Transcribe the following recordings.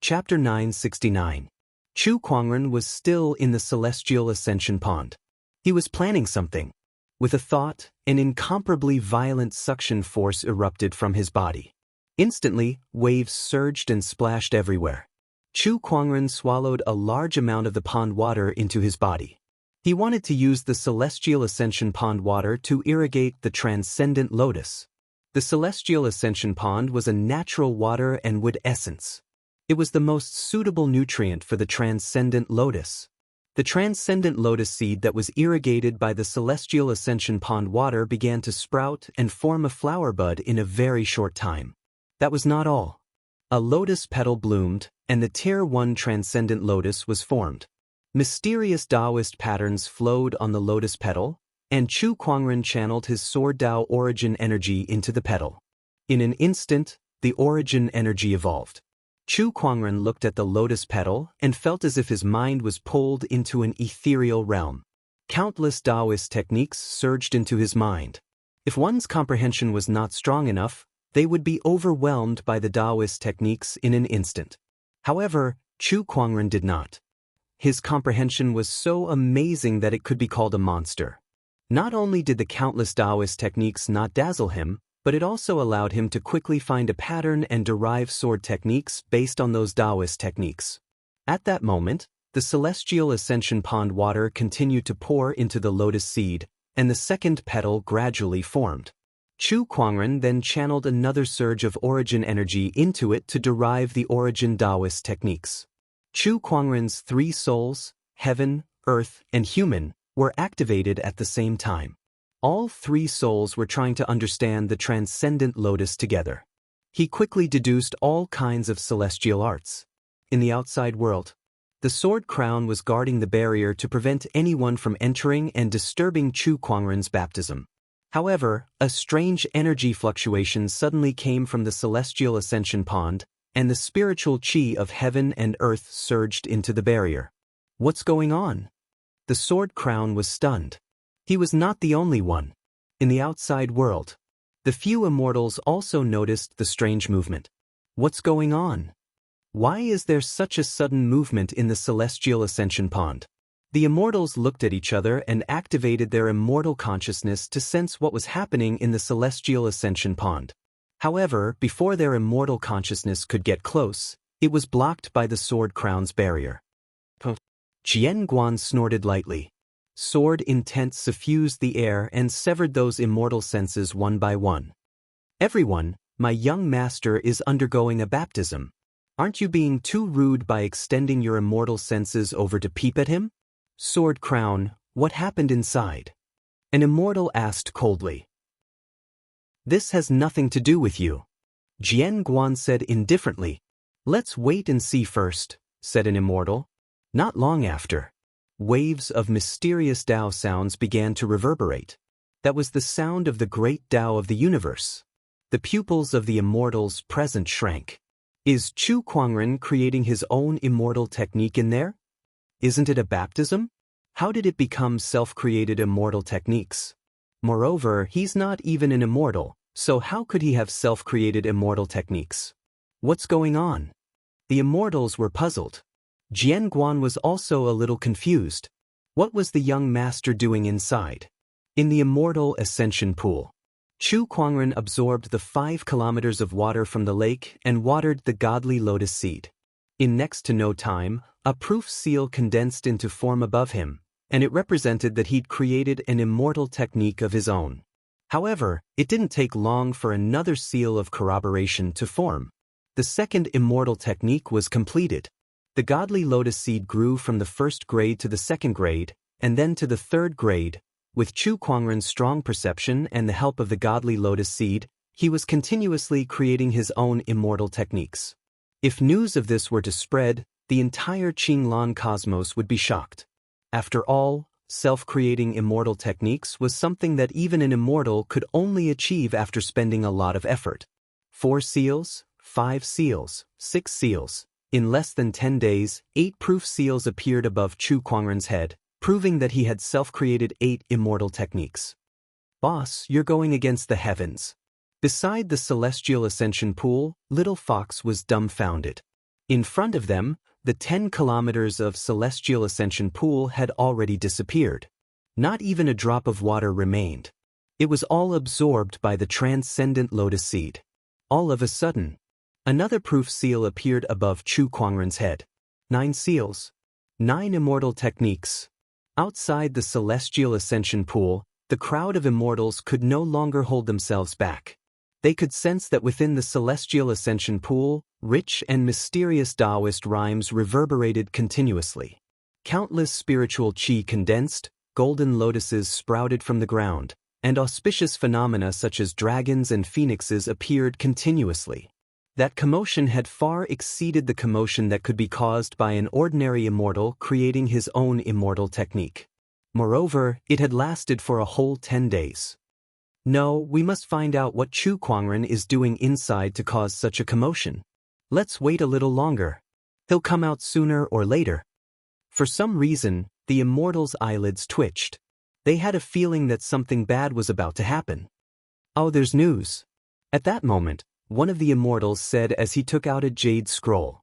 Chapter 969. Chu Kuangren was still in the celestial ascension pond. He was planning something. With a thought, an incomparably violent suction force erupted from his body. Instantly, waves surged and splashed everywhere. Chu Kuangren swallowed a large amount of the pond water into his body. He wanted to use the celestial ascension pond water to irrigate the transcendent lotus. The celestial ascension pond was a natural water and wood essence. It was the most suitable nutrient for the transcendent lotus. The transcendent lotus seed that was irrigated by the celestial ascension pond water began to sprout and form a flower bud in a very short time. That was not all. A lotus petal bloomed, and the Tier 1 transcendent lotus was formed. Mysterious Taoist patterns flowed on the lotus petal, and Chu Kuangren channeled his Sword Tao origin energy into the petal. In an instant, the origin energy evolved. Chu Kuangren looked at the lotus petal and felt as if his mind was pulled into an ethereal realm. Countless Taoist techniques surged into his mind. If one's comprehension was not strong enough, they would be overwhelmed by the Taoist techniques in an instant. However, Chu Kuangren did not. His comprehension was so amazing that it could be called a monster. Not only did the countless Taoist techniques not dazzle him, but it also allowed him to quickly find a pattern and derive sword techniques based on those Taoist techniques. At that moment, the celestial ascension pond water continued to pour into the lotus seed, and the second petal gradually formed. Chu Kuangren then channeled another surge of origin energy into it to derive the origin Taoist techniques. Chu Kuangren's three souls, heaven, earth, and human, were activated at the same time. All three souls were trying to understand the transcendent lotus together. He quickly deduced all kinds of celestial arts. In the outside world, the sword crown was guarding the barrier to prevent anyone from entering and disturbing Chu Kuangren's baptism. However, a strange energy fluctuation suddenly came from the celestial ascension pond, and the spiritual chi of heaven and earth surged into the barrier. What's going on? The sword crown was stunned. He was not the only one. In the outside world, the few immortals also noticed the strange movement. What's going on? Why is there such a sudden movement in the celestial ascension pond? The immortals looked at each other and activated their immortal consciousness to sense what was happening in the celestial ascension pond. However, before their immortal consciousness could get close, it was blocked by the sword crown's barrier. Jian Guan snorted lightly. Sword intent suffused the air and severed those immortal senses one by one. Everyone, my young master is undergoing a baptism. Aren't you being too rude by extending your immortal senses over to peep at him? Sword crown, what happened inside? An immortal asked coldly. This has nothing to do with you. Jian Guan said indifferently. Let's wait and see first, said an immortal. Not long after, waves of mysterious Tao sounds began to reverberate. That was the sound of the great Tao of the universe. The pupils of the immortals present shrank. Is Chu Kuangren creating his own immortal technique in there? Isn't it a baptism? How did it become self-created immortal techniques? Moreover, he's not even an immortal, so how could he have self-created immortal techniques? What's going on? The immortals were puzzled. Jian Guan was also a little confused. What was the young master doing inside? In the immortal ascension pool, Chu Kuangren absorbed the 5 kilometers of water from the lake and watered the godly lotus seed. In next to no time, a proof seal condensed into form above him, and it represented that he'd created an immortal technique of his own. However, it didn't take long for another seal of corroboration to form. The second immortal technique was completed. The godly lotus seed grew from the first grade to the second grade, and then to the third grade. With Chu Kuangren's strong perception and the help of the godly lotus seed, he was continuously creating his own immortal techniques. If news of this were to spread, the entire Qinglan cosmos would be shocked. After all, self-creating immortal techniques was something that even an immortal could only achieve after spending a lot of effort. 4 seals, 5 seals, 6 seals. In less than 10 days, 8 proof seals appeared above Chu Kuangren's head, proving that he had self-created 8 immortal techniques. Boss, you're going against the heavens. Beside the celestial ascension pool, Little Fox was dumbfounded. In front of them, the 10 kilometers of celestial ascension pool had already disappeared. Not even a drop of water remained. It was all absorbed by the transcendent lotus seed. All of a sudden, another proof seal appeared above Chu Kuangren's head. 9 seals. 9 immortal techniques. Outside the celestial ascension pool, the crowd of immortals could no longer hold themselves back. They could sense that within the celestial ascension pool, rich and mysterious Taoist rhymes reverberated continuously. Countless spiritual qi condensed, golden lotuses sprouted from the ground, and auspicious phenomena such as dragons and phoenixes appeared continuously. That commotion had far exceeded the commotion that could be caused by an ordinary immortal creating his own immortal technique. Moreover, it had lasted for a whole 10 days. No, we must find out what Chu Kuangren is doing inside to cause such a commotion. Let's wait a little longer. He'll come out sooner or later. For some reason, the immortals' eyelids twitched. They had a feeling that something bad was about to happen. Oh, there's news. At that moment, one of the immortals said as he took out a jade scroll.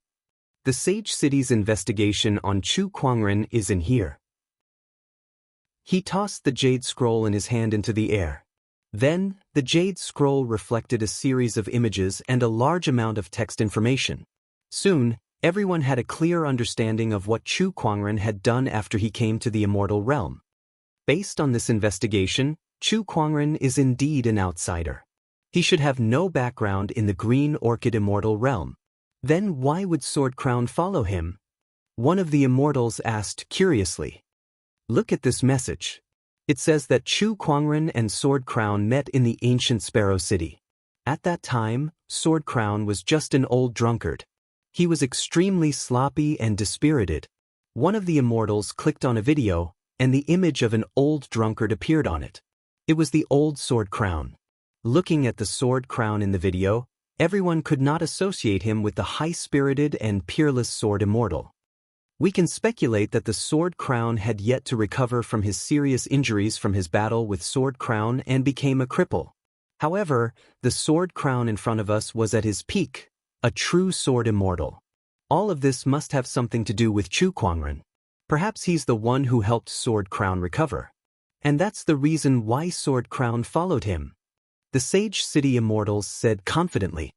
The Sage City's investigation on Chu Kuangren is in here. He tossed the jade scroll in his hand into the air. Then, the jade scroll reflected a series of images and a large amount of text information. Soon, everyone had a clear understanding of what Chu Kuangren had done after he came to the immortal realm. Based on this investigation, Chu Kuangren is indeed an outsider. He should have no background in the Green Orchid immortal realm. Then why would Sword Crown follow him? One of the immortals asked curiously. Look at this message. It says that Chu Kuangren and Sword Crown met in the ancient Sparrow City. At that time, Sword Crown was just an old drunkard. He was extremely sloppy and dispirited. One of the immortals clicked on a video, and the image of an old drunkard appeared on it. It was the old Sword Crown. Looking at the Sword Crown in the video, everyone could not associate him with the high-spirited and peerless Sword Immortal. We can speculate that the Sword Crown had yet to recover from his serious injuries from his battle with Sword Crown and became a cripple. However, the Sword Crown in front of us was at his peak, a true Sword Immortal. All of this must have something to do with Chu Kuangren. Perhaps he's the one who helped Sword Crown recover. And that's the reason why Sword Crown followed him. The Sage City Immortals said confidently.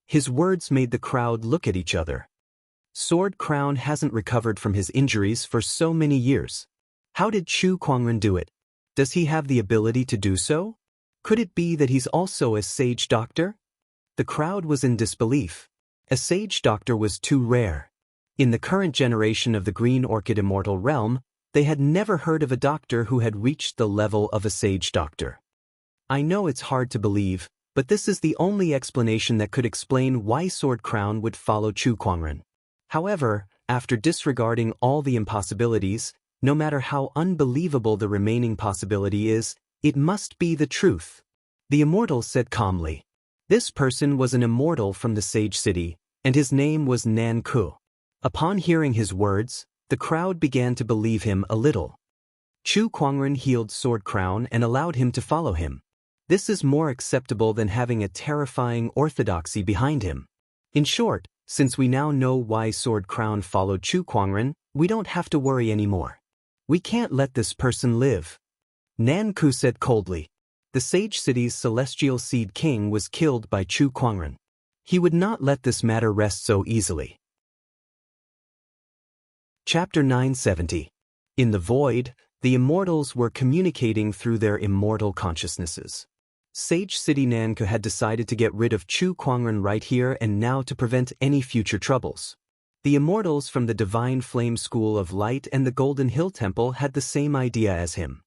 His words made the crowd look at each other. Sword Crown hasn't recovered from his injuries for so many years. How did Chu Kuangren do it? Does he have the ability to do so? Could it be that he's also a sage doctor? The crowd was in disbelief. A sage doctor was too rare. In the current generation of the Green Orchid Immortal Realm, they had never heard of a doctor who had reached the level of a sage doctor. I know it's hard to believe, but this is the only explanation that could explain why Sword Crown would follow Chu Kuangren. However, after disregarding all the impossibilities, no matter how unbelievable the remaining possibility is, it must be the truth. The immortal said calmly. This person was an immortal from the Sage City, and his name was Nan Ku. Upon hearing his words, the crowd began to believe him a little. Chu Kuangren healed Sword Crown and allowed him to follow him. This is more acceptable than having a terrifying orthodoxy behind him. In short, since we now know why Sword Crown followed Chu Kuangren, we don't have to worry anymore. We can't let this person live. Nan Ku said coldly. The Sage City's Celestial Seed King was killed by Chu Kuangren. He would not let this matter rest so easily. Chapter 970. In the void, the immortals were communicating through their immortal consciousnesses. Sage City Nanku had decided to get rid of Chu Kuangren right here and now to prevent any future troubles. The immortals from the Divine Flame School of Light and the Golden Hill Temple had the same idea as him.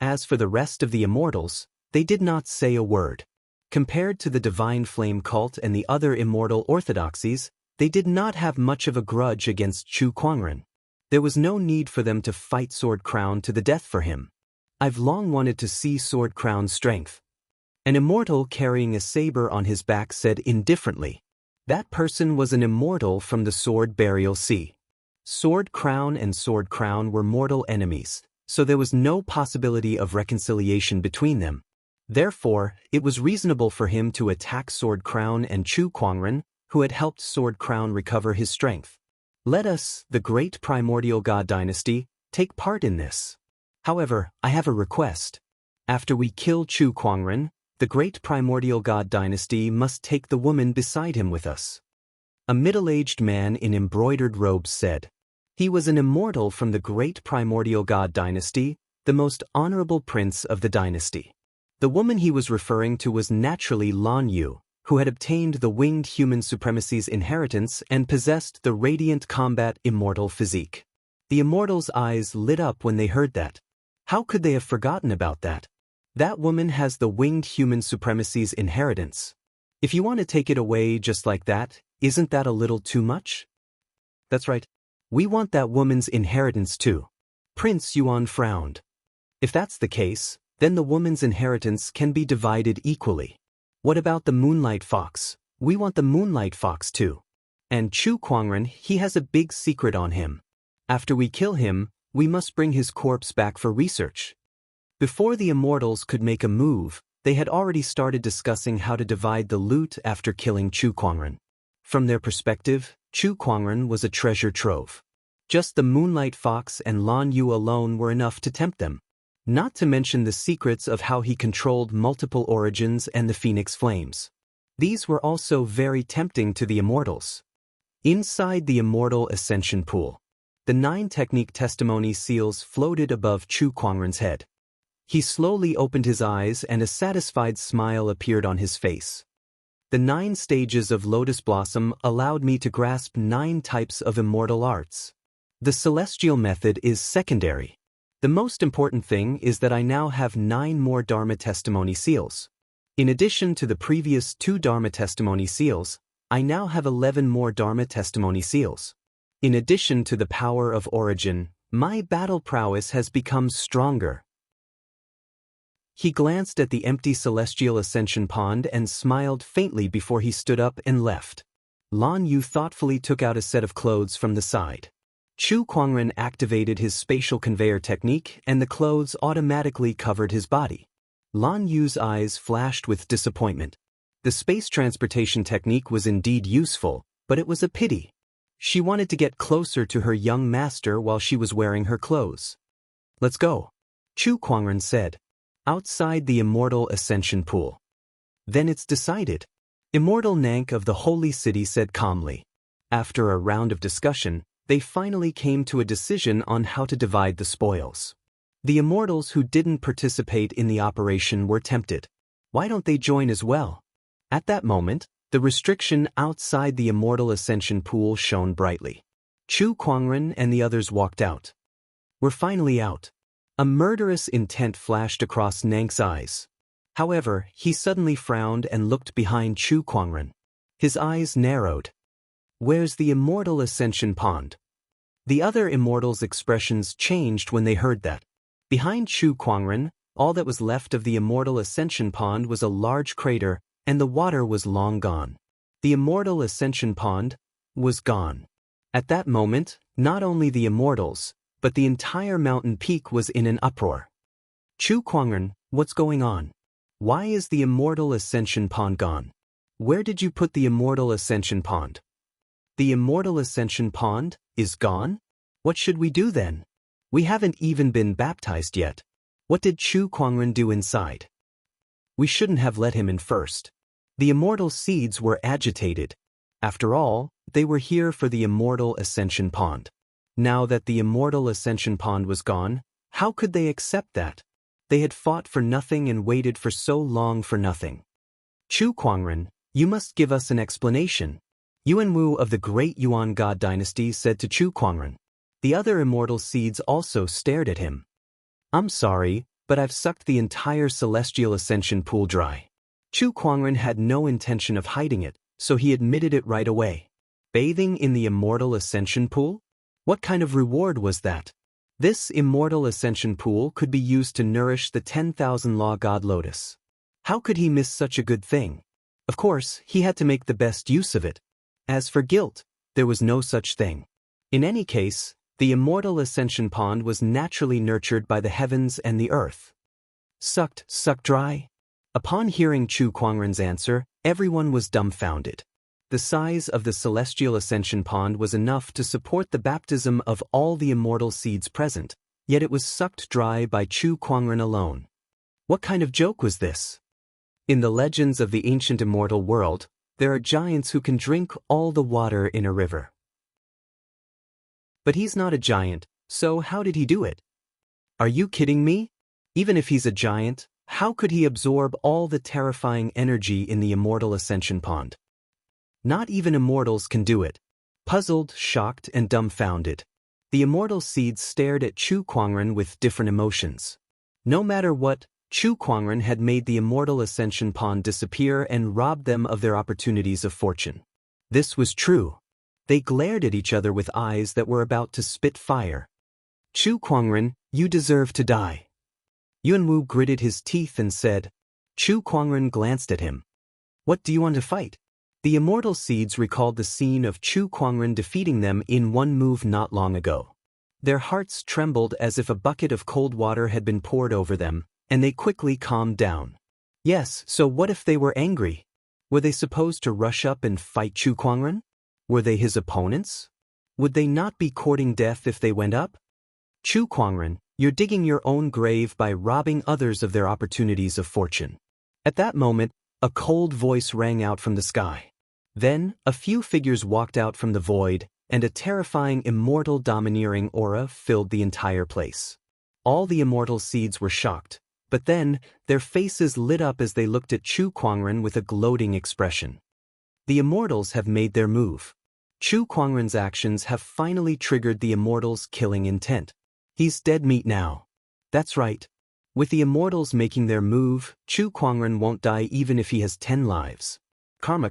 As for the rest of the immortals, they did not say a word. Compared to the Divine Flame Cult and the other immortal orthodoxies, they did not have much of a grudge against Chu Kuangren. There was no need for them to fight Sword Crown to the death for him. I've long wanted to see Sword Crown's strength. An immortal carrying a saber on his back said indifferently. That person was an immortal from the Sword Burial Sea. Sword Crown and Sword Crown were mortal enemies, so there was no possibility of reconciliation between them. Therefore, it was reasonable for him to attack Sword Crown and Chu Kuangren, who had helped Sword Crown recover his strength. Let us, the great primordial god dynasty, take part in this. However, I have a request. After we kill Chu Kuangren, the great primordial god dynasty must take the woman beside him with us. A middle-aged man in embroidered robes said. He was an immortal from the great primordial god dynasty, the most honorable prince of the dynasty. The woman he was referring to was naturally Lan Yu, who had obtained the winged human supremacy's inheritance and possessed the radiant combat immortal physique. The immortals' eyes lit up when they heard that. How could they have forgotten about that? That woman has the winged human supremacy's inheritance. If you want to take it away just like that, isn't that a little too much? That's right. We want that woman's inheritance too. Prince Yuan frowned. If that's the case, then the woman's inheritance can be divided equally. What about the Moonlight Fox? We want the Moonlight Fox too. And Chu Kuangren, he has a big secret on him. After we kill him, we must bring his corpse back for research. Before the immortals could make a move, they had already started discussing how to divide the loot after killing Chu Kuangren. From their perspective, Chu Kuangren was a treasure trove. Just the Moonlight Fox and Lan Yu alone were enough to tempt them. Not to mention the secrets of how he controlled multiple origins and the Phoenix Flames. These were also very tempting to the immortals. Inside the immortal ascension pool, the 9 technique testimony seals floated above Chu Kuangren's head. He slowly opened his eyes and a satisfied smile appeared on his face. The 9 stages of Lotus Blossom allowed me to grasp 9 types of immortal arts. The celestial method is secondary. The most important thing is that I now have 9 more Dharma testimony seals. In addition to the previous 2 Dharma testimony seals, I now have 11 more Dharma testimony seals. In addition to the power of origin, my battle prowess has become stronger. He glanced at the empty celestial ascension pond and smiled faintly before he stood up and left. Lan Yu thoughtfully took out a set of clothes from the side. Chu Kuangren activated his spatial conveyor technique and the clothes automatically covered his body. Lan Yu's eyes flashed with disappointment. The space transportation technique was indeed useful, but it was a pity. She wanted to get closer to her young master while she was wearing her clothes. Let's go, Chu Kuangren said. Outside the immortal ascension pool. Then it's decided. Immortal Nank of the Holy City said calmly. After a round of discussion, they finally came to a decision on how to divide the spoils. The immortals who didn't participate in the operation were tempted. Why don't they join as well? At that moment, the restriction outside the immortal ascension pool shone brightly. Chu Kuangren and the others walked out. We're finally out. A murderous intent flashed across Nank's eyes. However, he suddenly frowned and looked behind Chu Kuangren. His eyes narrowed. Where's the immortal ascension pond? The other immortals' expressions changed when they heard that. Behind Chu Kuangren, all that was left of the immortal ascension pond was a large crater, and the water was long gone. The immortal ascension pond was gone. At that moment, not only the immortals, but the entire mountain peak was in an uproar. Chu Kuangren, what's going on? Why is the immortal ascension pond gone? Where did you put the immortal ascension pond? The immortal ascension pond is gone? What should we do then? We haven't even been baptized yet. What did Chu Kuangren do inside? We shouldn't have let him in first. The immortal seeds were agitated. After all, they were here for the immortal ascension pond. Now that the immortal ascension pond was gone, how could they accept that? They had fought for nothing and waited for so long for nothing. Chu Kuangren, you must give us an explanation. Yuan Wu of the Great Yuan God Dynasty said to Chu Kuangren. The other immortal seeds also stared at him. I'm sorry, but I've sucked the entire celestial ascension pool dry. Chu Kuangren had no intention of hiding it, so he admitted it right away. Bathing in the immortal ascension pool? What kind of reward was that? This immortal ascension pool could be used to nourish the 10,000 Law God Lotus. How could he miss such a good thing? Of course, he had to make the best use of it. As for guilt, there was no such thing. In any case, the immortal ascension pond was naturally nurtured by the heavens and the earth. Sucked dry? Upon hearing Chu Kuangren's answer, everyone was dumbfounded. The size of the celestial ascension pond was enough to support the baptism of all the immortal seeds present, yet it was sucked dry by Chu Kuangren alone. What kind of joke was this? In the legends of the ancient immortal world, there are giants who can drink all the water in a river. But he's not a giant, so how did he do it? Are you kidding me? Even if he's a giant, how could he absorb all the terrifying energy in the immortal ascension pond? Not even immortals can do it. Puzzled, shocked, and dumbfounded, the immortal seeds stared at Chu Kuangren with different emotions. No matter what, Chu Kuangren had made the immortal ascension pond disappear and robbed them of their opportunities of fortune. This was true. They glared at each other with eyes that were about to spit fire. Chu Kuangren, you deserve to die. Yunwu gritted his teeth and said. Chu Kuangren glanced at him. What do you want to fight? The immortal seeds recalled the scene of Chu Kuangren defeating them in one move not long ago. Their hearts trembled as if a bucket of cold water had been poured over them, and they quickly calmed down. Yes, so what if they were angry? Were they supposed to rush up and fight Chu Kuangren? Were they his opponents? Would they not be courting death if they went up? Chu Kuangren, you're digging your own grave by robbing others of their opportunities of fortune. At that moment, a cold voice rang out from the sky. Then, a few figures walked out from the void, and a terrifying immortal domineering aura filled the entire place. All the immortal seeds were shocked, but then, their faces lit up as they looked at Chu Kuangren with a gloating expression. The immortals have made their move. Chu Kuangren's actions have finally triggered the immortals' killing intent. He's dead meat now. That's right. With the immortals making their move, Chu Kuangren won't die even if he has 10 lives. Karma.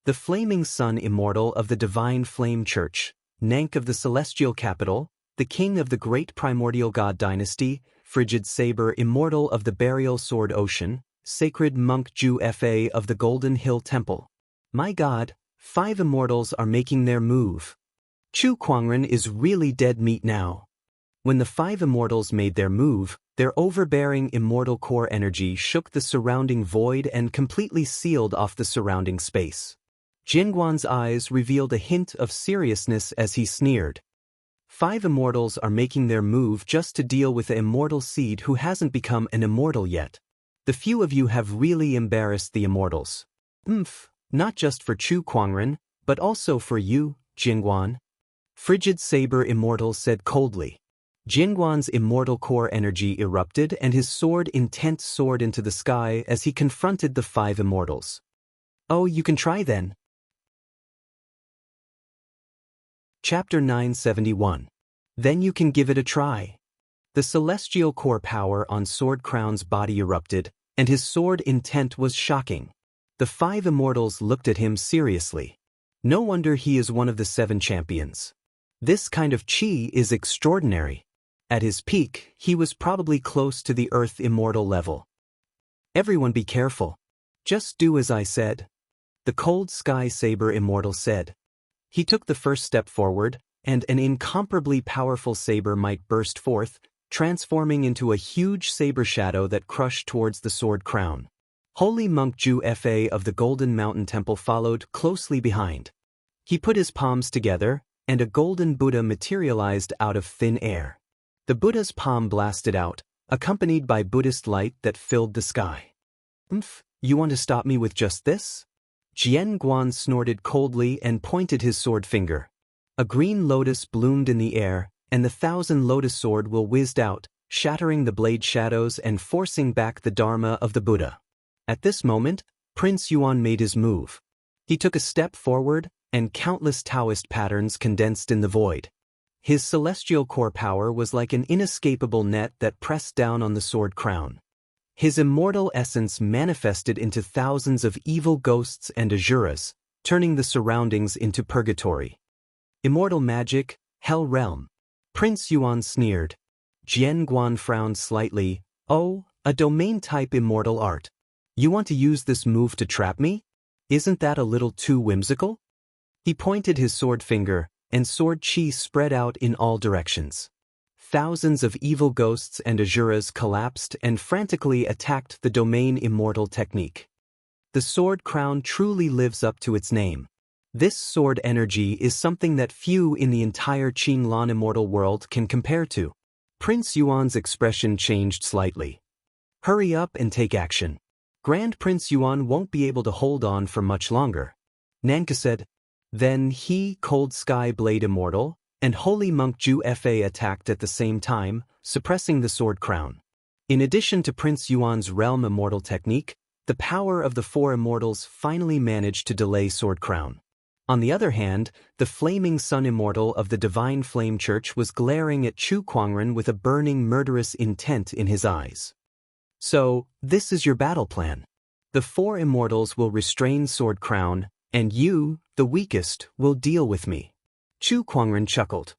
The flaming sun immortal of the divine flame church, Nank of the celestial capital, the king of the great primordial god dynasty, frigid saber immortal of the burial sword ocean, sacred monk Ju Fa of the golden hill temple. My god, 5 immortals are making their move. Chu Kuangren is really dead meat now. When the 5 immortals made their move, their overbearing immortal core energy shook the surrounding void and completely sealed off the surrounding space. Jinguan's eyes revealed a hint of seriousness as he sneered. 5 immortals are making their move just to deal with the immortal seed who hasn't become an immortal yet. The few of you have really embarrassed the immortals. Not just for Chu Kuangren, but also for you, Jinguan. Frigid Saber Immortal said coldly. Jinguan's immortal core energy erupted and his sword intent soared into the sky as he confronted the 5 immortals. Oh, you can try then. Chapter 971. Then you can give it a try. The celestial core power on Sword Crown's body erupted, and his sword intent was shocking. The 5 immortals looked at him seriously. No wonder he is one of the 7 champions. This kind of chi is extraordinary. At his peak, he was probably close to the Earth immortal level. Everyone be careful. Just do as I said. The cold sky saber immortal said. He took the first step forward, and an incomparably powerful saber might burst forth, transforming into a huge saber shadow that crushed towards the sword crown. Holy monk Ju Fa of the Golden Mountain Temple followed closely behind. He put his palms together, and a golden Buddha materialized out of thin air. The Buddha's palm blasted out, accompanied by Buddhist light that filled the sky. You want to stop me with just this? Jian Guan snorted coldly and pointed his sword finger. A green lotus bloomed in the air, and the 1,000 lotus sword will whizzed out, shattering the blade shadows and forcing back the Dharma of the Buddha. At this moment, Prince Yuan made his move. He took a step forward, and countless Taoist patterns condensed in the void. His celestial core power was like an inescapable net that pressed down on the sword crown. His immortal essence manifested into thousands of evil ghosts and asuras, turning the surroundings into purgatory. Immortal magic, Hell Realm. Prince Yuan sneered. Jian Guan frowned slightly. Oh, a domain-type immortal art. You want to use this move to trap me? Isn't that a little too whimsical? He pointed his sword finger, and sword chi spread out in all directions. Thousands of evil ghosts and asuras collapsed and frantically attacked the domain immortal technique. The sword crown truly lives up to its name. This sword energy is something that few in the entire Qinlan immortal world can compare to. Prince Yuan's expression changed slightly. Hurry up and take action. Grand Prince Yuan won't be able to hold on for much longer. Nanka said. Then he, Cold Sky Blade Immortal, and Holy Monk Ju Fa attacked at the same time, suppressing the sword crown. In addition to Prince Yuan's realm immortal technique, the power of the four immortals finally managed to delay sword crown. On the other hand, the flaming sun immortal of the Divine Flame Church was glaring at Chu Kuangren with a burning murderous intent in his eyes. So, this is your battle plan. The four immortals will restrain sword crown, and you, the weakest, will deal with me. Chu Kuangren chuckled.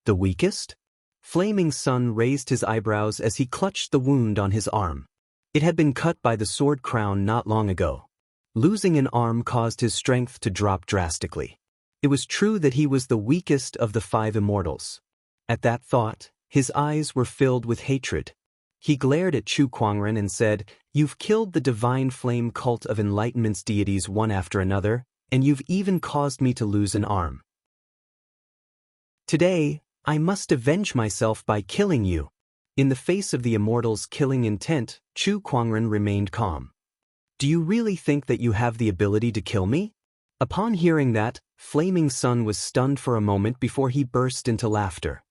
The weakest? Flaming Sun raised his eyebrows as he clutched the wound on his arm. It had been cut by the sword crown not long ago. Losing an arm caused his strength to drop drastically. It was true that he was the weakest of the five immortals. At that thought, his eyes were filled with hatred. He glared at Chu Kuangren and said, "You've killed the divine flame cult of enlightenment's deities one after another, and you've even caused me to lose an arm. Today, I must avenge myself by killing you." In the face of the immortal's killing intent, Chu Kuangren remained calm. "Do you really think that you have the ability to kill me?" Upon hearing that, Flaming Sun was stunned for a moment before he burst into laughter.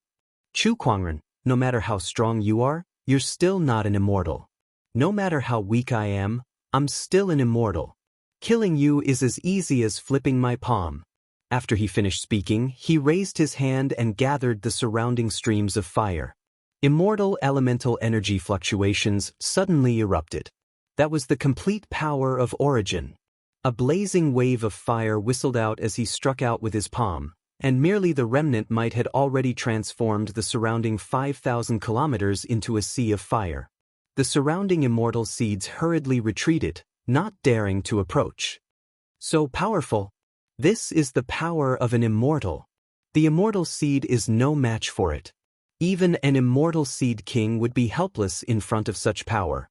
"Chu Kuangren, no matter how strong you are, you're still not an immortal. No matter how weak I am, I'm still an immortal. Killing you is as easy as flipping my palm." After he finished speaking, he raised his hand and gathered the surrounding streams of fire. Immortal elemental energy fluctuations suddenly erupted. That was the complete power of origin. A blazing wave of fire whistled out as he struck out with his palm, and merely the remnant might had already transformed the surrounding 5,000 kilometers into a sea of fire. The surrounding immortal seeds hurriedly retreated, not daring to approach. So powerful. This is the power of an immortal. The immortal seed is no match for it. Even an immortal seed king would be helpless in front of such power.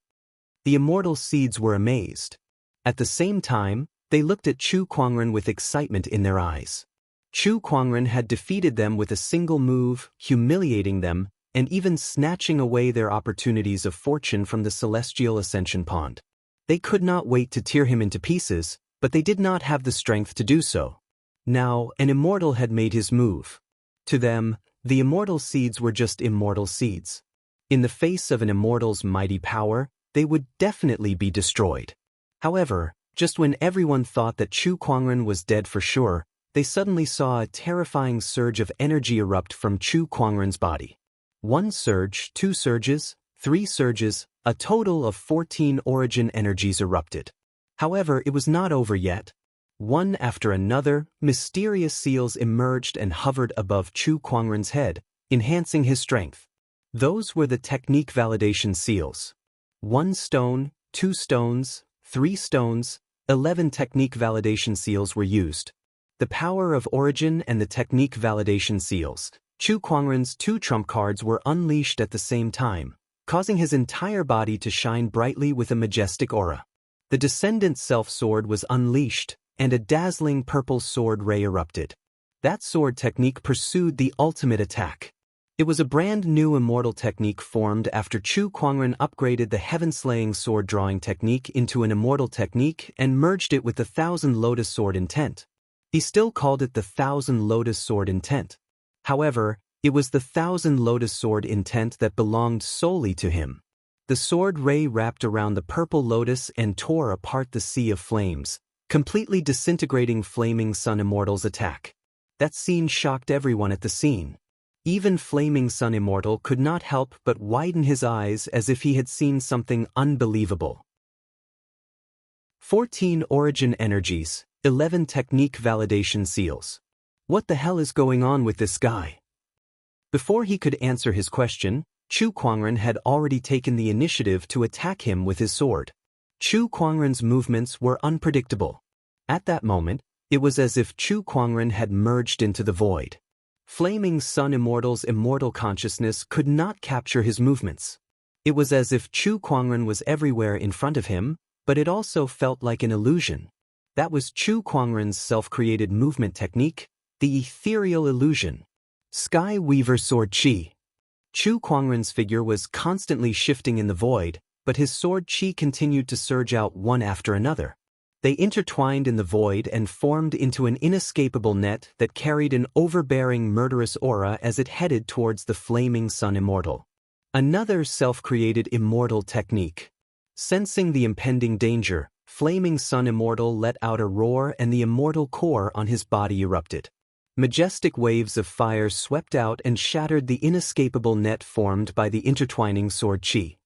The immortal seeds were amazed. At the same time, they looked at Chu Kuangren with excitement in their eyes. Chu Kuangren had defeated them with a single move, humiliating them, and even snatching away their opportunities of fortune from the celestial ascension pond. They could not wait to tear him into pieces, but they did not have the strength to do so. Now, an immortal had made his move. To them, the immortal seeds were just immortal seeds. In the face of an immortal's mighty power, they would definitely be destroyed. However, just when everyone thought that Chu Kuangren was dead for sure, they suddenly saw a terrifying surge of energy erupt from Chu Kuangren's body. One surge, two surges, three surges, a total of 14 origin energies erupted. However, it was not over yet. One after another, mysterious seals emerged and hovered above Chu Kuangren's head, enhancing his strength. Those were the technique validation seals. 1 stone, 2 stones, 3 stones, 11 technique validation seals were used. The power of origin and the technique validation seals, Chu Kuangren's 2 trump cards were unleashed at the same time, causing his entire body to shine brightly with a majestic aura. The Descendant Self-Sword was unleashed, and a dazzling purple sword ray erupted. That sword technique pursued the ultimate attack. It was a brand new immortal technique formed after Chu Kuangren upgraded the heaven-slaying sword drawing technique into an immortal technique and merged it with the Thousand Lotus Sword intent. He still called it the Thousand Lotus Sword intent. However, it was the Thousand Lotus Sword intent that belonged solely to him. The sword ray wrapped around the purple lotus and tore apart the sea of flames, completely disintegrating Flaming Sun Immortal's attack. That scene shocked everyone at the scene. Even Flaming Sun Immortal could not help but widen his eyes as if he had seen something unbelievable. 14 origin energies, 11 technique validation seals. What the hell is going on with this guy? Before he could answer his question, Chu Kuangren had already taken the initiative to attack him with his sword. Chu Kuangren's movements were unpredictable. At that moment, it was as if Chu Kuangren had merged into the void. Flaming Sun Immortal's immortal consciousness could not capture his movements. It was as if Chu Kuangren was everywhere in front of him, But it also felt like an illusion. That was Chu Kuangren's self-created movement technique, the ethereal illusion. Sky Weaver Sword Chi. Chu Kuangren's figure was constantly shifting in the void, but his sword chi continued to surge out one after another. They intertwined in the void and formed into an inescapable net that carried an overbearing murderous aura as it headed towards the flaming sun immortal. Another self-created immortal technique. Sensing the impending danger, flaming sun immortal let out a roar and the immortal core on his body erupted. Majestic waves of fire swept out and shattered the inescapable net formed by the intertwining sword chi.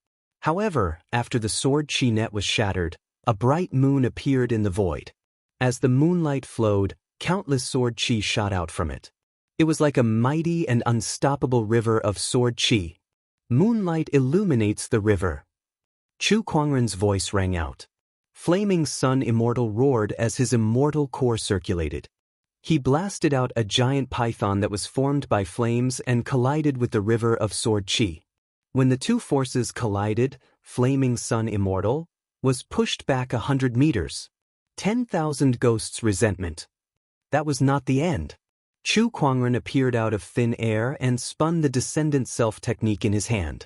However, after the sword chi net was shattered, a bright moon appeared in the void. As the moonlight flowed, countless sword chi shot out from it. It was like a mighty and unstoppable river of sword chi. Moonlight illuminates the river. Chu Kuangren's voice rang out. Flaming Sun Immortal roared as his immortal core circulated. He blasted out a giant python that was formed by flames and collided with the river of sword chi. When the two forces collided, Flaming Sun Immortal was pushed back 100 meters. 10,000 ghosts resentment. That was not the end. Chu Kuangren appeared out of thin air and spun the Descendant Self technique in his hand.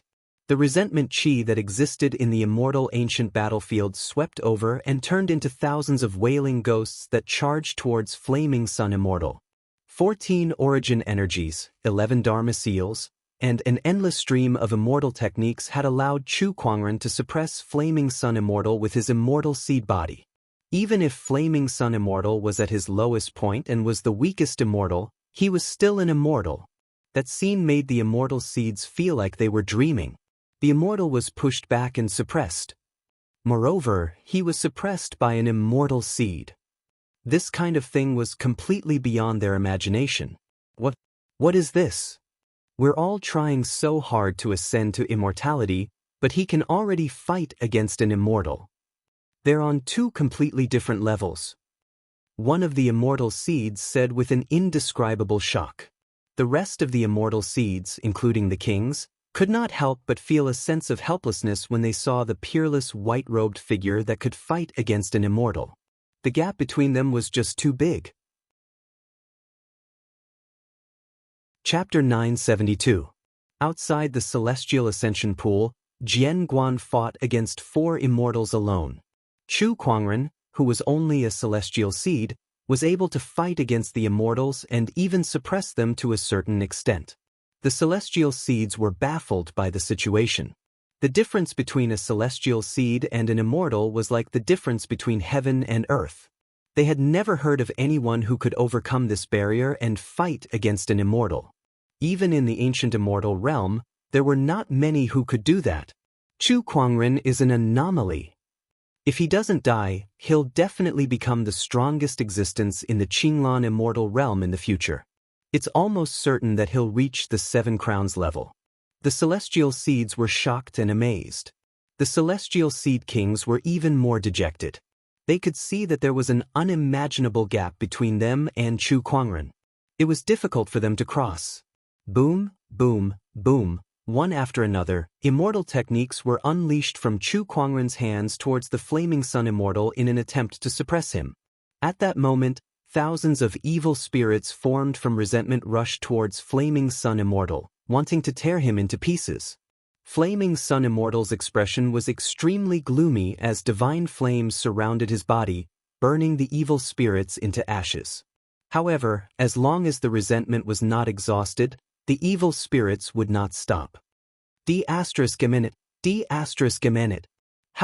The resentment chi that existed in the immortal ancient battlefield swept over and turned into thousands of wailing ghosts that charged towards Flaming Sun Immortal. 14 origin energies, 11 Dharma seals, and an endless stream of immortal techniques had allowed Chu Kuangren to suppress Flaming Sun Immortal with his immortal seed body. Even if Flaming Sun Immortal was at his lowest point and was the weakest immortal, he was still an immortal. That scene made the immortal seeds feel like they were dreaming. The immortal was pushed back and suppressed. Moreover, he was suppressed by an immortal seed. This kind of thing was completely beyond their imagination. What is this? We're all trying so hard to ascend to immortality, but he can already fight against an immortal. They're on two completely different levels. One of the immortal seeds said with an indescribable shock. The rest of the immortal seeds, including the kings, could not help but feel a sense of helplessness when they saw the peerless white-robed figure that could fight against an immortal. The gap between them was just too big. Chapter 972. Outside the celestial ascension pool, Jian Guan fought against 4 immortals alone. Chu Kuangren, who was only a celestial seed, was able to fight against the immortals and even suppress them to a certain extent. The celestial seeds were baffled by the situation. The difference between a celestial seed and an immortal was like the difference between heaven and earth. They had never heard of anyone who could overcome this barrier and fight against an immortal. Even in the ancient immortal realm, there were not many who could do that. Chu Kuangren is an anomaly. If he doesn't die, he'll definitely become the strongest existence in the Qinglan immortal realm in the future. It's almost certain that he'll reach the 7 crowns level. The celestial seeds were shocked and amazed. The celestial seed kings were even more dejected. They could see that there was an unimaginable gap between them and Chu Kuangren. It was difficult for them to cross. Boom, boom, boom, one after another, immortal techniques were unleashed from Chu Kuangren's hands towards the Flaming Sun Immortal in an attempt to suppress him. At that moment, thousands of evil spirits formed from resentment rushed towards Flaming Sun Immortal, wanting to tear him into pieces. Flaming Sun Immortal's expression was extremely gloomy as divine flames surrounded his body, burning the evil spirits into ashes. However, as long as the resentment was not exhausted, the evil spirits would not stop. D****. How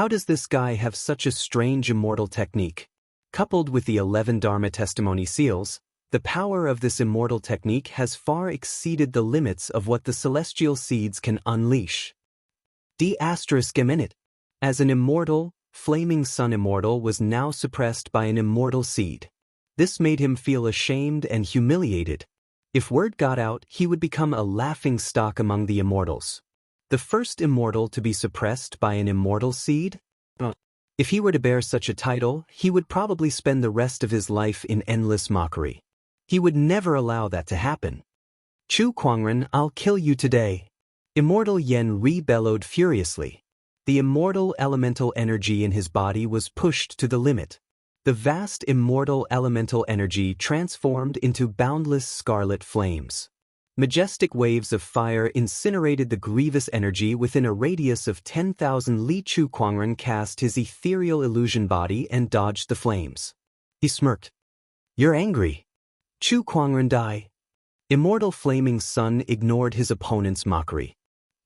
does this guy have such a strange immortal technique? Coupled with the 11 Dharma testimony seals, the power of this immortal technique has far exceeded the limits of what the celestial seeds can unleash. As an immortal, Flaming Sun Immortal was now suppressed by an immortal seed. This made him feel ashamed and humiliated. If word got out, he would become a laughingstock among the immortals. The first immortal to be suppressed by an immortal seed? If he were to bear such a title, he would probably spend the rest of his life in endless mockery. He would never allow that to happen. Chu Kuangren, I'll kill you today. Immortal Yen rebellowed furiously. The immortal elemental energy in his body was pushed to the limit. The vast immortal elemental energy transformed into boundless scarlet flames. Majestic waves of fire incinerated the grievous energy within a radius of 10,000 li. Chu Kuangren cast his ethereal illusion body and dodged the flames. He smirked. "You're angry. Chu Kuangren die." Immortal Flaming Sun ignored his opponent's mockery.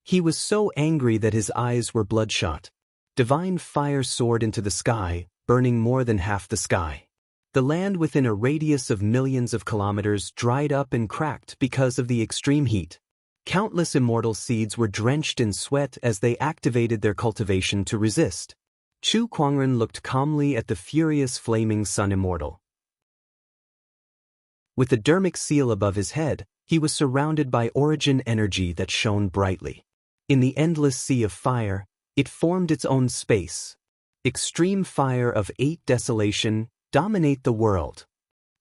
He was so angry that his eyes were bloodshot. Divine fire soared into the sky, burning more than half the sky. The land within a radius of millions of kilometers dried up and cracked because of the extreme heat. Countless immortal seeds were drenched in sweat as they activated their cultivation to resist. Chu Kuangren looked calmly at the furious Flaming Sun immortal. With the dermic seal above his head, he was surrounded by origin energy that shone brightly. In the endless sea of fire, it formed its own space. Extreme fire of 8 desolation, dominate the world.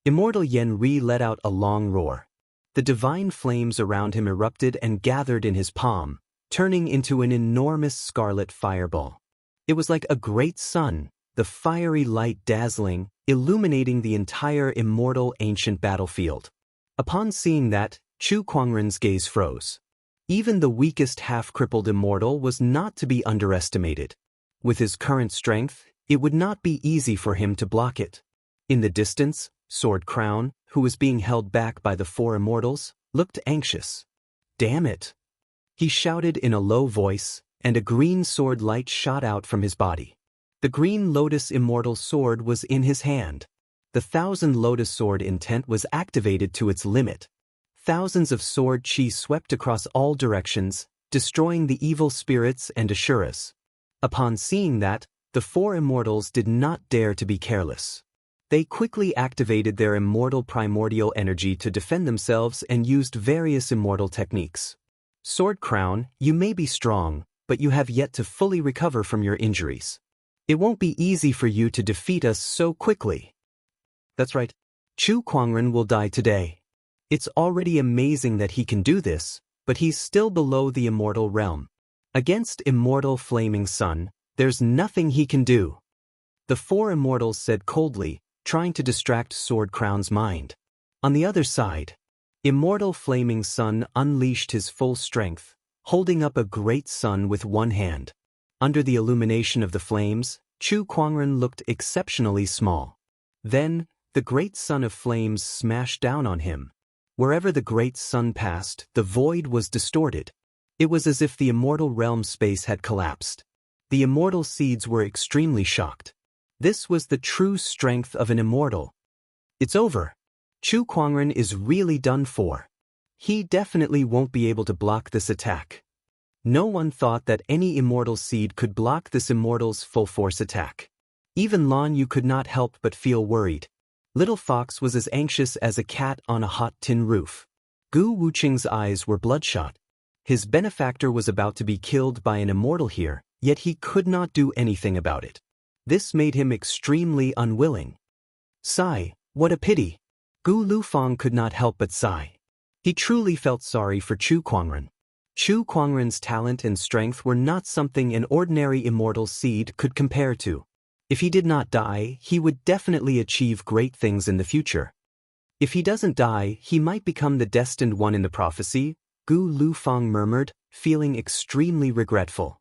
Immortal Yen Ri let out a long roar. The divine flames around him erupted and gathered in his palm, turning into an enormous scarlet fireball. It was like a great sun, the fiery light dazzling, illuminating the entire immortal ancient battlefield. Upon seeing that, Chu Kuangren's gaze froze. Even the weakest half-crippled immortal was not to be underestimated. With his current strength, it would not be easy for him to block it. In the distance, Sword Crown, who was being held back by the 4 immortals, looked anxious. "Damn it!" he shouted in a low voice, and a green sword light shot out from his body. The green lotus immortal sword was in his hand. The 1,000 lotus sword intent was activated to its limit. Thousands of sword chi swept across all directions, destroying the evil spirits and asuras. Upon seeing that, the 4 immortals did not dare to be careless. They quickly activated their immortal primordial energy to defend themselves and used various immortal techniques. "Sword Crown, you may be strong, but you have yet to fully recover from your injuries. It won't be easy for you to defeat us so quickly." "That's right. Chu Kuangren will die today. It's already amazing that he can do this, but he's still below the immortal realm. Against immortal Flaming Sun, there's nothing he can do." The 4 immortals said coldly, trying to distract Sword Crown's mind. On the other side, immortal Flaming Sun unleashed his full strength, holding up a great sun with one hand. Under the illumination of the flames, Chu Kuangren looked exceptionally small. Then, the great sun of flames smashed down on him. Wherever the great sun passed, the void was distorted. It was as if the immortal realm space had collapsed. The immortal seeds were extremely shocked. This was the true strength of an immortal. It's over. Chu Kuangren is really done for. He definitely won't be able to block this attack. No one thought that any immortal seed could block this immortal's full-force attack. Even Lan Yu could not help but feel worried. Little Fox was as anxious as a cat on a hot tin roof. Gu Wuqing's eyes were bloodshot. His benefactor was about to be killed by an immortal here, yet he could not do anything about it. This made him extremely unwilling. "Sigh, what a pity." Gu Lufang could not help but sigh. He truly felt sorry for Chu Kuangren. Chu Kuangren's talent and strength were not something an ordinary immortal seed could compare to. If he did not die, he would definitely achieve great things in the future. If he doesn't die, he might become the destined one in the prophecy, Gu Lufang murmured, feeling extremely regretful.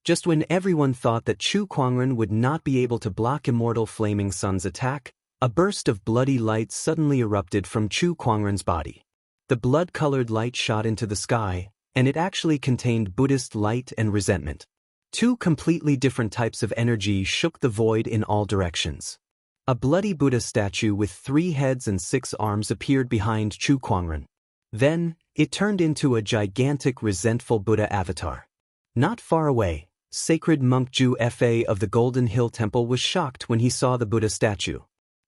Just when everyone thought that Chu Kuangren would not be able to block immortal Flaming Sun's attack, a burst of bloody light suddenly erupted from Chu Kuangren's body. The blood-colored light shot into the sky, and it actually contained Buddhist light and resentment. 2 completely different types of energy shook the void in all directions. A bloody Buddha statue with 3 heads and 6 arms appeared behind Chu Kuangren. Then, it turned into a gigantic resentful Buddha avatar. Not far away, sacred monk Ju Fa of the Golden Hill Temple was shocked when he saw the Buddha statue.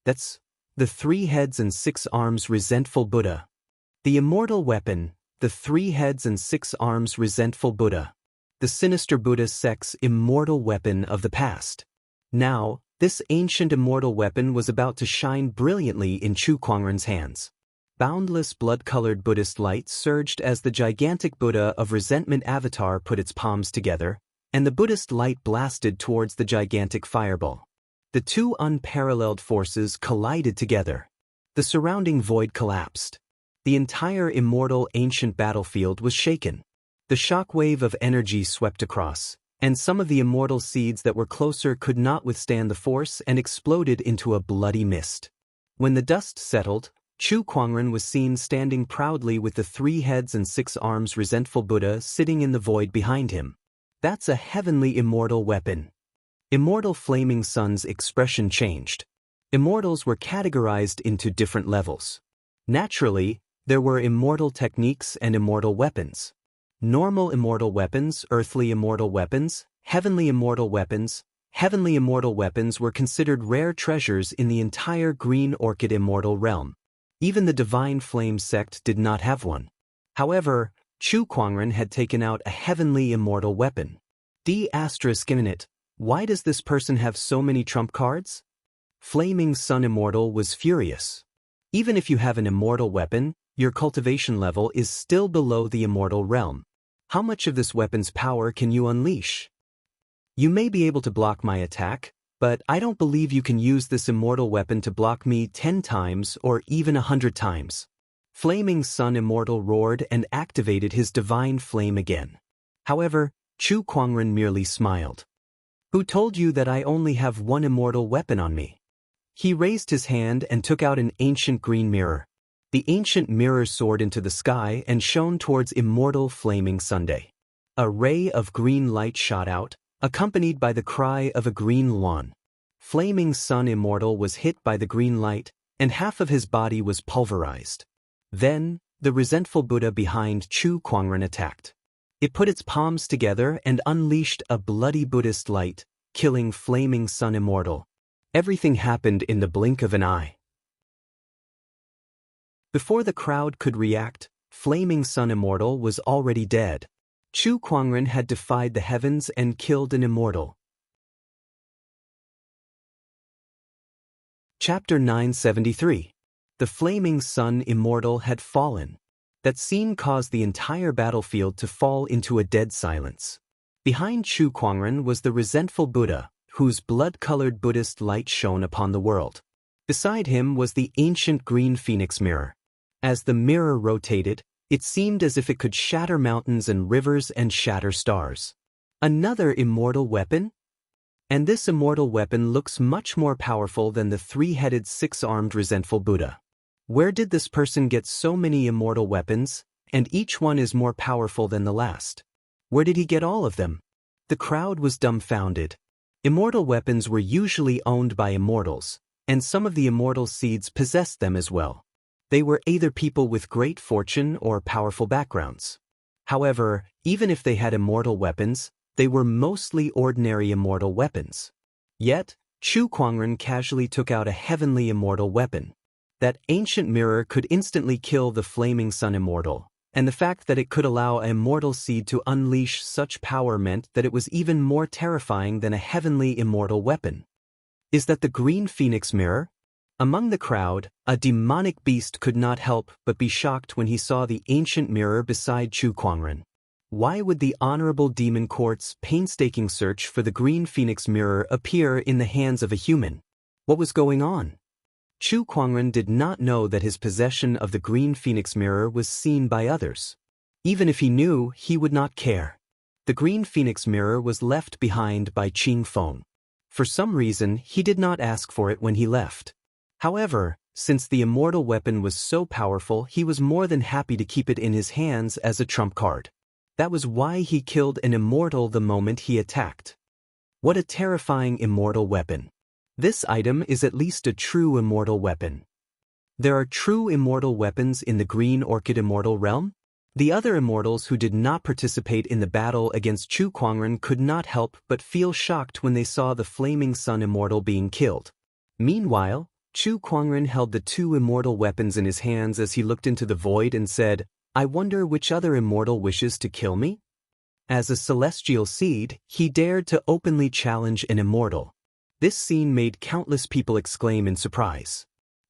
That's the 3 heads and 6 arms resentful Buddha. The immortal weapon, the 3 heads and 6 arms resentful Buddha. The sinister Buddha sect's immortal weapon of the past. Now, this ancient immortal weapon was about to shine brilliantly in Chu Kuangren's hands. Boundless blood-colored Buddhist light surged as the gigantic Buddha of Resentment avatar put its palms together, and the Buddhist light blasted towards the gigantic fireball. The two unparalleled forces collided together. The surrounding void collapsed. The entire immortal ancient battlefield was shaken. The shockwave of energy swept across, and some of the immortal seeds that were closer could not withstand the force and exploded into a bloody mist. When the dust settled, Chu Kuangren was seen standing proudly with the 3 heads and 6 arms resentful Buddha sitting in the void behind him. That's a heavenly immortal weapon. Immortal Flaming Sun's expression changed. Immortals were categorized into different levels. Naturally, there were immortal techniques and immortal weapons. Normal immortal weapons, earthly immortal weapons, heavenly immortal weapons. Heavenly immortal weapons were considered rare treasures in the entire Green Orchid immortal realm. Even the Divine Flame sect did not have one. However, Chu Kuangren had taken out a heavenly immortal weapon. Why does this person have so many trump cards? Flaming Sun Immortal was furious. Even if you have an immortal weapon, your cultivation level is still below the immortal realm. How much of this weapon's power can you unleash? You may be able to block my attack, but I don't believe you can use this immortal weapon to block me 10 times or even 100 times. Flaming Sun Immortal roared and activated his divine flame again. However, Chu Kuangren merely smiled. Who told you that I only have one immortal weapon on me? He raised his hand and took out an ancient green mirror. The ancient mirror soared into the sky and shone towards immortal Flaming Sunday. A ray of green light shot out, accompanied by the cry of a green luan. Flaming Sun Immortal was hit by the green light, and half of his body was pulverized. Then, the resentful Buddha behind Chu Kuangren attacked. It put its palms together and unleashed a bloody Buddhist light, killing Flaming Sun Immortal. Everything happened in the blink of an eye. Before the crowd could react, Flaming Sun Immortal was already dead. Chu Kuangren had defied the heavens and killed an immortal. Chapter 973. The Flaming Sun Immortal had fallen. That scene caused the entire battlefield to fall into a dead silence. Behind Chu Kuangren was the resentful Buddha, whose blood-colored Buddhist light shone upon the world. Beside him was the ancient green phoenix mirror. As the mirror rotated, it seemed as if it could shatter mountains and rivers and shatter stars. Another immortal weapon? And this immortal weapon looks much more powerful than the 3-headed 6-armed resentful Buddha. Where did this person get so many immortal weapons, and each one is more powerful than the last? Where did he get all of them? The crowd was dumbfounded. Immortal weapons were usually owned by immortals, and some of the immortal seeds possessed them as well. They were either people with great fortune or powerful backgrounds. However, even if they had immortal weapons, they were mostly ordinary immortal weapons. Yet, Chu Kuangren casually took out a heavenly immortal weapon. That ancient mirror could instantly kill the Flaming Sun Immortal, and the fact that it could allow an immortal seed to unleash such power meant that it was even more terrifying than a heavenly immortal weapon. Is that the green phoenix mirror? Among the crowd, a demonic beast could not help but be shocked when he saw the ancient mirror beside Chu Kuangren. Why would the Honorable Demon Court's painstaking search for the green phoenix mirror appear in the hands of a human? What was going on? Chu Kuangren did not know that his possession of the green phoenix mirror was seen by others. Even if he knew, he would not care. The green phoenix mirror was left behind by Qing Feng. For some reason, he did not ask for it when he left. However, since the immortal weapon was so powerful, he was more than happy to keep it in his hands as a trump card. That was why he killed an immortal the moment he attacked. What a terrifying immortal weapon. This item is at least a true immortal weapon. There are true immortal weapons in the Green Orchid immortal realm? The other immortals who did not participate in the battle against Chu Kuangren could not help but feel shocked when they saw the Flaming Sun Immortal being killed. Meanwhile, Chu Kuangren held the 2 immortal weapons in his hands as he looked into the void and said, "I wonder which other immortal wishes to kill me?" As a celestial seed, he dared to openly challenge an immortal. This scene made countless people exclaim in surprise.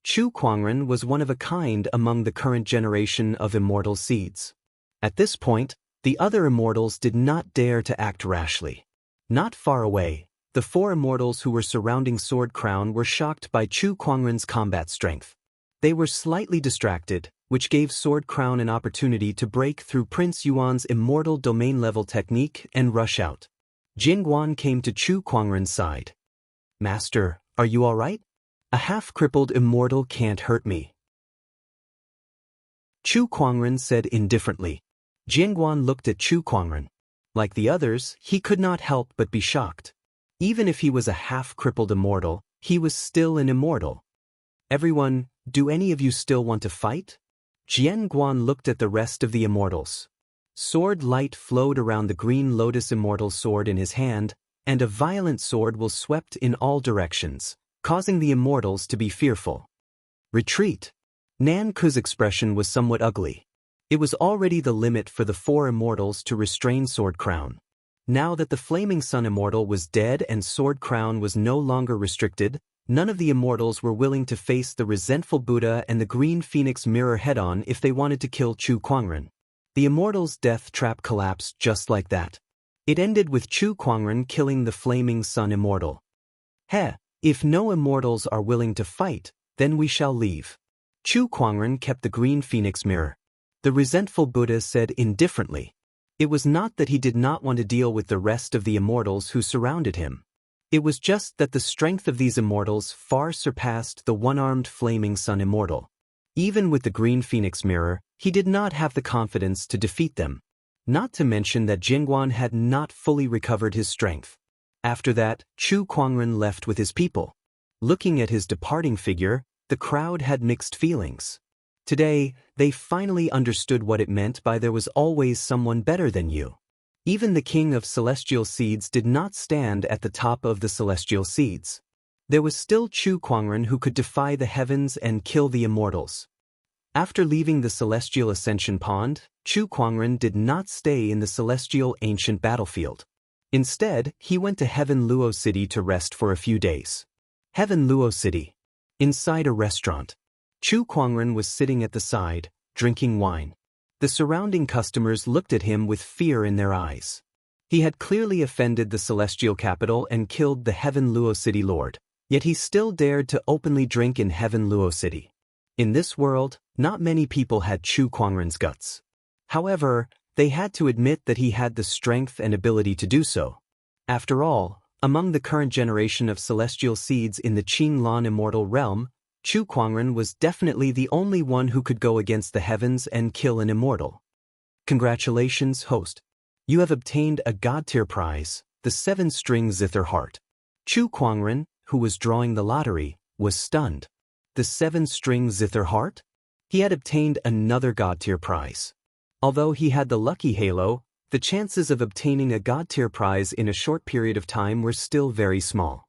Chu Kuangren was one of a kind among the current generation of immortal seeds. At this point, the other immortals did not dare to act rashly. Not far away, the four immortals who were surrounding Sword Crown were shocked by Chu Kuangren's combat strength. They were slightly distracted, which gave Sword Crown an opportunity to break through Prince Yuan's immortal domain-level technique and rush out. Jingguan came to Chu Kuangren's side. "Master, are you all right? A half-crippled immortal can't hurt me." Chu Kuangren said indifferently. Jingguan looked at Chu Kuangren. Like the others, he could not help but be shocked. Even if he was a half-crippled immortal, he was still an immortal. "Everyone, do any of you still want to fight?" Jingguan looked at the rest of the immortals. Sword light flowed around the green lotus immortal sword in his hand, and a violent sword will swept in all directions, causing the immortals to be fearful. "Retreat." Nan Ku's expression was somewhat ugly. It was already the limit for the four immortals to restrain Sword Crown. Now that the Flaming Sun immortal was dead and Sword Crown was no longer restricted, none of the immortals were willing to face the resentful Buddha and the Green Phoenix mirror head-on if they wanted to kill Chu Kuangren. The immortals' death trap collapsed just like that. It ended with Chu Kuangren killing the Flaming Sun immortal. If no immortals are willing to fight, then we shall leave." Chu Kuangren kept the Green Phoenix mirror. The resentful Buddha said indifferently. It was not that he did not want to deal with the rest of the immortals who surrounded him. It was just that the strength of these immortals far surpassed the one-armed Flaming Sun immortal. Even with the Green Phoenix mirror, he did not have the confidence to defeat them. Not to mention that Jingguan had not fully recovered his strength. After that, Chu Kuangren left with his people. Looking at his departing figure, the crowd had mixed feelings. Today, they finally understood what it meant by "there was always someone better than you." Even the king of celestial seeds did not stand at the top of the celestial seeds. There was still Chu Kuangren who could defy the heavens and kill the immortals. After leaving the celestial ascension pond, Chu Kuangren did not stay in the celestial ancient battlefield. Instead, he went to Heaven Luo City to rest for a few days. Heaven Luo City. Inside a restaurant. Chu Kuangren was sitting at the side, drinking wine. The surrounding customers looked at him with fear in their eyes. He had clearly offended the celestial capital and killed the Heaven Luo City Lord, yet he still dared to openly drink in Heaven Luo City. In this world, not many people had Chu Kuangren's guts. However, they had to admit that he had the strength and ability to do so. After all, among the current generation of celestial seeds in the Qinglan immortal realm, Chu Kuangren was definitely the only one who could go against the heavens and kill an immortal. "Congratulations, host. You have obtained a God-tier prize, the 7-string zither heart." Chu Kuangren, who was drawing the lottery, was stunned. The 7-string zither heart? He had obtained another God-tier prize. Although he had the lucky halo, the chances of obtaining a God-tier prize in a short period of time were still very small.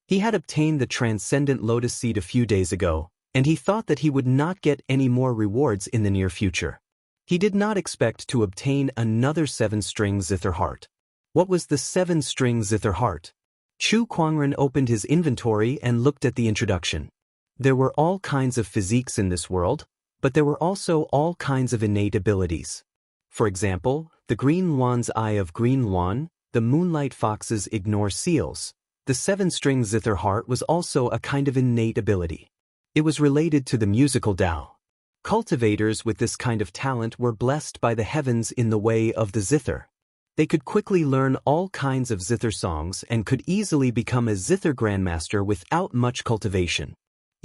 He had obtained the transcendent lotus seed a few days ago, and he thought that he would not get any more rewards in the near future. He did not expect to obtain another 7-string zither heart. What was the 7-string zither heart? Chu Kuangren opened his inventory and looked at the introduction. There were all kinds of physiques in this world, but there were also all kinds of innate abilities. For example, the Green Luan's Eye of Green Luan, the Moonlight Fox's Ignore Seals. The 7-string zither heart was also a kind of innate ability. It was related to the musical Tao. Cultivators with this kind of talent were blessed by the heavens in the way of the zither. They could quickly learn all kinds of zither songs and could easily become a zither grandmaster without much cultivation.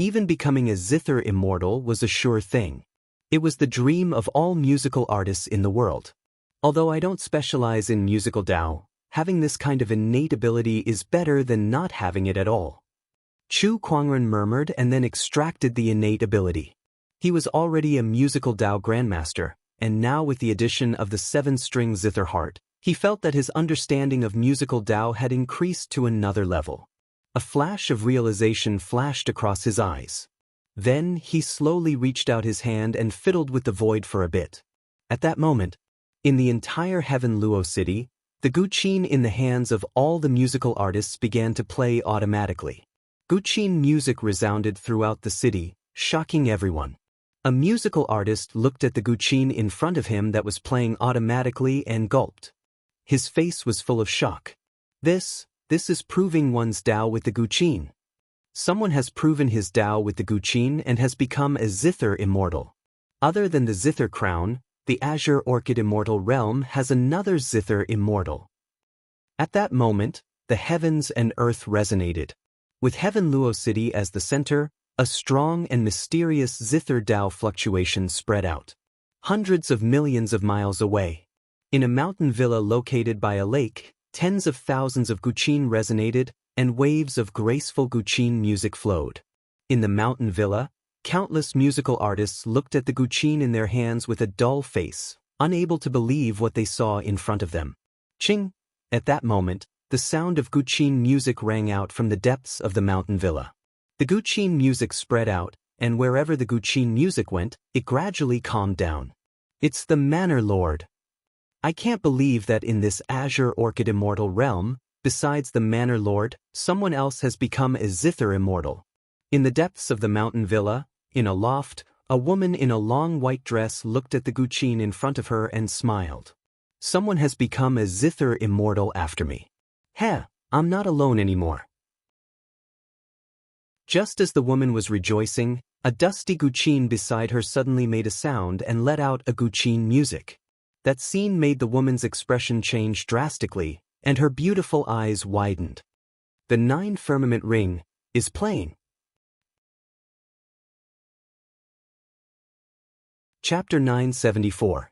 Even becoming a zither immortal was a sure thing. It was the dream of all musical artists in the world. Although I don't specialize in musical Tao, having this kind of innate ability is better than not having it at all. Chu Kuangren murmured and then extracted the innate ability. He was already a musical Tao grandmaster, and now with the addition of the 7-string zither heart, he felt that his understanding of musical Tao had increased to another level. A flash of realization flashed across his eyes. Then he slowly reached out his hand and fiddled with the void for a bit. At that moment, in the entire Heaven Luo City, the guqin in the hands of all the musical artists began to play automatically. Guqin music resounded throughout the city, shocking everyone. A musical artist looked at the Guqin in front of him that was playing automatically and gulped. His face was full of shock. This is proving one's Dao with the Guqin. Someone has proven his Dao with the Guqin and has become a Zither immortal. Other than the Zither crown, the Azure Orchid Immortal Realm has another Zither immortal. At that moment, the heavens and earth resonated. With Heaven Luo City as the center, a strong and mysterious Zither Dao fluctuation spread out. Hundreds of millions of miles away. In a mountain villa located by a lake, tens of thousands of Guqin resonated, and waves of graceful Guqin music flowed. In the mountain villa, countless musical artists looked at the Guqin in their hands with a dull face, unable to believe what they saw in front of them. Ching! At that moment, the sound of Guqin music rang out from the depths of the mountain villa. The Guqin music spread out, and wherever the Guqin music went, it gradually calmed down. It's the Manor Lord. I can't believe that in this Azure Orchid Immortal Realm, besides the Manor Lord, someone else has become a Zither immortal. In the depths of the mountain villa, in a loft, a woman in a long white dress looked at the Guqin in front of her and smiled. Someone has become a Zither immortal after me. Heh, I'm not alone anymore. Just as the woman was rejoicing, a dusty Guqin beside her suddenly made a sound and let out a Guqin music. That scene made the woman's expression change drastically, and her beautiful eyes widened. The 9 Firmament Ring is playing. Chapter 974.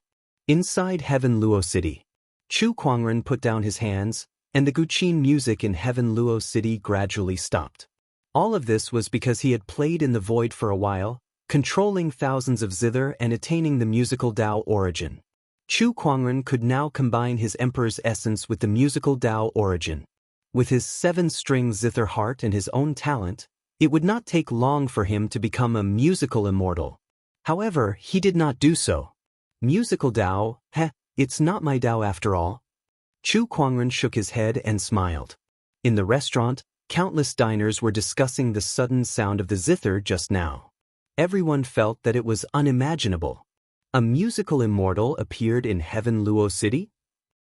Inside Heaven Luo City. Chu Kuangren put down his hands, and the Guqin music in Heaven Luo City gradually stopped. All of this was because he had played in the void for a while, controlling thousands of zither and attaining the musical Dao origin. Chu Kuangren could now combine his Emperor's essence with the musical Dao origin. With his 7-string zither heart and his own talent, it would not take long for him to become a musical immortal. However, he did not do so. Musical Dao, it's not my Dao after all. Chu Kuangren shook his head and smiled. In the restaurant, countless diners were discussing the sudden sound of the zither just now. Everyone felt that it was unimaginable. A musical immortal appeared in Heaven Luo City?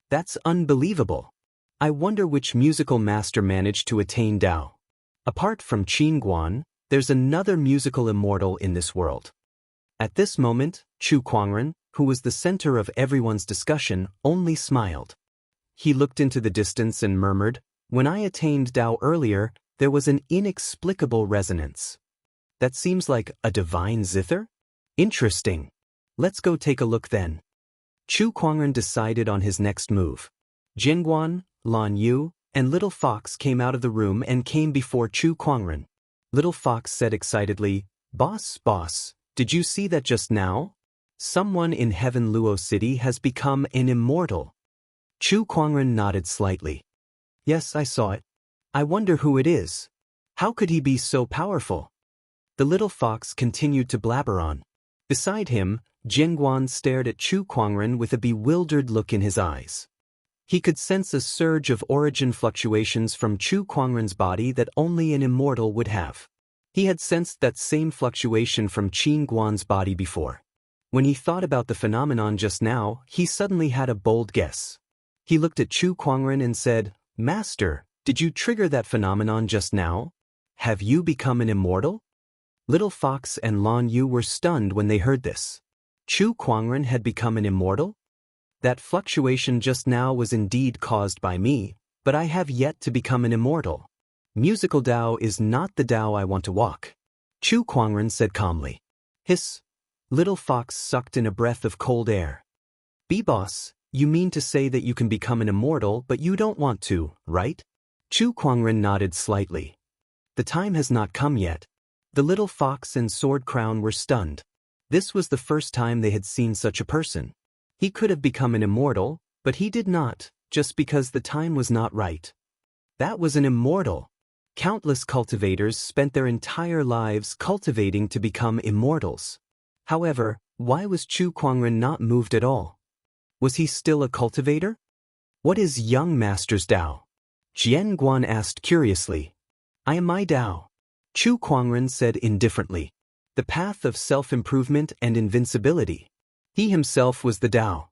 That's unbelievable. I wonder which musical master managed to attain Dao. Apart from Qin Guan, there's another musical immortal in this world. At this moment, Chu Kuangren, who was the center of everyone's discussion, only smiled. He looked into the distance and murmured, "When I attained Dao earlier, there was an inexplicable resonance. That seems like a divine zither? Interesting. Let's go take a look then." Chu Kuangren decided on his next move. Jingguan, Lan Yu, and Little Fox came out of the room and came before Chu Kuangren. Little Fox said excitedly, Boss, did you see that just now? Someone in Heaven Luo City has become an immortal." Chu Kuangren nodded slightly. "Yes, I saw it. I wonder who it is. How could he be so powerful?" The little fox continued to blabber on. Beside him, Jingguan stared at Chu Kuangren with a bewildered look in his eyes. He could sense a surge of origin fluctuations from Chu Kuangren's body that only an immortal would have. He had sensed that same fluctuation from Qin Guan's body before. When he thought about the phenomenon just now, he suddenly had a bold guess. He looked at Chu Kuangren and said, "Master, did you trigger that phenomenon just now? Have you become an immortal?" Little Fox and Lan Yu were stunned when they heard this. Chu Kuangren had become an immortal? That fluctuation just now was indeed caused by me, but I have yet to become an immortal. Musical Dao is not the Dao I want to walk. Chu Kuangren said calmly. Hiss. Little Fox sucked in a breath of cold air. "B-boss, you mean to say that you can become an immortal but you don't want to, right?" Chu Kuangren nodded slightly. The time has not come yet. The little fox and Sword Crown were stunned. This was the first time they had seen such a person. He could have become an immortal, but he did not, just because the time was not right. That was an immortal. Countless cultivators spent their entire lives cultivating to become immortals. However, why was Chu Kuangren not moved at all? Was he still a cultivator? What is young master's Dao? Jian Guan asked curiously. I am my Dao. Chu Kuangren said indifferently. The path of self-improvement and invincibility. He himself was the Tao.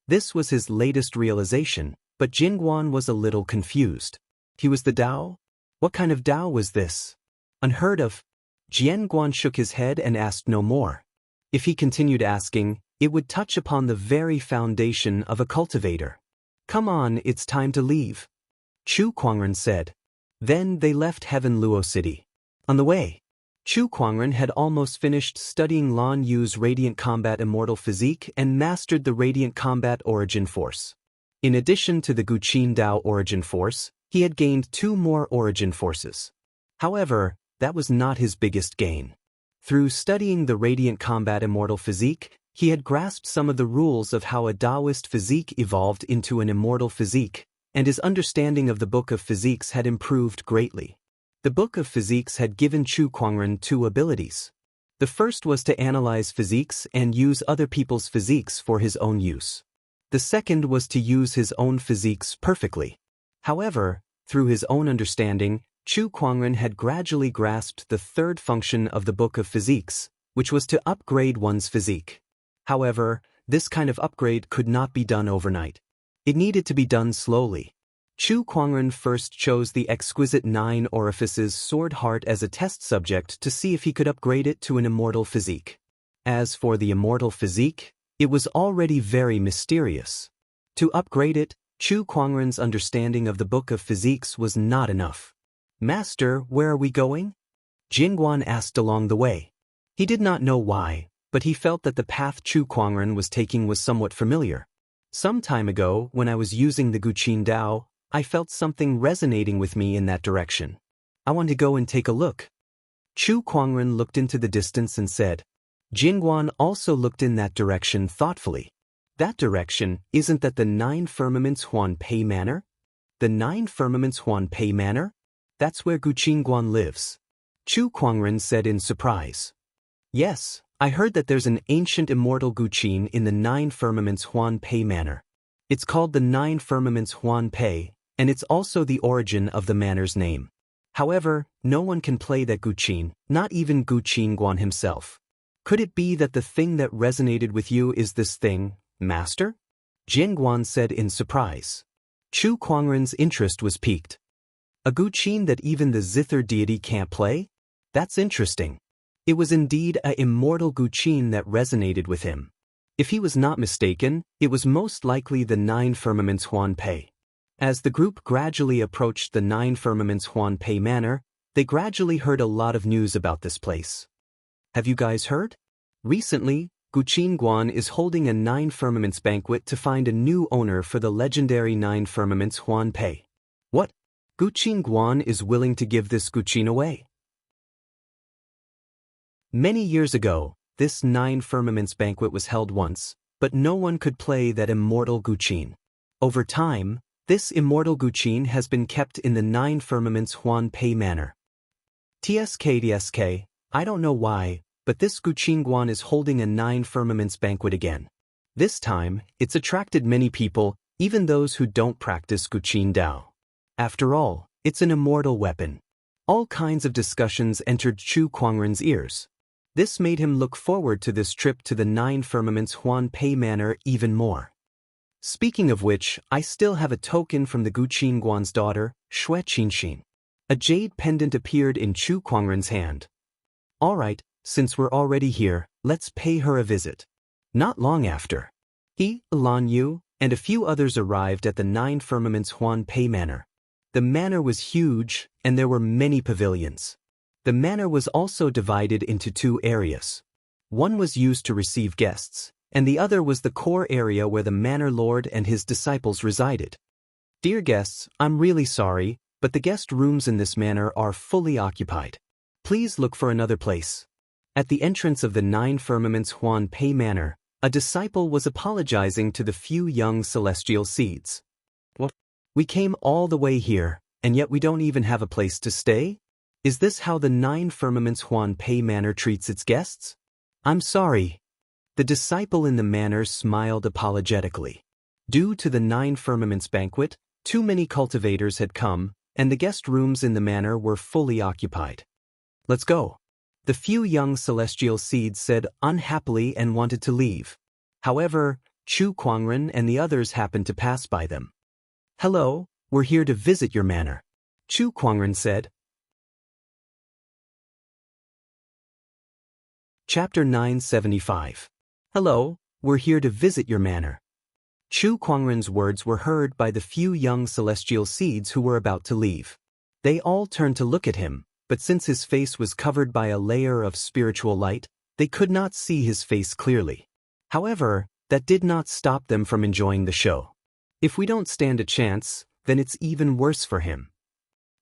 This was his latest realization, but Jingguan was a little confused. He was the Tao? What kind of Tao was this? Unheard of. Jianguan shook his head and asked no more. If he continued asking, it would touch upon the very foundation of a cultivator. Come on, it's time to leave. Chu Kuangren said. Then they left Heaven Luo City. On the way, Chu Kuangren had almost finished studying Lan Yu's Radiant Combat Immortal Physique and mastered the Radiant Combat Origin Force. In addition to the Guqin Dao Origin Force, he had gained 2 more Origin Forces. However, that was not his biggest gain. Through studying the Radiant Combat Immortal Physique, he had grasped some of the rules of how a Taoist physique evolved into an immortal physique, and his understanding of the Book of Physiques had improved greatly. The Book of Physiques had given Chu Kuangren 2 abilities. The first was to analyze physiques and use other people's physiques for his own use. The second was to use his own physiques perfectly. However, through his own understanding, Chu Kuangren had gradually grasped the third function of the Book of Physiques, which was to upgrade one's physique. However, this kind of upgrade could not be done overnight. It needed to be done slowly. Chu Kuangren first chose the exquisite 9 orifices sword heart as a test subject to see if he could upgrade it to an immortal physique. As for the immortal physique, it was already very mysterious. To upgrade it, Chu Kuangren's understanding of the Book of Physiques was not enough. Master, where are we going? Jingguan asked along the way. He did not know why, but he felt that the path Chu Kuangren was taking was somewhat familiar. Some time ago, when I was using the Guqin Dao, I felt something resonating with me in that direction. I want to go and take a look. Chu Kuangren looked into the distance and said. Jingguan also looked in that direction thoughtfully. That direction, isn't that the 9 Firmaments Huanpei Manor? The 9 Firmaments Huanpei Manor? That's where Guqin lives. Chu Kuangren said in surprise. Yes, I heard that there's an ancient immortal Guqin in the 9 Firmaments Huanpei Manor. It's called the 9 Firmaments Huanpei, and it's also the origin of the manor's name. However, no one can play that Guqin, not even Guqin himself. Could it be that the thing that resonated with you is this thing, Master? Jingguan said in surprise. Chu Kuangren's interest was piqued. A Guqin that even the Zither deity can't play? That's interesting. It was indeed an immortal Guqin that resonated with him. If he was not mistaken, it was most likely the 9 Firmaments Huanpei. As the group gradually approached the 9 Firmaments Huanpei Manor, they gradually heard a lot of news about this place. Have you guys heard? Recently, Guqin is holding a 9 Firmaments banquet to find a new owner for the legendary 9 Firmaments Huanpei. What? Guqin is willing to give this Guqin away? Many years ago, this 9 Firmaments banquet was held once, but no one could play that immortal Guqin. Over time, this immortal Guqin has been kept in the 9 Firmaments Huanpei Manor. TSK, I don't know why, but this Guqin is holding a 9 Firmaments banquet again. This time, it's attracted many people, even those who don't practice Guqin Dao. After all, it's an immortal weapon. All kinds of discussions entered Chu Kuangren's ears. This made him look forward to this trip to the 9 Firmaments Huanpei Manor even more. Speaking of which, I still have a token from the Guqin daughter, Shui Qinxin. A jade pendant appeared in Chu Kuangren's hand. Alright, since we're already here, let's pay her a visit. Not long after, he, Lan Yu, and a few others arrived at the 9 Firmaments Huanpei Manor. The manor was huge, and there were many pavilions. The manor was also divided into 2 areas. One was used to receive guests, and the other was the core area where the manor lord and his disciples resided. Dear guests, I'm really sorry, but the guest rooms in this manor are fully occupied. Please look for another place. At the entrance of the 9 Firmaments Huanpei Manor, a disciple was apologizing to the few young celestial seeds. What? We came all the way here, and yet we don't even have a place to stay? Is this how the 9 Firmaments Huanpei Manor treats its guests? I'm sorry. The disciple in the manor smiled apologetically. Due to the 9 Firmaments banquet, too many cultivators had come, and the guest rooms in the manor were fully occupied. "Let's go." The few young celestial seeds said unhappily and wanted to leave. However, Chu Kuangren and the others happened to pass by them. "Hello, we're here to visit your manor," Chu Kuangren said. Chapter 975. "Hello, we're here to visit your manor." Chu Kuangren's words were heard by the few young celestial seeds who were about to leave. They all turned to look at him, but since his face was covered by a layer of spiritual light, they could not see his face clearly. However, that did not stop them from enjoying the show. If we don't stand a chance, then it's even worse for him.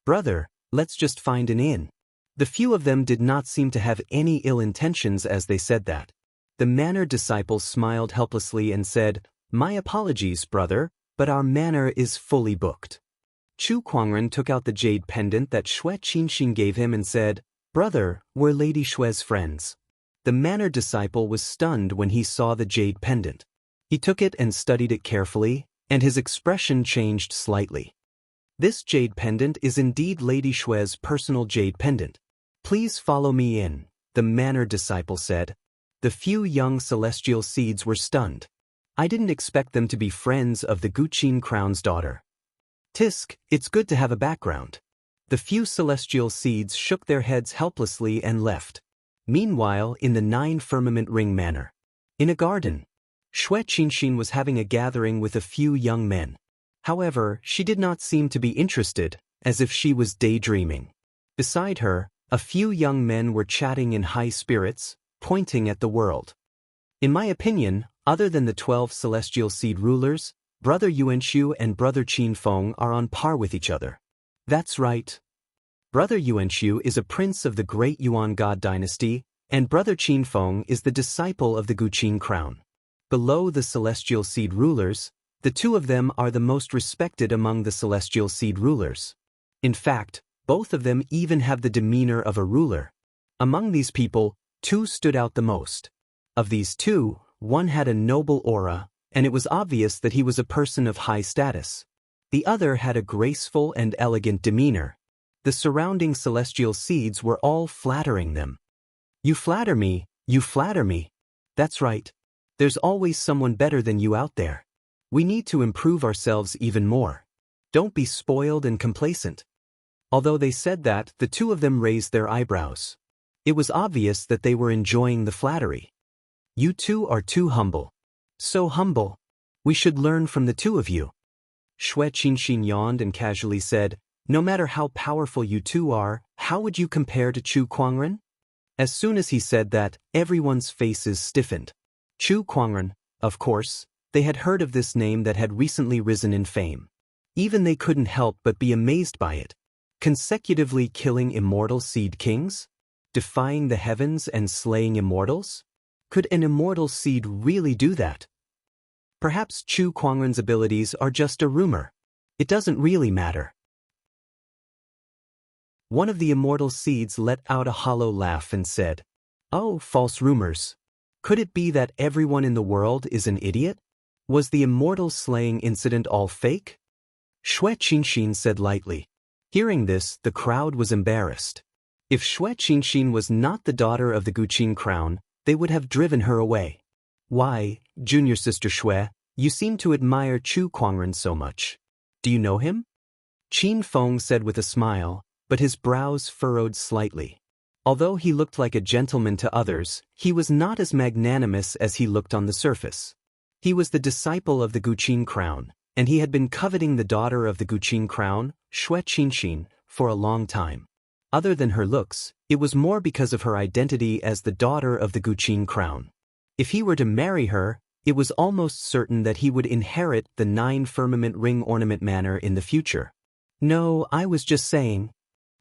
"Brother, let's just find an inn." The few of them did not seem to have any ill intentions as they said that. The manor disciple smiled helplessly and said, "My apologies, brother, but our manor is fully booked." Chu Kuangren took out the jade pendant that Xue Qinxin gave him and said, "Brother, we're Lady Xue's friends." The manor disciple was stunned when he saw the jade pendant. He took it and studied it carefully, and his expression changed slightly. "This jade pendant is indeed Lady Xue's personal jade pendant. Please follow me in," the manor disciple said. The few young celestial seeds were stunned. "I didn't expect them to be friends of the Guqin Crown's daughter." "Tisk, it's good to have a background." The few celestial seeds shook their heads helplessly and left. Meanwhile, in the 9 Firmament Ring Manor, in a garden, Xue Qinxin was having a gathering with a few young men. However, she did not seem to be interested, as if she was daydreaming. Beside her, a few young men were chatting in high spirits, pointing at the world. "In my opinion, other than the 12 celestial seed rulers, Brother Yuanxiu and Brother Qin Feng are on par with each other." "That's right. Brother Yuanxiu is a prince of the great Yuan God dynasty, and Brother Qin Feng is the disciple of the Guqin Crown. Below the celestial seed rulers, the two of them are the most respected among the celestial seed rulers. In fact, both of them even have the demeanor of a ruler. Among these people, 2 stood out the most. Of these 2, one had a noble aura, and it was obvious that he was a person of high status. The other had a graceful and elegant demeanor. The surrounding celestial seeds were all flattering them. "You flatter me, you flatter me." "That's right. There's always someone better than you out there. We need to improve ourselves even more. Don't be spoiled and complacent." Although they said that, the 2 of them raised their eyebrows. It was obvious that they were enjoying the flattery. "You 2 are too humble. So humble. We should learn from the 2 of you." Xue Qinxin yawned and casually said, "No matter how powerful you 2 are, how would you compare to Chu Kuangren?" As soon as he said that, everyone's faces stiffened. Chu Kuangren, of course, they had heard of this name that had recently risen in fame. Even they couldn't help but be amazed by it. Consecutively killing immortal seed kings? Defying the heavens and slaying immortals? Could an immortal seed really do that? Perhaps Chu Kuangren's abilities are just a rumor. It doesn't really matter. One of the immortal seeds let out a hollow laugh and said, "Oh, false rumors. Could it be that everyone in the world is an idiot? Was the immortal slaying incident all fake?" Xue Qinxin said lightly. Hearing this, the crowd was embarrassed. If Xue Qinxin was not the daughter of the Guqin Crown, they would have driven her away. "Why, junior sister Xue, you seem to admire Chu Kuangren so much. Do you know him?" Qin Feng said with a smile, but his brows furrowed slightly. Although he looked like a gentleman to others, he was not as magnanimous as he looked on the surface. He was the disciple of the Guqin Crown, and he had been coveting the daughter of the Guqin Crown, Xue Qinxin, for a long time. Other than her looks, it was more because of her identity as the daughter of the Guqin Crown. If he were to marry her, it was almost certain that he would inherit the 9 Firmament Ring Ornament Manor in the future. "No, I was just saying,"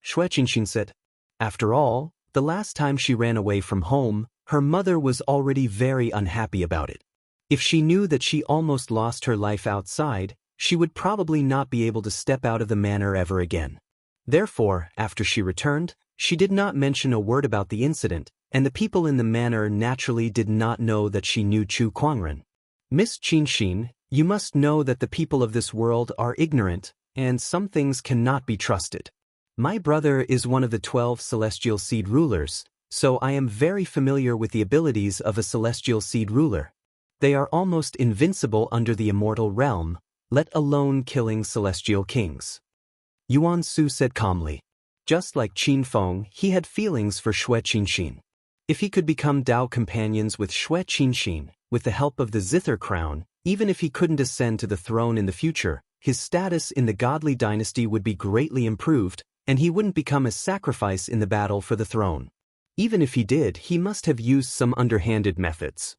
Xue Qinxin said. After all, the last time she ran away from home, her mother was already very unhappy about it. If she knew that she almost lost her life outside, she would probably not be able to step out of the manor ever again. Therefore, after she returned, she did not mention a word about the incident, and the people in the manor naturally did not know that she knew Chu Kuangren. "Miss Qinxin, you must know that the people of this world are ignorant, and some things cannot be trusted. My brother is one of the 12 celestial seed rulers, so I am very familiar with the abilities of a celestial seed ruler. They are almost invincible under the immortal realm, let alone killing celestial kings. Yuan Su said calmly. Just like Qin Feng, he had feelings for Xue Qinxin. If he could become Dao companions with Xue Qinxin, with the help of the Zither crown, even if he couldn't ascend to the throne in the future, his status in the godly dynasty would be greatly improved, and he wouldn't become a sacrifice in the battle for the throne. Even if he did, he must have used some underhanded methods.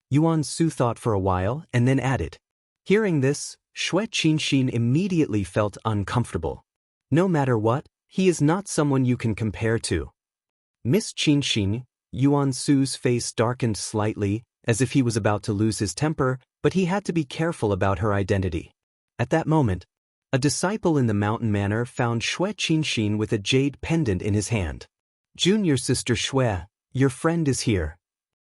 Yuan Su thought for a while and then added. Hearing this, Xue Qinxin immediately felt uncomfortable. No matter what, he is not someone you can compare to. Miss Qinxin, Yuan Su's face darkened slightly, as if he was about to lose his temper, but he had to be careful about her identity. At that moment, a disciple in the mountain manor found Xue Qinxin with a jade pendant in his hand. Junior sister Xue, your friend is here.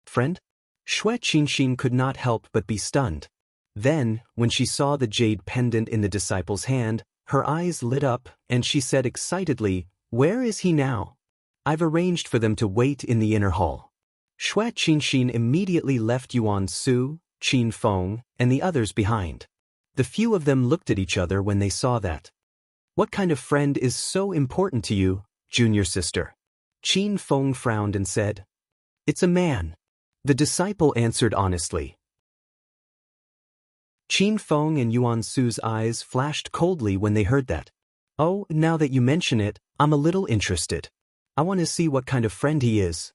Friend? Xue Qinxin could not help but be stunned. Then, when she saw the jade pendant in the disciple's hand, her eyes lit up, and she said excitedly, "Where is he now? I've arranged for them to wait in the inner hall." Xue Qinxin immediately left Yuan Su, Qin Feng, and the others behind. The few of them looked at each other when they saw that. What kind of friend is so important to you, junior sister? Qin Feng frowned and said, "It's a man." The disciple answered honestly. Qin Feng and Yuan Su's eyes flashed coldly when they heard that. Oh, now that you mention it, I'm a little interested. I want to see what kind of friend he is.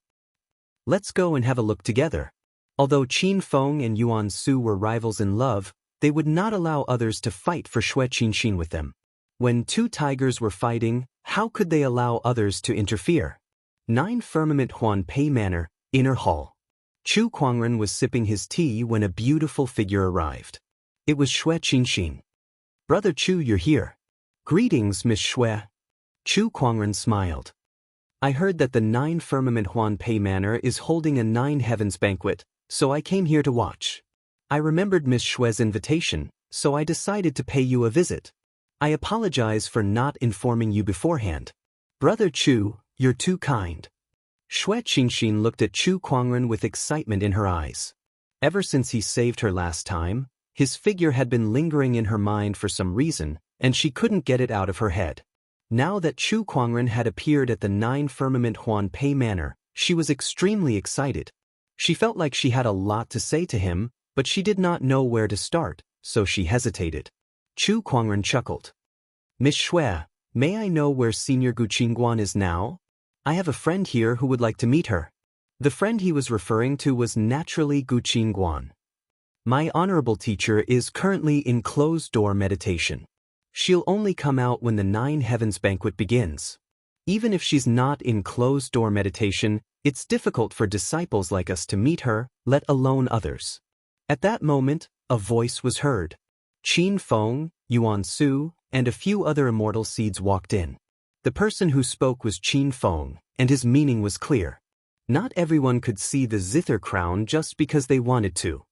Let's go and have a look together. Although Qin Feng and Yuan Su were rivals in love, they would not allow others to fight for Xue Qinxin with them. When two tigers were fighting, how could they allow others to interfere? 9 Firmament Huan Pei Manor, Inner Hall. Chu Kuangren was sipping his tea when a beautiful figure arrived. It was Xue Qinxin. Brother Chu, you're here. Greetings, Miss Xue. Chu Kuangren smiled. I heard that the 9 Firmament Huan Pei Manor is holding a 9 Heavens banquet, so I came here to watch. I remembered Miss Xue's invitation, so I decided to pay you a visit. I apologize for not informing you beforehand. Brother Chu, you're too kind. Xue Qinxin looked at Chu Kuangren with excitement in her eyes. Ever since he saved her last time, his figure had been lingering in her mind for some reason, and she couldn't get it out of her head. Now that Chu Kuangren had appeared at the 9 Firmament Huan Pei Manor, she was extremely excited. She felt like she had a lot to say to him, but she did not know where to start, so she hesitated. Chu Kuangren chuckled. Miss Xue, may I know where Senior Gu Qingguan is now? I have a friend here who would like to meet her. The friend he was referring to was naturally Gu Qingguan. My honorable teacher is currently in closed-door meditation. She'll only come out when the 9 Heavens banquet begins. Even if she's not in closed-door meditation, it's difficult for disciples like us to meet her, let alone others. At that moment, a voice was heard. Qin Feng, Yuan Su, and a few other immortal seeds walked in. The person who spoke was Qin Feng, and his meaning was clear. Not everyone could see the Zither crown just because they wanted to.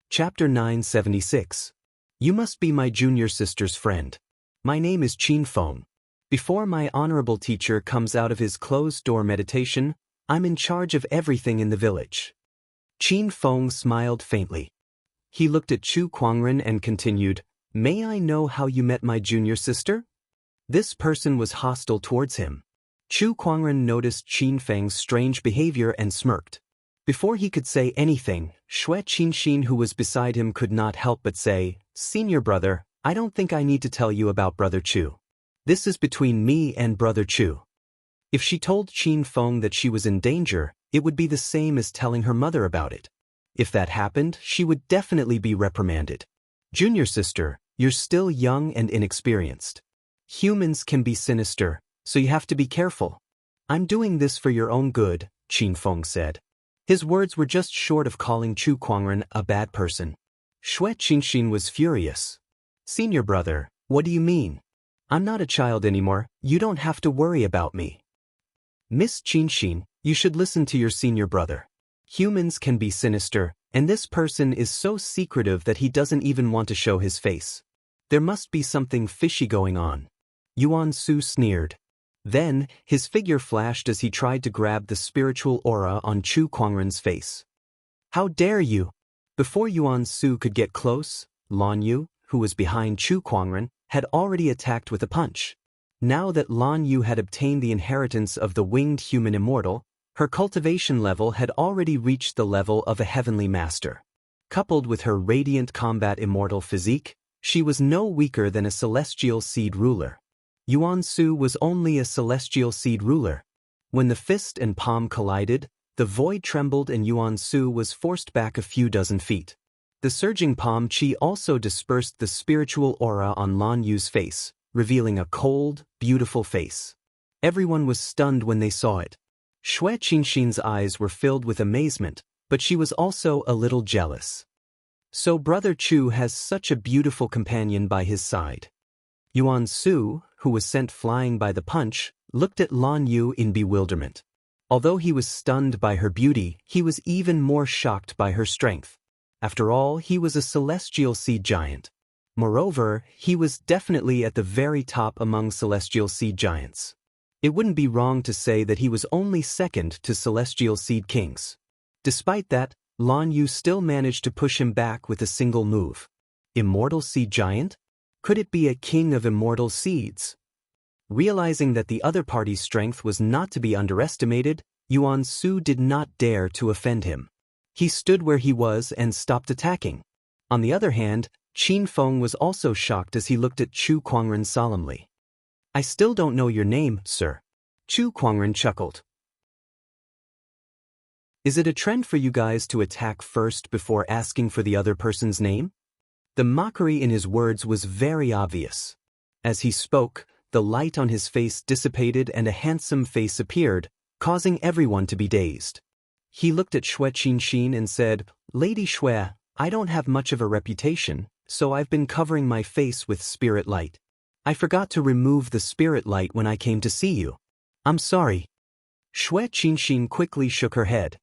Chapter 976. You must be my junior sister's friend. My name is Qin Feng. Before my honorable teacher comes out of his closed-door meditation, I'm in charge of everything in the village. Qin Feng smiled faintly. He looked at Chu Kuangren and continued, May I know how you met my junior sister? This person was hostile towards him. Chu Kuangren noticed Qin Feng's strange behavior and smirked. Before he could say anything, Xue Qinxin, who was beside him, could not help but say, Senior brother, I don't think I need to tell you about Brother Chu. This is between me and Brother Chu. If she told Qin Feng that she was in danger, it would be the same as telling her mother about it. If that happened, she would definitely be reprimanded. Junior sister, you're still young and inexperienced. Humans can be sinister, so you have to be careful. I'm doing this for your own good, Qin Feng said. His words were just short of calling Chu Kuangren a bad person. Xue Qinxin was furious. Senior brother, what do you mean? I'm not a child anymore, you don't have to worry about me. Miss Qinxin, you should listen to your senior brother. Humans can be sinister, And this person is so secretive that he doesn't even want to show his face. There must be something fishy going on. Yuan Su sneered. Then, his figure flashed as he tried to grab the spiritual aura on Chu Kuangren's face. How dare you! Before Yuan Su could get close, Lan Yu, who was behind Chu Kuangren, had already attacked with a punch. Now that Lan Yu had obtained the inheritance of the winged human immortal, her cultivation level had already reached the level of a heavenly master. Coupled with her radiant combat immortal physique, she was no weaker than a celestial seed ruler. Yuan Su was only a celestial seed ruler. When the fist and palm collided, the void trembled and Yuan Su was forced back a few dozen feet. The surging palm chi also dispersed the spiritual aura on Lan Yu's face, revealing a cold, beautiful face. Everyone was stunned when they saw it. Xue Qinxin's eyes were filled with amazement, but she was also a little jealous. So Brother Chu has such a beautiful companion by his side. Yuan Su, who was sent flying by the punch, looked at Lan Yu in bewilderment. Although he was stunned by her beauty, he was even more shocked by her strength. After all, he was a celestial seed giant. Moreover, he was definitely at the very top among celestial seed giants. It wouldn't be wrong to say that he was only second to celestial seed kings. Despite that, Lan Yu still managed to push him back with a single move. Immortal seed giant? Could it be a king of immortal seeds? Realizing that the other party's strength was not to be underestimated, Yuan Su did not dare to offend him. He stood where he was and stopped attacking. On the other hand, Qin Feng was also shocked as he looked at Chu Kuangren solemnly. I still don't know your name, sir. Chu Kuangren chuckled. Is it a trend for you guys to attack first before asking for the other person's name? The mockery in his words was very obvious. As he spoke, the light on his face dissipated and a handsome face appeared, causing everyone to be dazed. He looked at Xue Qinxin and said, Lady Xue, I don't have much of a reputation, so I've been covering my face with spirit light. I forgot to remove the spirit light when I came to see you. I'm sorry. Xue Qinxin quickly shook her head.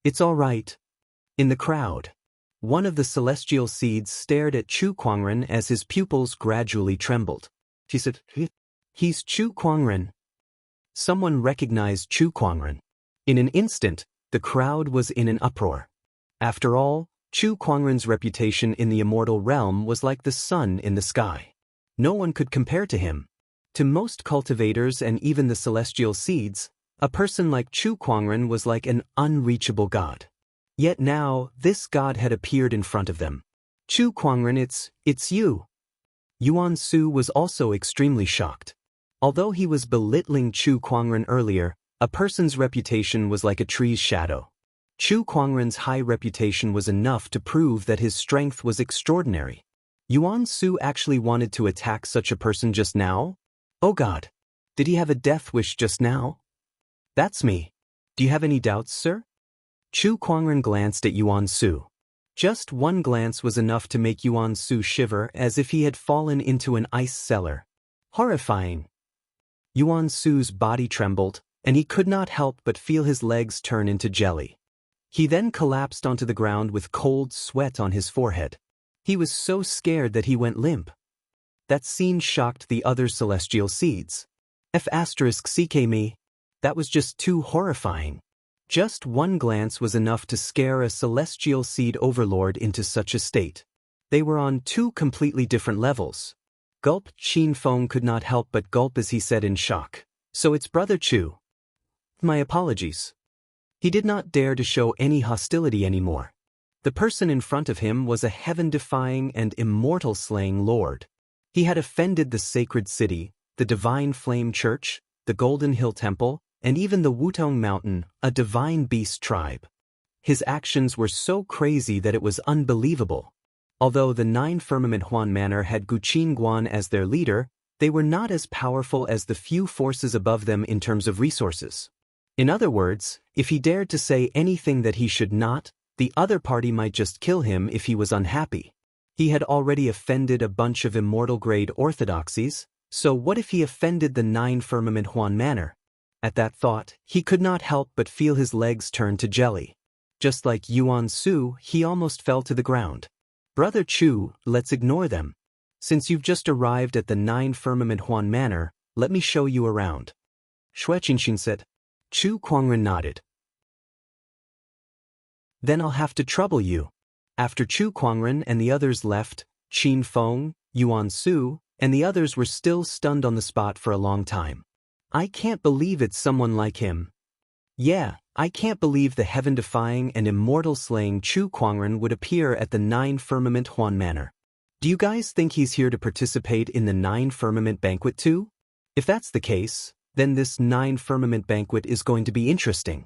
It's all right. In the crowd, one of the celestial seeds stared at Chu Kuangren as his pupils gradually trembled. She said, He's Chu Kuangren. Someone recognized Chu Kuangren. In an instant, the crowd was in an uproar. After all, Chu Kuangren's reputation in the immortal realm was like the sun in the sky. No one could compare to him. To most cultivators and even the celestial seeds, a person like Chu Kuangren was like an unreachable god. Yet now, this god had appeared in front of them. Chu Kuangren, it's you. Yuan Su was also extremely shocked. Although he was belittling Chu Kuangren earlier, a person's reputation was like a tree's shadow. Chu Kuangren's high reputation was enough to prove that his strength was extraordinary. Yuan Su actually wanted to attack such a person just now? Oh God! Did he have a death wish just now? That's me. Do you have any doubts, sir? Chu Kuangren glanced at Yuan Su. Just one glance was enough to make Yuan Su shiver as if he had fallen into an ice cellar. Horrifying. Yuan Su's body trembled, and he could not help but feel his legs turn into jelly. He then collapsed onto the ground with cold sweat on his forehead. He was so scared that he went limp. That scene shocked the other celestial seeds. F***ck me. That was just too horrifying. Just one glance was enough to scare a celestial seed overlord into such a state. They were on two completely different levels. Gulp. Qin Feng could not help but gulp as he said in shock. So it's Brother Chu. My apologies. He did not dare to show any hostility anymore. The person in front of him was a heaven-defying and immortal-slaying lord. He had offended the sacred city, the divine flame church, the Golden Hill Temple, and even the Wutong Mountain, a divine beast tribe. His actions were so crazy that it was unbelievable. Although the Nine Firmament Huan Manor had Guqin Guan as their leader, they were not as powerful as the few forces above them in terms of resources. In other words, if he dared to say anything that he should not, the other party might just kill him if he was unhappy. He had already offended a bunch of immortal-grade orthodoxies, so what if he offended the Nine Firmament Huan Manor? At that thought, he could not help but feel his legs turn to jelly. Just like Yuan Su, he almost fell to the ground. Brother Chu, let's ignore them. Since you've just arrived at the 9 Firmament Huan Manor, let me show you around. Xue Qinxin said. Chu Kuangren nodded. Then I'll have to trouble you. After Chu Kuangren and the others left, Qin Feng, Yuan Su, and the others were still stunned on the spot for a long time. I can't believe it's someone like him. Yeah, I can't believe the heaven-defying and immortal-slaying Chu Kuangren would appear at the 9 Firmament Huan Manor. Do you guys think he's here to participate in the 9 Firmament Banquet too? If that's the case, then this 9 Firmament Banquet is going to be interesting.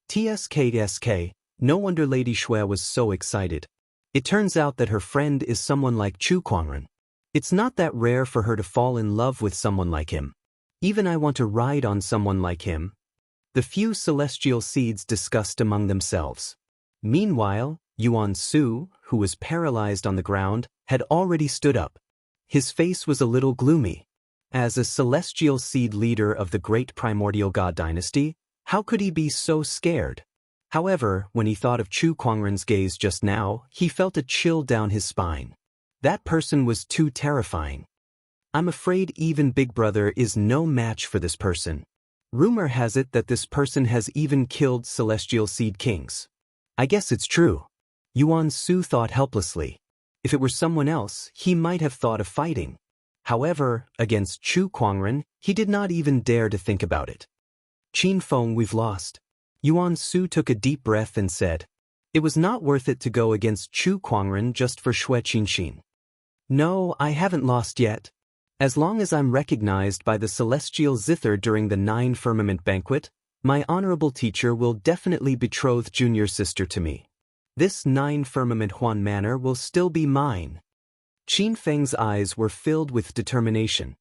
TSK, no wonder Lady Xue was so excited. It turns out that her friend is someone like Chu Kuangren. It's not that rare for her to fall in love with someone like him. Even I want to ride on someone like him. The few celestial seeds discussed among themselves. Meanwhile, Yuan Su, who was paralyzed on the ground, had already stood up. His face was a little gloomy. As a celestial seed leader of the great primordial god dynasty, how could he be so scared? However, when he thought of Chu Kuangren's gaze just now, he felt a chill down his spine. That person was too terrifying. I'm afraid even Big Brother is no match for this person. Rumor has it that this person has even killed celestial seed kings. I guess it's true. Yuan Su thought helplessly. If it were someone else, he might have thought of fighting. However, against Chu Kuangren, he did not even dare to think about it. Qin Feng, we've lost. Yuan Su took a deep breath and said, it was not worth it to go against Chu Kuangren just for Xue Qinxin. No, I haven't lost yet. As long as I'm recognized by the celestial zither during the 9 Firmament Banquet, my honorable teacher will definitely betroth junior sister to me. This 9 Firmament Huan Manor will still be mine. Qin Feng's eyes were filled with determination.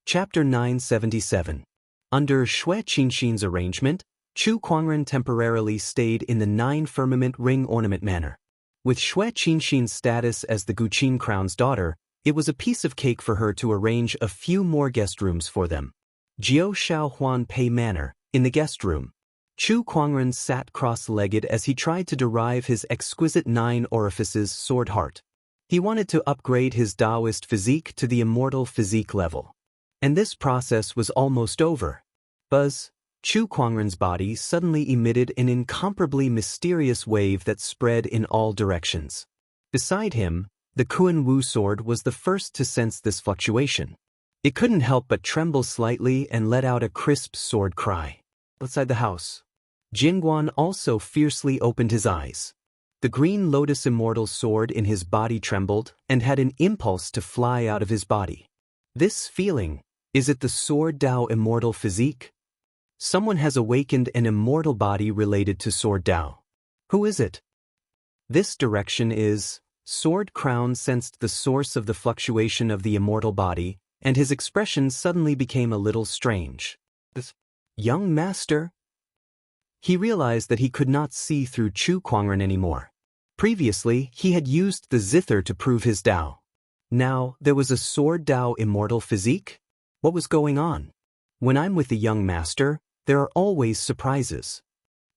Chapter 977. Under Xue Qinxin's arrangement, Chu Kuangren temporarily stayed in the 9 Firmament Ring Ornament Manor. With Xue Qinxin's status as the Guqin Crown's daughter, it was a piece of cake for her to arrange a few more guest rooms for them. Jiao Shao Huan Pei Manor, in the guest room. Chu Kuangren sat cross-legged as he tried to derive his exquisite 9 orifices sword heart. He wanted to upgrade his Taoist physique to the immortal physique level. And this process was almost over. Buzz. Chu Kuangren's body suddenly emitted an incomparably mysterious wave that spread in all directions. Beside him, the Kuan Wu sword was the first to sense this fluctuation. It couldn't help but tremble slightly and let out a crisp sword cry. Outside the house, Jingguan also fiercely opened his eyes. The green lotus immortal sword in his body trembled and had an impulse to fly out of his body. This feeling, is it the sword Dao immortal physique? Someone has awakened an immortal body related to Sword Dao. Who is it? This direction is. Sword Crown sensed the source of the fluctuation of the immortal body, and his expression suddenly became a little strange. This young master? He realized that he could not see through Chu Kuangren anymore. Previously, he had used the zither to prove his Dao. Now, there was a Sword Dao immortal physique? What was going on? When I'm with the young master, there are always surprises.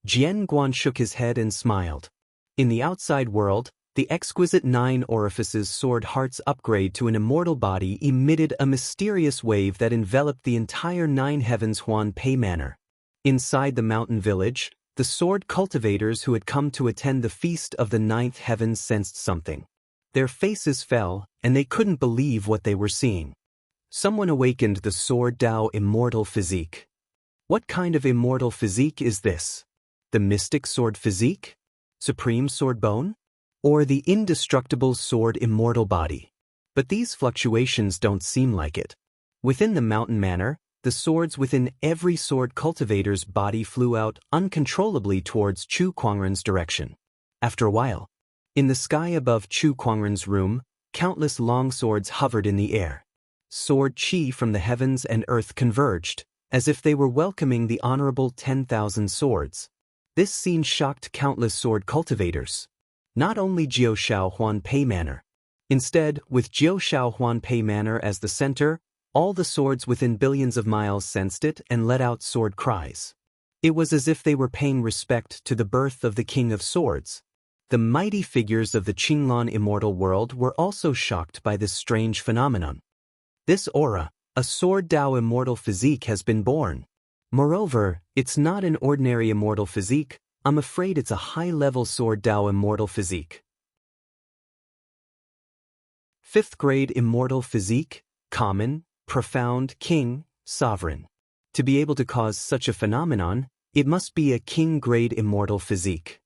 Jian Guan shook his head and smiled. In the outside world, the exquisite 9 orifices sword heart's upgrade to an immortal body emitted a mysterious wave that enveloped the entire 9 Heavens Huan Pei Manor. Inside the mountain village, the sword cultivators who had come to attend the feast of the 9th Heaven sensed something. Their faces fell, and they couldn't believe what they were seeing. Someone awakened the Sword Dao immortal physique. What kind of immortal physique is this? The mystic sword physique? Supreme sword bone? Or the indestructible sword immortal body? But these fluctuations don't seem like it. Within the mountain manor, the swords within every sword cultivator's body flew out uncontrollably towards Chu Kuangren's direction. After a while, in the sky above Chu Kuangren's room, countless long swords hovered in the air. Sword chi from the heavens and earth converged, as if they were welcoming the honorable 10,000 swords. This scene shocked countless sword cultivators. Not only Jiao Shao Huan Pei Manor. Instead, with Jiao Shao Huan Pei Manor as the center, All the swords within billions of miles sensed it and let out sword cries. It was as if they were paying respect to the birth of the King of Swords. The mighty figures of the Qinglan immortal world were also shocked by this strange phenomenon. This aura, a sword Dao immortal physique, has been born. Moreover, it's not an ordinary immortal physique, I'm afraid it's a high-level sword Dao immortal physique. 5th grade immortal physique, common, profound, king, sovereign. To be able to cause such a phenomenon, it must be a king-grade immortal physique.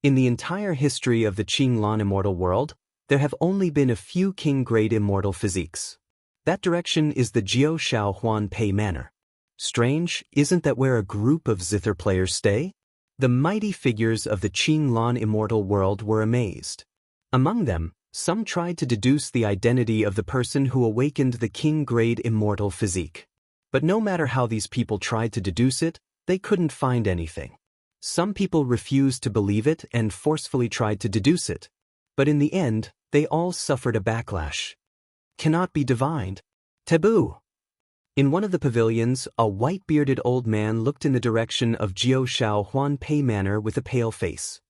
In the entire history of the Qinglan immortal world, there have only been a few king-grade immortal physiques. That direction is the Jiao Shao Huan Pei Manor. Strange, isn't that where a group of zither players stay? The mighty figures of the Qinglan immortal world were amazed. Among them, some tried to deduce the identity of the person who awakened the king-grade immortal physique. But no matter how these people tried to deduce it, they couldn't find anything. Some people refused to believe it and forcefully tried to deduce it. But in the end, they all suffered a backlash. Cannot be divined. Taboo. In one of the pavilions, a white-bearded old man looked in the direction of Jiao Shao Huan Pei Manor with a pale face.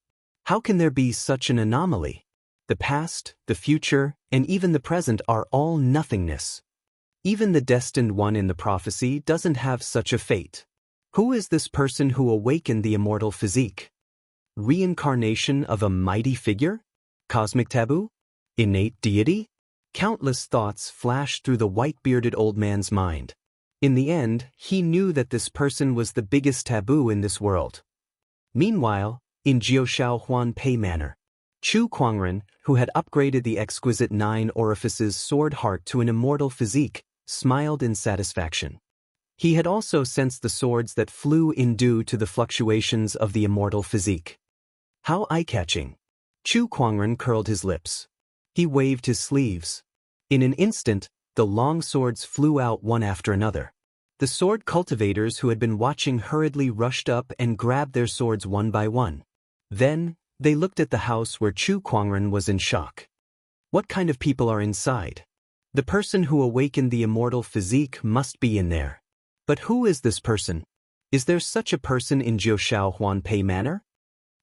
How can there be such an anomaly? The past, the future, and even the present are all nothingness. Even the destined one in the prophecy doesn't have such a fate. Who is this person who awakened the immortal physique? Reincarnation of a mighty figure? Cosmic taboo? Innate deity? Countless thoughts flashed through the white-bearded old man's mind. In the end, he knew that this person was the biggest taboo in this world. Meanwhile, in Jiao Shao Huan Pei Manor, Chu Kuangren, who had upgraded the exquisite 9 orifices sword heart to an immortal physique, smiled in satisfaction. He had also sensed the swords that flew in due to the fluctuations of the immortal physique. How eye-catching! Chu Kuangren curled his lips. He waved his sleeves. In an instant, the long swords flew out one after another. The sword cultivators who had been watching hurriedly rushed up and grabbed their swords one by one. Then, they looked at the house where Chu Kuangren was in shock. What kind of people are inside? The person who awakened the immortal physique must be in there. But who is this person? Is there such a person in Jiao Shao Huan Pei Manor?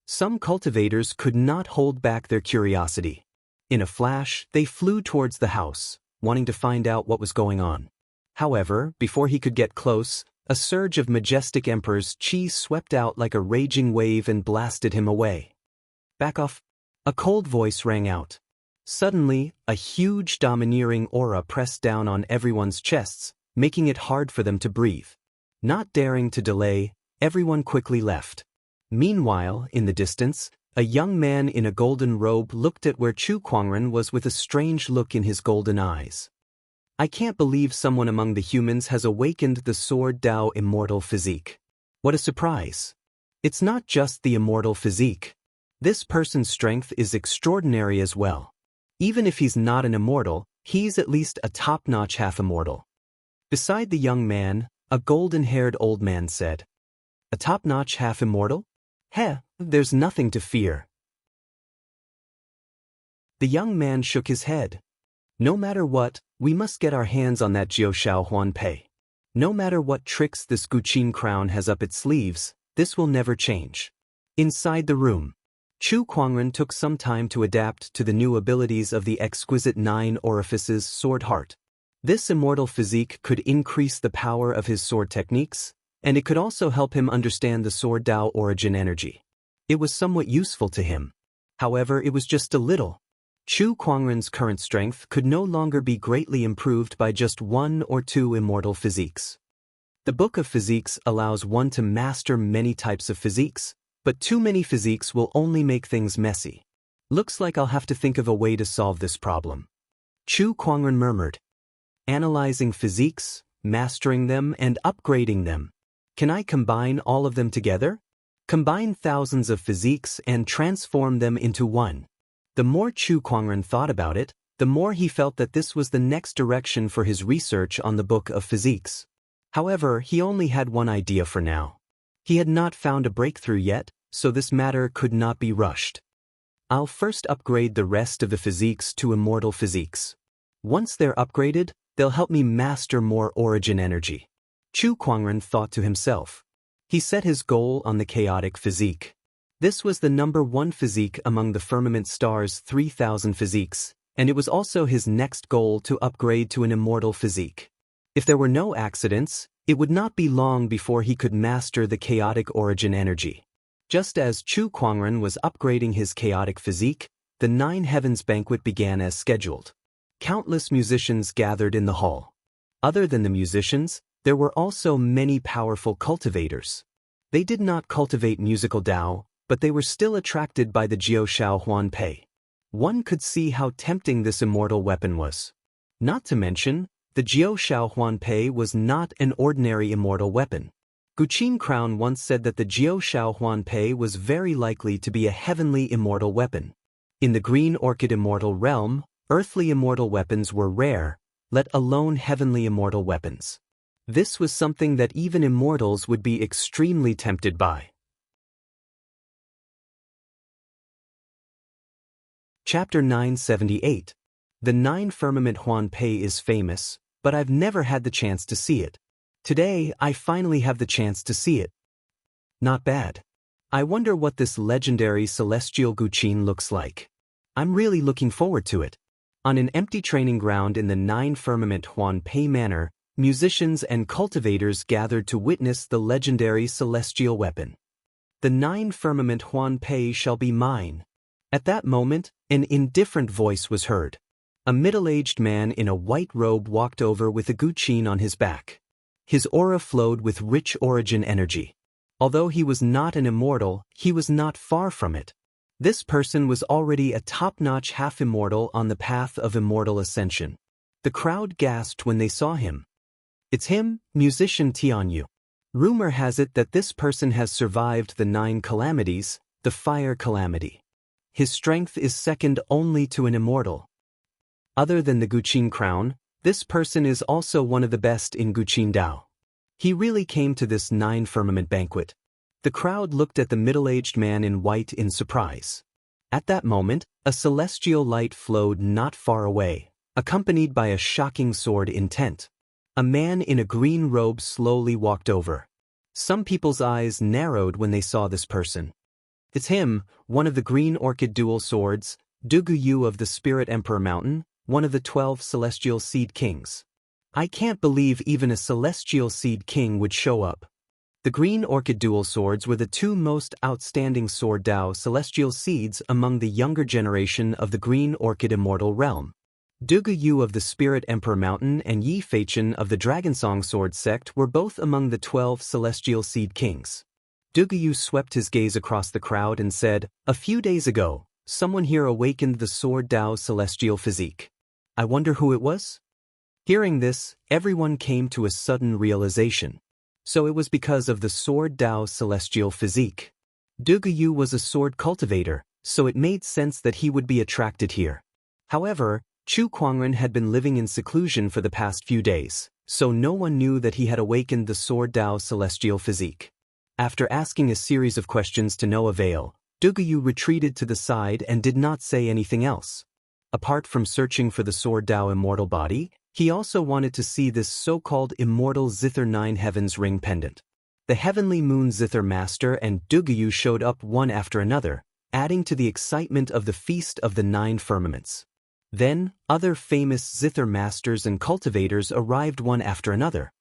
Some cultivators could not hold back their curiosity. In a flash, they flew towards the house, wanting to find out what was going on. However, before he could get close, a surge of majestic emperor's chi swept out like a raging wave and blasted him away. Back off! A cold voice rang out. Suddenly, a huge domineering aura pressed down on everyone's chests, making it hard for them to breathe. Not daring to delay, everyone quickly left. Meanwhile, in the distance, a young man in a golden robe looked at where Chu Kuangren was with a strange look in his golden eyes. I can't believe someone among the humans has awakened the Sword Dao immortal physique. What a surprise! It's not just the immortal physique. This person's strength is extraordinary as well. Even if he's not an immortal, he's at least a top-notch half-immortal. Beside the young man, a golden-haired old man said, "A top-notch half-immortal? Heh, there's nothing to fear." The young man shook his head. No matter what, we must get our hands on that Jiao Shao Huan Pei. No matter what tricks this Guqin crown has up its sleeves, this will never change. Inside the room, Chu Kuangren took some time to adapt to the new abilities of the exquisite 9 orifices sword heart. This immortal physique could increase the power of his sword techniques, and it could also help him understand the Sword Dao origin energy. It was somewhat useful to him. However, it was just a little. Chu Kuangren's current strength could no longer be greatly improved by just 1 or 2 immortal physiques. The Book of Physiques allows one to master many types of physiques, but too many physiques will only make things messy. Looks like I'll have to think of a way to solve this problem. Chu Kuangren murmured. Analyzing physiques, mastering them, and upgrading them. Can I combine all of them together? Combine thousands of physiques and transform them into one. The more Chu Kuangren thought about it, the more he felt that this was the next direction for his research on the Book of Physiques. However, he only had one idea for now. He had not found a breakthrough yet, so this matter could not be rushed. I'll first upgrade the rest of the physiques to immortal physiques. Once they're upgraded, They'll help me master more origin energy. Chu Kuangren thought to himself. He set his goal on the chaotic physique. This was the #1 physique among the firmament star's 3,000 physiques, and it was also his next goal to upgrade to an immortal physique. If there were no accidents, it would not be long before he could master the chaotic origin energy. Just as Chu Kuangren was upgrading his chaotic physique, the Nine Heavens banquet began as scheduled. Countless musicians gathered in the hall. Other than the musicians, there were also many powerful cultivators. They did not cultivate musical Dao, but they were still attracted by the Jiao Shao Huan Pei. One could see how tempting this immortal weapon was. Not to mention, the Jiao Shao Huan Pei was not an ordinary immortal weapon. Guqin Crown once said that the Jiao Shao Huan Pei was very likely to be a heavenly immortal weapon. In the Green Orchid immortal realm, earthly immortal weapons were rare, let alone heavenly immortal weapons. This was something that even immortals would be extremely tempted by. Chapter 978. The Nine Firmament Huan Pei is famous, but I've never had the chance to see it. Today, I finally have the chance to see it. Not bad. I wonder what this legendary celestial Guqin looks like. I'm really looking forward to it. On an empty training ground in the Nine Firmament Huan Pei Manor, musicians and cultivators gathered to witness the legendary celestial weapon. The Nine Firmament Huan Pei shall be mine. At that moment, an indifferent voice was heard. A middle-aged man in a white robe walked over with a Guqin on his back. His aura flowed with rich origin energy. Although he was not an immortal, he was not far from it. This person was already a top-notch half-immortal on the path of immortal ascension. The crowd gasped when they saw him. It's him, musician Tianyu. Rumor has it that this person has survived the 9 calamities, the fire calamity. His strength is second only to an immortal. Other than the Guqin Crown, this person is also one of the best in Guqin Dao. He really came to this 9 firmament banquet. The crowd looked at the middle-aged man in white in surprise. At that moment, a celestial light flowed not far away, accompanied by a shocking sword intent. A man in a green robe slowly walked over. Some people's eyes narrowed when they saw this person. It's him, one of the Green Orchid dual swords, Dugu Yu of the Spirit Emperor Mountain, one of the 12 celestial seed kings. I can't believe even a celestial seed king would show up. The Green Orchid dual swords were the 2 most outstanding sword Dao celestial seeds among the younger generation of the Green Orchid immortal realm. Dugu Yu of the Spirit Emperor Mountain and Yi Feichen of the Dragonsong Sword sect were both among the 12 celestial seed kings. Dugu Yu swept his gaze across the crowd and said, "A few days ago, someone here awakened the sword Dao celestial physique. I wonder who it was?" Hearing this, everyone came to a sudden realization. So it was because of the sword Dao celestial physique. Dugu Yu was a sword cultivator, so it made sense that he would be attracted here. However, Chu Kuangren had been living in seclusion for the past few days, so no one knew that he had awakened the sword Dao celestial physique. After asking a series of questions to no avail, Dugu Yu retreated to the side and did not say anything else. Apart from searching for the sword Dao immortal body, he also wanted to see this so-called immortal Zither 9 Heavens ring pendant. The heavenly moon Zither master and Dugu Yu showed up one after another, adding to the excitement of the feast of the 9 firmaments. Then, other famous Zither masters and cultivators arrived one after another.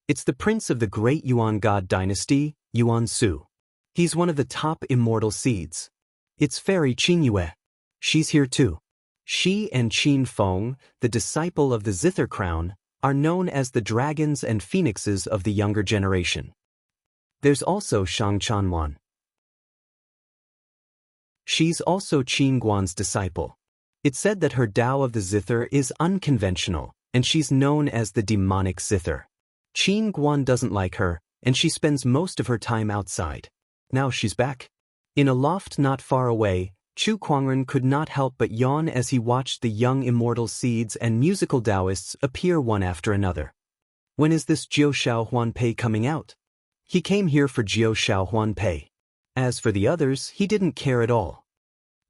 It's the prince of the great Yuan God dynasty, Yuan Su. He's one of the top immortal seeds. It's Fairy Qingyue. She's here too. She and Qin Feng, the disciple of the Zither crown, are known as the dragons and phoenixes of the younger generation. There's also Shang Chanwan. She's also Qin Guan's disciple. It's said that her Tao of the Zither is unconventional, and she's known as the demonic Zither. Qin Guan doesn't like her, and she spends most of her time outside. Now she's back. In a loft not far away, Chu Kuangren could not help but yawn as he watched the young immortal seeds and musical Taoists appear one after another. When is this Jiao Shao Huan Pei coming out? He came here for Jiao Shao Huan Pei. As for the others, he didn't care at all.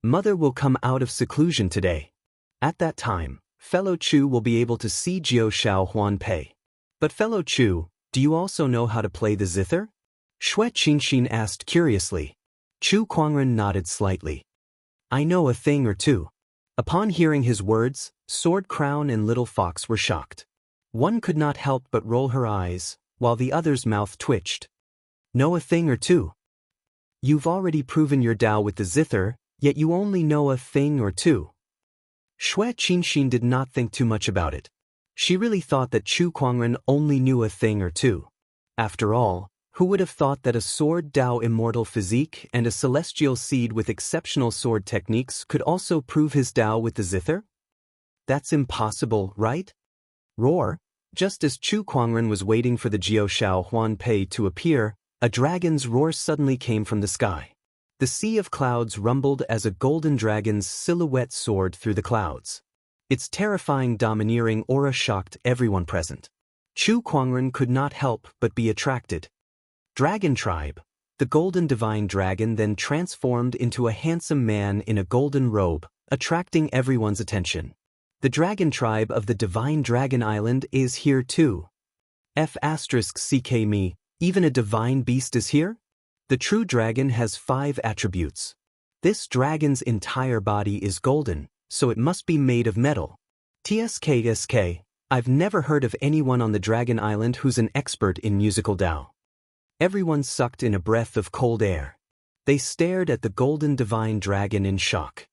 Mother will come out of seclusion today. At that time, Fellow Chu will be able to see Jiao Shao Huan Pei. But Fellow Chu, do you also know how to play the zither? Xue Qingxin asked curiously. Chu Kuangren nodded slightly. I know a thing or two. Upon hearing his words, Sword Crown and Little Fox were shocked. One could not help but roll her eyes, while the other's mouth twitched. Know a thing or two? You've already proven your Dao with the zither, yet you only know a thing or two. Xue Qingxin did not think too much about it. She really thought that Chu Kuangren only knew a thing or two. After all, who would have thought that a sword Dao immortal physique and a celestial seed with exceptional sword techniques could also prove his Dao with the zither? That's impossible, right? Roar! Just as Chu Kuangren was waiting for the Jiao Shao Huan Pei to appear, a dragon's roar suddenly came from the sky. The sea of clouds rumbled as a golden dragon's silhouette soared through the clouds. Its terrifying domineering aura shocked everyone present. Chu Kuangren could not help but be attracted. Dragon Tribe. The golden divine dragon then transformed into a handsome man in a golden robe, attracting everyone's attention. The Dragon Tribe of the Divine Dragon Island is here too. F***ck me, even a divine beast is here? The true dragon has 5 attributes. This dragon's entire body is golden, so it must be made of metal. TSK, I've never heard of anyone on the Dragon Island who's an expert in musical Dao. Everyone sucked in a breath of cold air. They stared at the golden divine dragon in shock.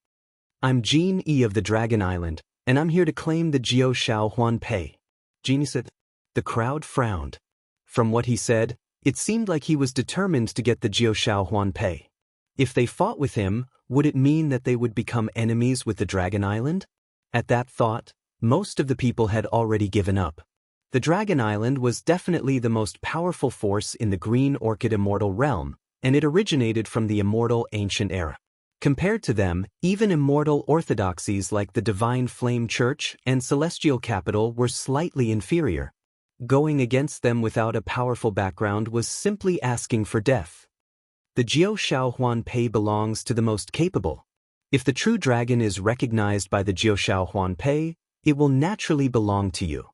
I'm Jean E of the Dragon Island, and I'm here to claim the Jiao Shao Huan Pei. Jean said. The crowd frowned. From what he said, it seemed like he was determined to get the Jiao Shao Huan Pei. If they fought with him, would it mean that they would become enemies with the Dragon Island? At that thought, most of the people had already given up. The Dragon Island was definitely the most powerful force in the Green Orchid Immortal realm, and it originated from the immortal ancient era. Compared to them, even immortal orthodoxies like the Divine Flame Church and Celestial Capital were slightly inferior. Going against them without a powerful background was simply asking for death. The Jiao Shao Huan Pei belongs to the most capable. If the true dragon is recognized by the Jiao Shao Huan Pei, it will naturally belong to you.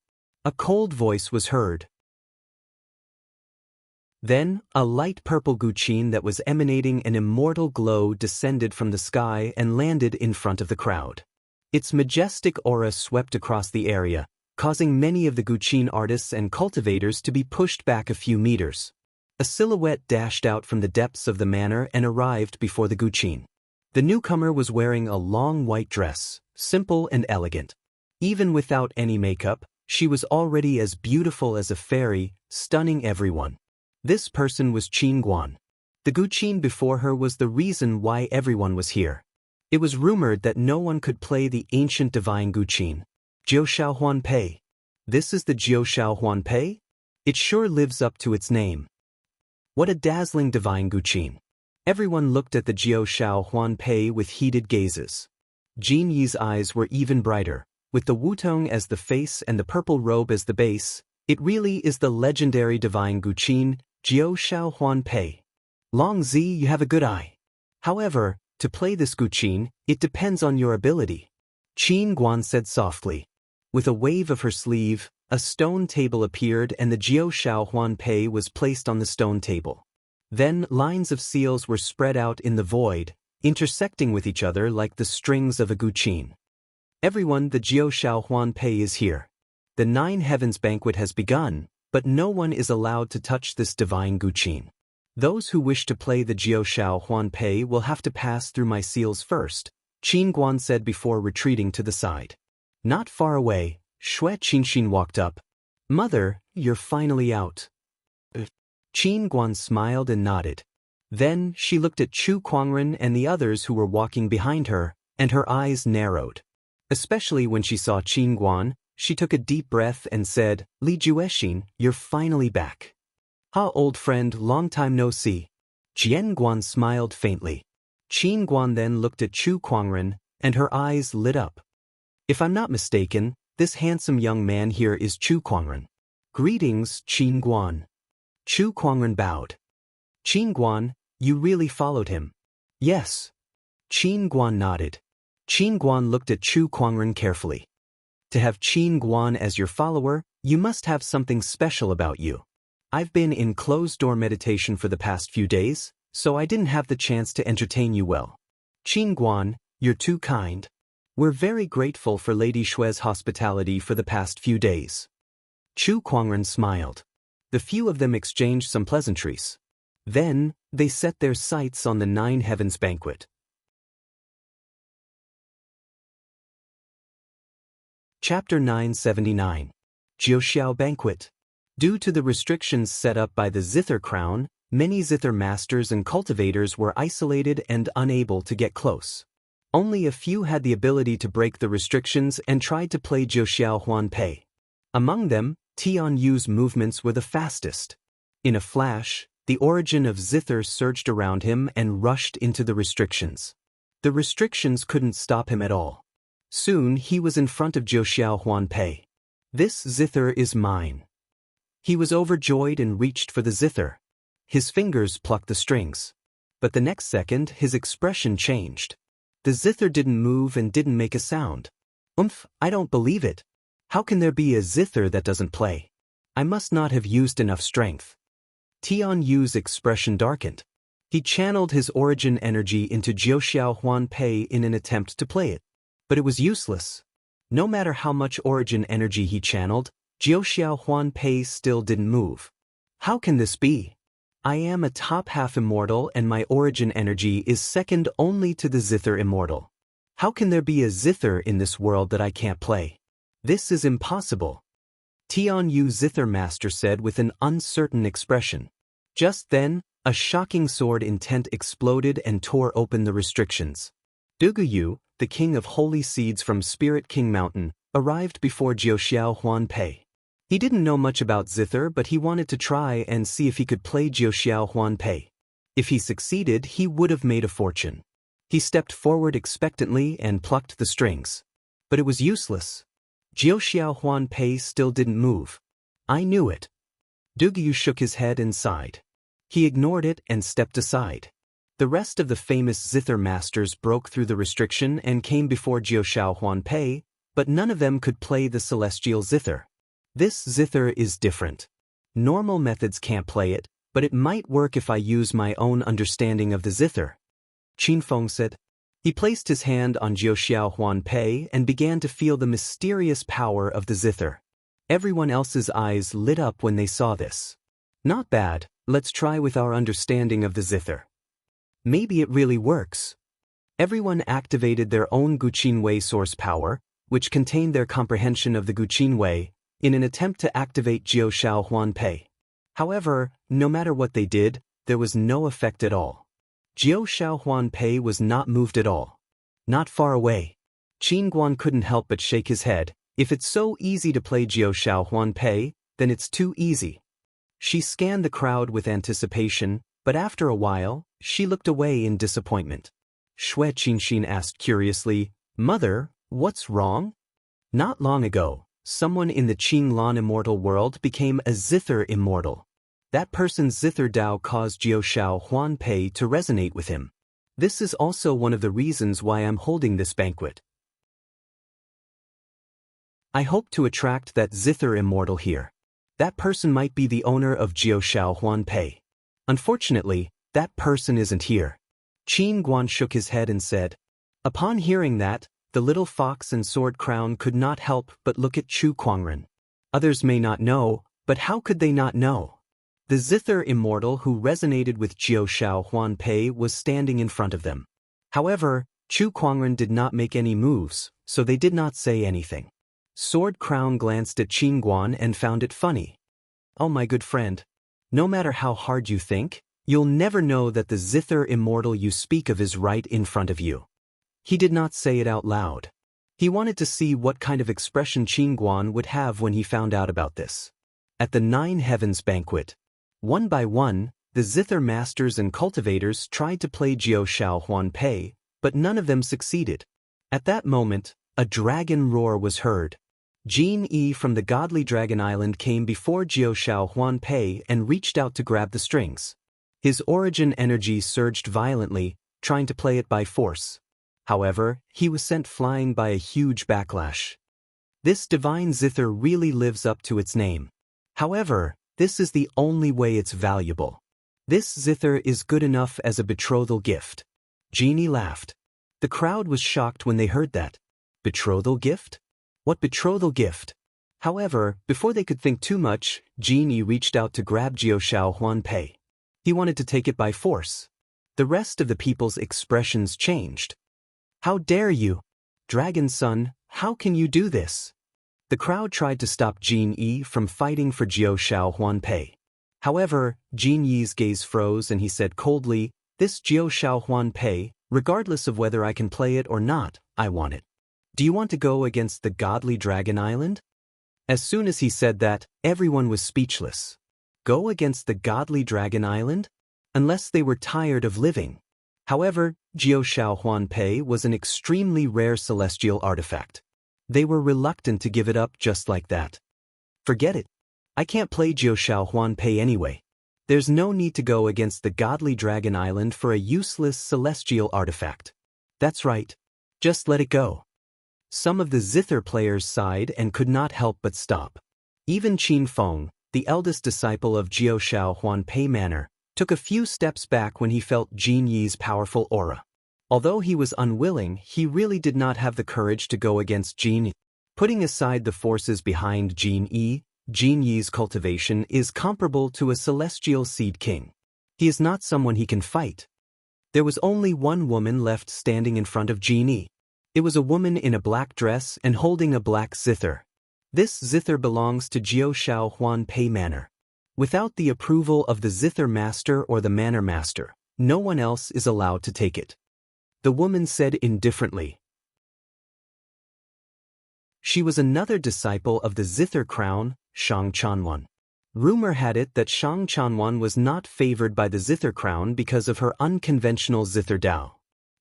A cold voice was heard. Then, a light purple guqin that was emanating an immortal glow descended from the sky and landed in front of the crowd. Its majestic aura swept across the area, causing many of the guqin artists and cultivators to be pushed back a few meters. A silhouette dashed out from the depths of the manor and arrived before the guqin. The newcomer was wearing a long white dress, simple and elegant. Even without any makeup, she was already as beautiful as a fairy, stunning everyone. This person was Qin Guan. The guqin before her was the reason why everyone was here. It was rumored that no one could play the ancient divine guqin. Jiao Shao Huan Pei. This is the Jiao Shao Huan Pei? It sure lives up to its name. What a dazzling divine guqin. Everyone looked at the Jiao Shao Huan Pei with heated gazes. Jin Yi's eyes were even brighter. With the wutong as the face and the purple robe as the base, it really is the legendary divine guqin, Jiao Shao Huan Pei. Long Zi, you have a good eye. However, to play this guqin, it depends on your ability. Qin Guan said softly. With a wave of her sleeve, a stone table appeared and the Jiao Shao Huan Pei was placed on the stone table. Then lines of seals were spread out in the void, intersecting with each other like the strings of a guqin. Everyone, the Jiao Shao Huan Pei is here. The 9 Heavens banquet has begun, but no one is allowed to touch this divine guqin. Those who wish to play the Jiao Shao Huan Pei will have to pass through my seals first, Qin Guan said before retreating to the side. Not far away, Xue Qingxin walked up. Mother, you're finally out. Qin Guan smiled and nodded. Then she looked at Chu Kuangren and the others who were walking behind her, and her eyes narrowed. Especially when she saw Qin Guan, she took a deep breath and said, Li Juexin, you're finally back. Ha, old friend, long time no see. Jian Guan smiled faintly. Qin Guan then looked at Chu Kuangren, and her eyes lit up. If I'm not mistaken, this handsome young man here is Chu Kuangren. Greetings, Qin Guan. Chu Kuangren bowed. Qin Guan, you really followed him? Yes. Qin Guan nodded. Qin Guan looked at Chu Kuangren carefully. To have Qin Guan as your follower, you must have something special about you. I've been in closed-door meditation for the past few days, so I didn't have the chance to entertain you well. Qin Guan, you're too kind. We're very grateful for Lady Xue's hospitality for the past few days. Chu Kuangren smiled. The few of them exchanged some pleasantries. Then, they set their sights on the Nine Heavens banquet. Chapter 979. Jiuxiao Banquet. Due to the restrictions set up by the Zither Crown, many Zither masters and cultivators were isolated and unable to get close. Only a few had the ability to break the restrictions and tried to play Jiuxiao Huanpei. Among them, Tian Yu's movements were the fastest. In a flash, the origin of Zither surged around him and rushed into the restrictions. The restrictions couldn't stop him at all. Soon he was in front of Jiuxiao Huanpei. This Zither is mine. He was overjoyed and reached for the Zither. His fingers plucked the strings. But the next second his expression changed. The Zither didn't move and didn't make a sound. I don't believe it. How can there be a Zither that doesn't play? I must not have used enough strength. Tian Yu's expression darkened. He channeled his origin energy into Jiuxiao Huanpei in an attempt to play it. But it was useless. No matter how much origin energy he channeled, Jiuxiao Huanpei still didn't move. How can this be? I am a top-half immortal and my origin energy is second only to the Zither immortal. How can there be a Zither in this world that I can't play? This is impossible. Tian Yu Zither Master said with an uncertain expression. Just then, a shocking sword intent exploded and tore open the restrictions. Duguyu, the king of holy seeds from Spirit King Mountain, arrived before Jiuxiao Huanpei. He didn't know much about Zither, but he wanted to try and see if he could play Jiuxiao Huanpei. If he succeeded, he would have made a fortune. He stepped forward expectantly and plucked the strings. But it was useless. Jiuxiao Huanpei still didn't move. I knew it. Duguyu shook his head and sighed. He ignored it and stepped aside. The rest of the famous Zither masters broke through the restriction and came before Jiuxiao Huanpei, but none of them could play the celestial Zither. This Zither is different. Normal methods can't play it, but it might work if I use my own understanding of the Zither. Qin Feng said. He placed his hand on Jiuxiao Huanpei and began to feel the mysterious power of the Zither. Everyone else's eyes lit up when they saw this. Not bad, let's try with our understanding of the Zither. Maybe it really works. Everyone activated their own Guqin Wei source power, which contained their comprehension of the Guqin Wei, in an attempt to activate Jiuxiao Huanpei. However, no matter what they did, there was no effect at all. Jiuxiao Huanpei was not moved at all. Not far away. Qin Guan couldn't help but shake his head. If it's so easy to play Jiuxiao Huanpei, then it's too easy. She scanned the crowd with anticipation, but after a while, she looked away in disappointment. Xue Qinxin asked curiously, Mother, what's wrong? Not long ago, someone in the Qinglan immortal world became a Zither immortal. That person's Zither Dao caused Jiuxiao Huanpei to resonate with him. This is also one of the reasons why I'm holding this banquet. I hope to attract that Zither immortal here. That person might be the owner of Jiuxiao Huanpei. Unfortunately, that person isn't here. Qin Guan shook his head and said. Upon hearing that, the little fox and sword crown could not help but look at Chu Kuangren. Others may not know, but how could they not know? The Zither immortal who resonated with Jiuxiao Huanpei was standing in front of them. However, Chu Kuangren did not make any moves, so they did not say anything. Sword Crown glanced at Qin Guan and found it funny. Oh my good friend. No matter how hard you think, you'll never know that the Zither immortal you speak of is right in front of you. He did not say it out loud. He wanted to see what kind of expression Qin Guan would have when he found out about this. At the Nine Heavens banquet, one by one, the Zither masters and cultivators tried to play Jiuxiao Huanpei, but none of them succeeded. At that moment, a dragon roar was heard. Jin Yi from the godly Dragon Island came before Jiuxiao Huanpei and reached out to grab the strings. His origin energy surged violently, trying to play it by force. However, he was sent flying by a huge backlash. This divine zither really lives up to its name. However, this is the only way it's valuable. This zither is good enough as a betrothal gift. Genie laughed. The crowd was shocked when they heard that. Betrothal gift? What betrothal gift? However, before they could think too much, Genie reached out to grab Jiao Xiao Huanpei. He wanted to take it by force. The rest of the people's expressions changed. How dare you? Dragon Son, how can you do this? The crowd tried to stop Jin Yi from fighting for Jiao Xiao Huanpei. However, Jin Yi's gaze froze and he said coldly, "This Jiao Xiao Huanpei, regardless of whether I can play it or not, I want it. Do you want to go against the godly Dragon Island?" As soon as he said that, everyone was speechless. Go against the godly Dragon Island? Unless they were tired of living. However, Jiao Xiao Huanpei was an extremely rare celestial artifact. They were reluctant to give it up just like that. Forget it. I can't play Jiao Xiao Huanpei anyway. There's no need to go against the godly Dragon Island for a useless celestial artifact. That's right. Just let it go. Some of the zither players sighed and could not help but stop. Even Qin Feng, the eldest disciple of Jiao Xiao Huanpei Manor, took a few steps back when he felt Jin Yi's powerful aura. Although he was unwilling, he really did not have the courage to go against Jin Yi. Putting aside the forces behind Jin Yi's cultivation is comparable to a celestial seed king. He is not someone he can fight. There was only one woman left standing in front of Jin Yi. It was a woman in a black dress and holding a black zither. This zither belongs to Jiao Xiao Huanpei Manor. Without the approval of the zither master or the manor master, no one else is allowed to take it. The woman said indifferently. She was another disciple of the zither crown, Shang Chanwan. Rumor had it that Shang Chanwan was not favored by the zither crown because of her unconventional zither Dao.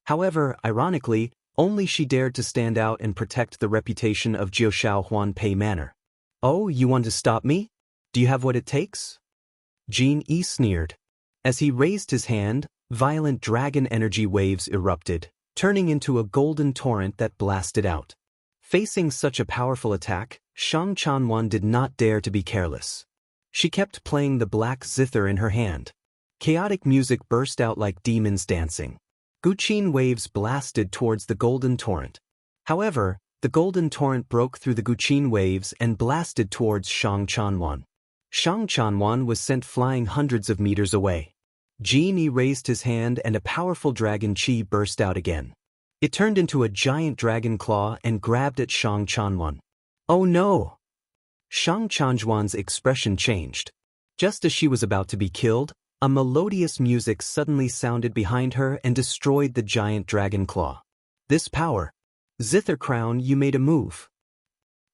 However, ironically, only she dared to stand out and protect the reputation of Jiao Xiao Huanpei Manor. Oh, you want to stop me? Do you have what it takes? Jin Yi sneered. As he raised his hand, violent dragon energy waves erupted, turning into a golden torrent that blasted out. Facing such a powerful attack, Shang Chanwan did not dare to be careless. She kept playing the black zither in her hand. Chaotic music burst out like demons dancing. Guqin waves blasted towards the golden torrent. However, the golden torrent broke through the Guqin waves and blasted towards Shang Chanwan. Shang Chanwan was sent flying hundreds of meters away. Jin Yi raised his hand and a powerful dragon chi burst out again. It turned into a giant dragon claw and grabbed at Shang Chanwan. Oh no! Shang Chanwan's expression changed. Just as she was about to be killed, a melodious music suddenly sounded behind her and destroyed the giant dragon claw. This power! Zither Crown, you made a move.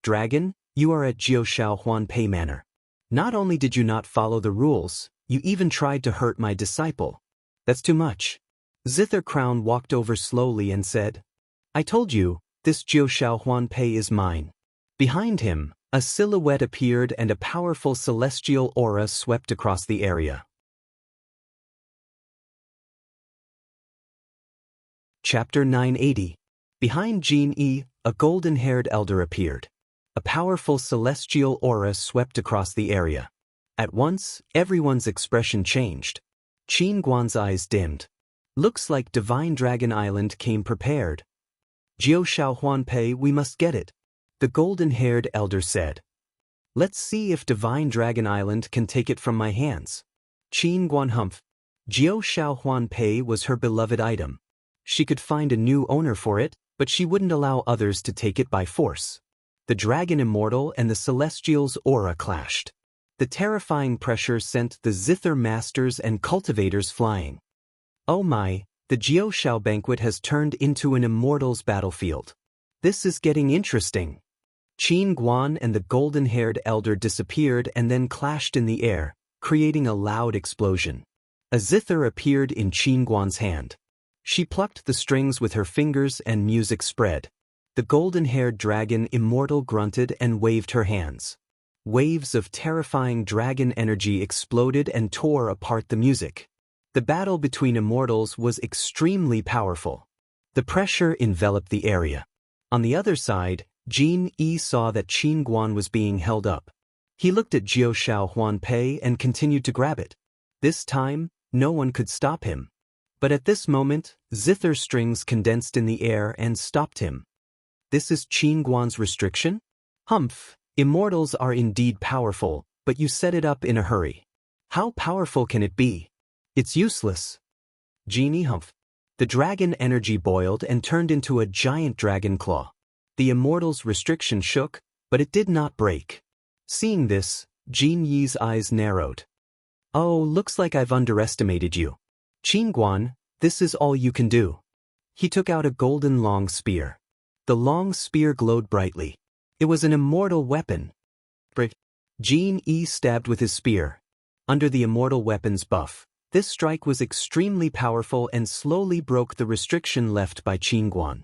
Dragon, you are at Jiao Xiao Huanpei Manor. Not only did you not follow the rules, you even tried to hurt my disciple. That's too much. Zither Crown walked over slowly and said, I told you, this Jiao Xiao Huanpei is mine. Behind him, a silhouette appeared and a powerful celestial aura swept across the area. Chapter 980. Behind Jin Yi, a golden-haired elder appeared. A powerful celestial aura swept across the area. At once, everyone's expression changed. Qin Guan's eyes dimmed. Looks like Divine Dragon Island came prepared. Jiao Xiao Huanpei, we must get it. The golden-haired elder said. Let's see if Divine Dragon Island can take it from my hands. Qin Guan humphed. Jiao Xiao Huanpei was her beloved item. She could find a new owner for it, but she wouldn't allow others to take it by force. The Dragon Immortal and the Celestial's aura clashed. The terrifying pressure sent the Zither Masters and Cultivators flying. Oh my, the Jiao Xiao banquet has turned into an Immortal's battlefield. This is getting interesting. Qin Guan and the golden-haired elder disappeared and then clashed in the air, creating a loud explosion. A zither appeared in Qin Guan's hand. She plucked the strings with her fingers and music spread. The golden-haired dragon immortal grunted and waved her hands. Waves of terrifying dragon energy exploded and tore apart the music. The battle between immortals was extremely powerful. The pressure enveloped the area. On the other side, Jin Yi saw that Qin Guan was being held up. He looked at Jiao Shao Huan Pei and continued to grab it. This time, no one could stop him. But at this moment, zither strings condensed in the air and stopped him. This is Qin Guan's restriction? Humph, immortals are indeed powerful, but you set it up in a hurry. How powerful can it be? It's useless. Genie humph. The dragon energy boiled and turned into a giant dragon claw. The immortal's restriction shook, but it did not break. Seeing this, Jin Yi's eyes narrowed. Oh, looks like I've underestimated you. Qin Guan, this is all you can do. He took out a golden long spear. The long spear glowed brightly. It was an immortal weapon. Jin Yi stabbed with his spear. Under the immortal weapon's buff, this strike was extremely powerful and slowly broke the restriction left by Qin Guan.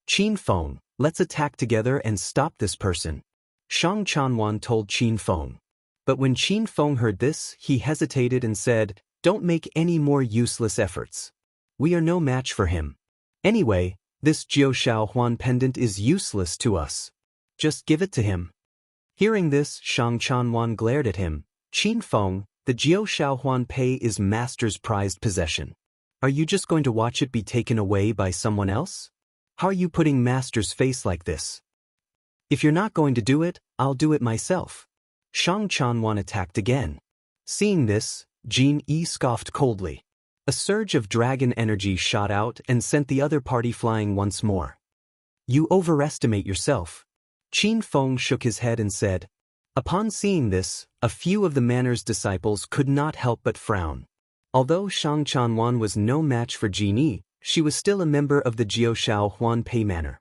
Qin Feng, let's attack together and stop this person. Shang Chanwan told Qin Feng. But when Qin Feng heard this, he hesitated and said, "Don't make any more useless efforts. We are no match for him. Anyway, this Jiao Shao Huan pendant is useless to us. Just give it to him." Hearing this, Shang Chanwan glared at him. "Qin Feng, the Jiao Shao Huan Pei is Master's prized possession. Are you just going to watch it be taken away by someone else? How are you putting Master's face like this? If you're not going to do it, I'll do it myself." Shang Chanwan attacked again. Seeing this, Jin Yi scoffed coldly. A surge of dragon energy shot out and sent the other party flying once more. "You overestimate yourself." Qin Feng shook his head and said. Upon seeing this, a few of the manor's disciples could not help but frown. Although Shang Chanwan was no match for Jin Yi, she was still a member of the Jiao Shao Huan Pei manor.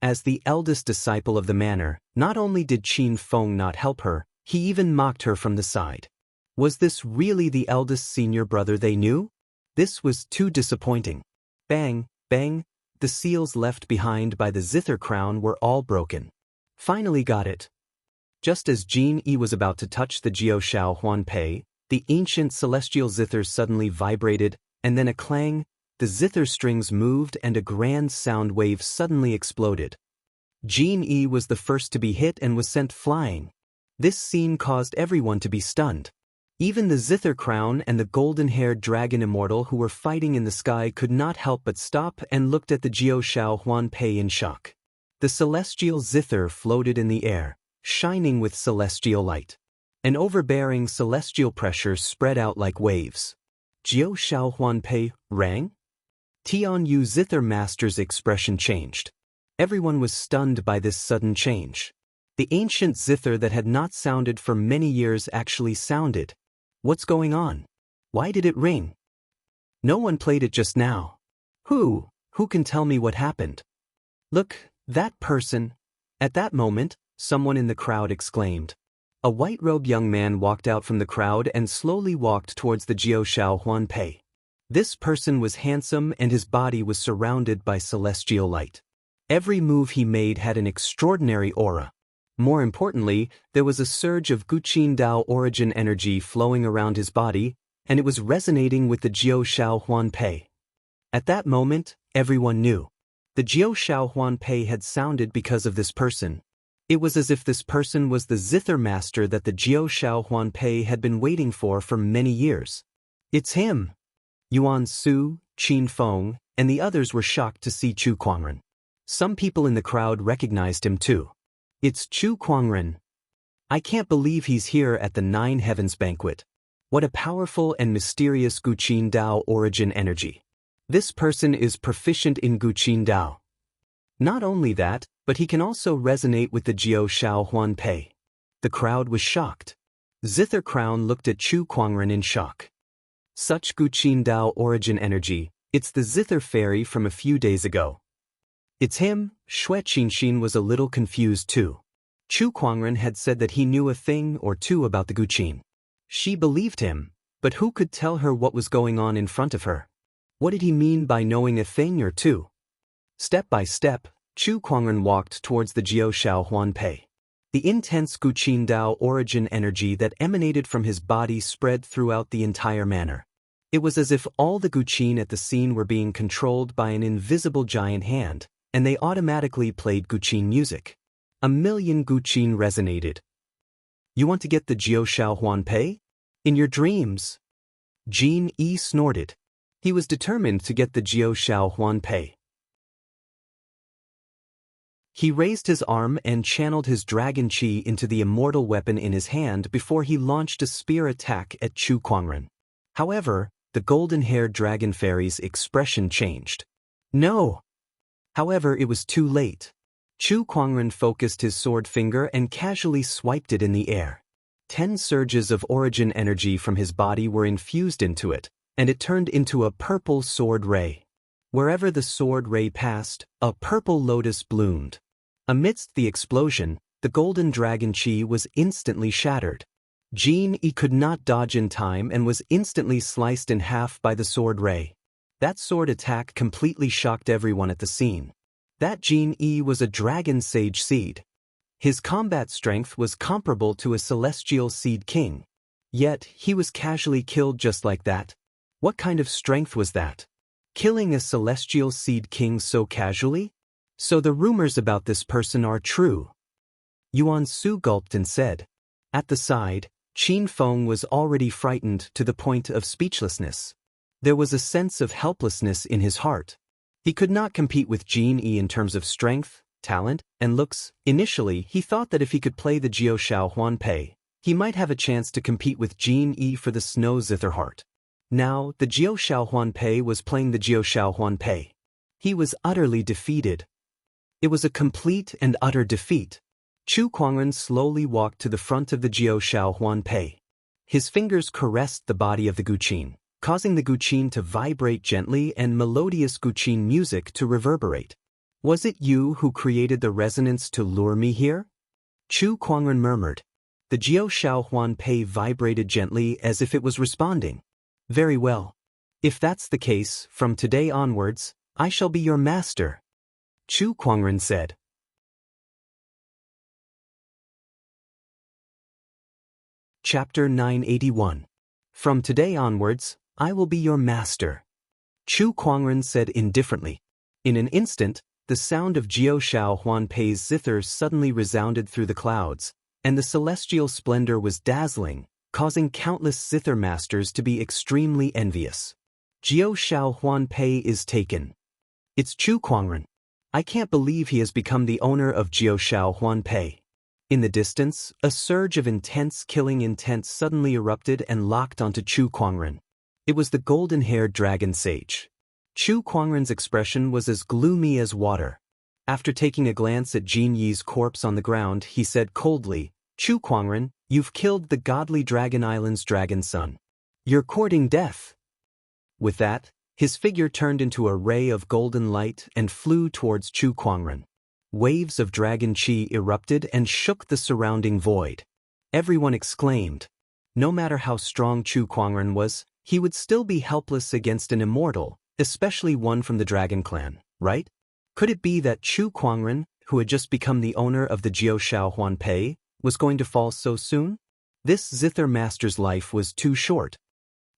As the eldest disciple of the manor, not only did Qin Feng not help her, he even mocked her from the side. Was this really the eldest senior brother they knew? This was too disappointing. Bang, bang, the seals left behind by the zither crown were all broken. Finally got it. Just as Jin Yi was about to touch the Jiao Shao Huan Pei, the ancient celestial zither suddenly vibrated, and then a clang, the zither strings moved and a grand sound wave suddenly exploded. Jin Yi was the first to be hit and was sent flying. This scene caused everyone to be stunned. Even the zither crown and the golden-haired dragon immortal who were fighting in the sky could not help but stop and looked at the Jiao Shao Huan Pei in shock. The celestial zither floated in the air, shining with celestial light. An overbearing celestial pressure spread out like waves. Jiao Shao Huan Pei rang? Tian Yu Zither Master's expression changed. Everyone was stunned by this sudden change. The ancient zither that had not sounded for many years actually sounded. What's going on? Why did it ring? No one played it just now. Who can tell me what happened? Look, that person. At that moment, someone in the crowd exclaimed. A white-robed young man walked out from the crowd and slowly walked towards the Jiao Shao Huan Pei. This person was handsome and his body was surrounded by celestial light. Every move he made had an extraordinary aura. More importantly, there was a surge of Guqin Dao origin energy flowing around his body, and it was resonating with the Jiao Shao Huan Pei. At that moment, everyone knew. The Jiao Shao Huan Pei had sounded because of this person. It was as if this person was the zither master that the Jiao Shao Huan Pei had been waiting for many years. It's him! Yuan Su, Qin Feng, and the others were shocked to see Chu Kuangren. Some people in the crowd recognized him too. It's Chu Kuangren. I can't believe he's here at the Nine Heavens banquet. What a powerful and mysterious Guqin Dao origin energy. This person is proficient in Guqin Dao. Not only that, but he can also resonate with the Jiao Shao Huan Pei. The crowd was shocked. Zither Crown looked at Chu Kuangren in shock. Such Guqin Dao origin energy, it's the zither fairy from a few days ago. It's him. Xue Qinxin was a little confused too. Chu Kuangren had said that he knew a thing or two about the Guqin. She believed him, but who could tell her what was going on in front of her? What did he mean by knowing a thing or two? Step by step, Chu Kuangren walked towards the Jiao Shao Huan Pei. The intense Guqin Dao origin energy that emanated from his body spread throughout the entire manor. It was as if all the Guqin at the scene were being controlled by an invisible giant hand, and they automatically played Guqin music. A million Guqin resonated. You want to get the Jiao Shao Huan Pei? In your dreams? Jin Yi snorted. He was determined to get the Jiao Shao Huan Pei. He raised his arm and channeled his dragon chi into the immortal weapon in his hand before he launched a spear attack at Chu Kuangren. However, the golden-haired dragon fairy's expression changed. No! However, it was too late. Chu Kuangren focused his sword finger and casually swiped it in the air. 10 surges of origin energy from his body were infused into it, and it turned into a purple sword ray. Wherever the sword ray passed, a purple lotus bloomed. Amidst the explosion, the golden dragon chi was instantly shattered. Jin Yi could not dodge in time and was instantly sliced in half by the sword ray. That sword attack completely shocked everyone at the scene. That Jin Yi was a dragon sage seed. His combat strength was comparable to a celestial seed king. Yet, he was casually killed just like that. What kind of strength was that? Killing a celestial seed king so casually? So the rumors about this person are true. Yuan Su gulped and said. At the side, Qin Feng was already frightened to the point of speechlessness. There was a sense of helplessness in his heart. He could not compete with Jin Yi in terms of strength, talent, and looks. Initially, he thought that if he could play the Jiao Shao Huan Pei, he might have a chance to compete with Jin Yi for the Snow Zither Heart. Now, the Jiao Shao Huan Pei was playing the Jiao Shao Huan Pei. He was utterly defeated. It was a complete and utter defeat. Chu Kuangren slowly walked to the front of the Jiao Shao Huan Pei. His fingers caressed the body of the Guqin, causing the Guqin to vibrate gently and melodious Guqin music to reverberate. Was it you who created the resonance to lure me here? Chu Kuangren murmured. The Jiao Shao Huan Pei vibrated gently as if it was responding. Very well. If that's the case, from today onwards, I shall be your master. Chu Kuangren said. Chapter 981. From today onwards, I will be your master. Chu Kuangren said indifferently. In an instant, the sound of Jiao Shao Huan Pei's zither suddenly resounded through the clouds, and the celestial splendor was dazzling, causing countless zither masters to be extremely envious. Jiao Shao Huan Pei is taken. It's Chu Kuangren. I can't believe he has become the owner of Jiao Shao Huan Pei. In the distance, a surge of intense killing intent suddenly erupted and locked onto Chu Kuangren. It was the golden-haired dragon sage. Chu Kuangren's expression was as gloomy as water. After taking a glance at Jin Yi's corpse on the ground, he said coldly, Chu Kuangren, you've killed the godly Dragon Island's dragon son. You're courting death. With that, his figure turned into a ray of golden light and flew towards Chu Kuangren. Waves of dragon chi erupted and shook the surrounding void. Everyone exclaimed. No matter how strong Chu Kuangren was, he would still be helpless against an immortal, especially one from the dragon clan, right? Could it be that Chu Kuangren, who had just become the owner of the Jiao Shao Huan Pei, was going to fall so soon? This zither master's life was too short.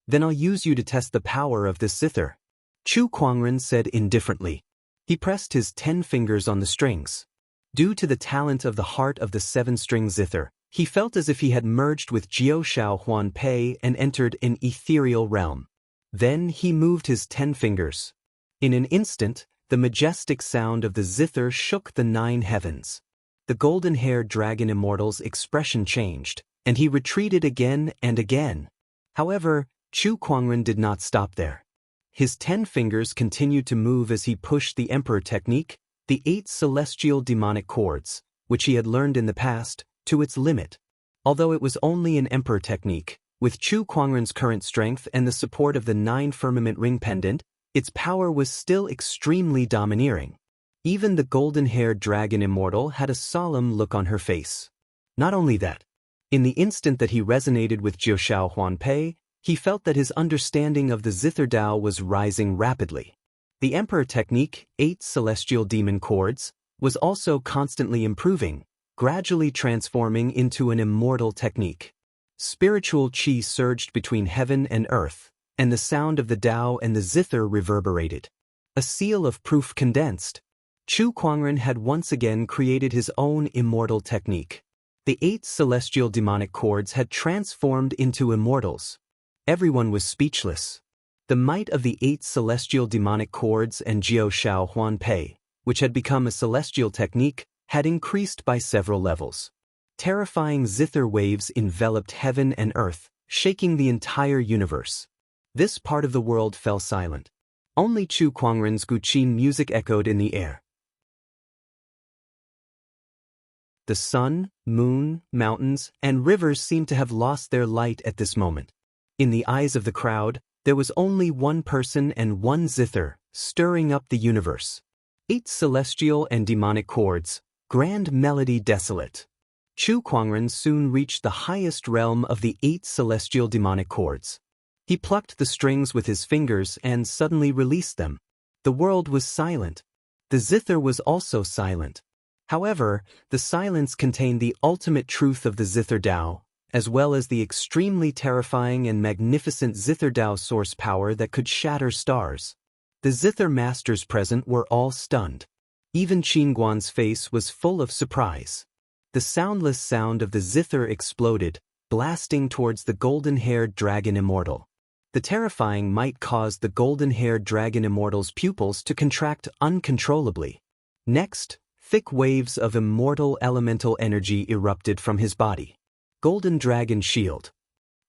Then I'll use you to test the power of this zither. Chu Kuangren said indifferently. He pressed his 10 fingers on the strings. Due to the talent of the heart of the 7-string zither, he felt as if he had merged with Jiao Shao Huan Pei and entered an ethereal realm. Then he moved his 10 fingers. In an instant, the majestic sound of the zither shook the 9 heavens. The golden-haired dragon immortal's expression changed, and he retreated again and again. However, Chu Kuangren did not stop there. His 10 fingers continued to move as he pushed the Emperor technique, the 8 celestial demonic chords, which he had learned in the past, to its limit. Although it was only an Emperor technique, with Chu Kuangren's current strength and the support of the 9 firmament ring pendant, its power was still extremely domineering. Even the golden-haired dragon immortal had a solemn look on her face. Not only that, in the instant that he resonated with Jiao Shao Huan Pei, he felt that his understanding of the Zither Dao was rising rapidly. The Emperor technique, 8 celestial demon chords, was also constantly improving, gradually transforming into an immortal technique. Spiritual chi surged between heaven and earth, and the sound of the Dao and the Zither reverberated. A seal of proof condensed. Chu Kuangren had once again created his own immortal technique. The 8 celestial demonic chords had transformed into immortals. Everyone was speechless. The might of the 8 celestial demonic chords and Jiao Shao Huan Pei, which had become a celestial technique, had increased by several levels. Terrifying zither waves enveloped heaven and earth, shaking the entire universe. This part of the world fell silent. Only Chu Kuangren's Guqin music echoed in the air. The sun, moon, mountains, and rivers seemed to have lost their light at this moment. In the eyes of the crowd, there was only one person and one zither, stirring up the universe. 8 celestial and demonic chords, grand melody desolate. Chu Kuangren soon reached the highest realm of the 8 celestial demonic chords. He plucked the strings with his fingers and suddenly released them. The world was silent. The zither was also silent. However, the silence contained the ultimate truth of the Zither Dao, as well as the extremely terrifying and magnificent Zither Dao source power that could shatter stars. The Zither masters present were all stunned. Even Qin Guan's face was full of surprise. The soundless sound of the Zither exploded, blasting towards the golden-haired dragon immortal. The terrifying might caused the golden-haired dragon immortal's pupils to contract uncontrollably. Next, thick waves of immortal elemental energy erupted from his body. Golden Dragon Shield.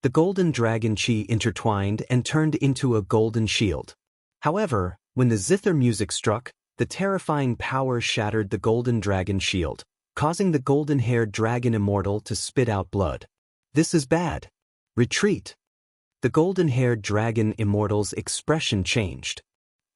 The golden dragon chi intertwined and turned into a golden shield. However, when the zither music struck, the terrifying power shattered the golden dragon shield, causing the golden-haired dragon immortal to spit out blood. This is bad. Retreat. The golden-haired dragon immortal's expression changed.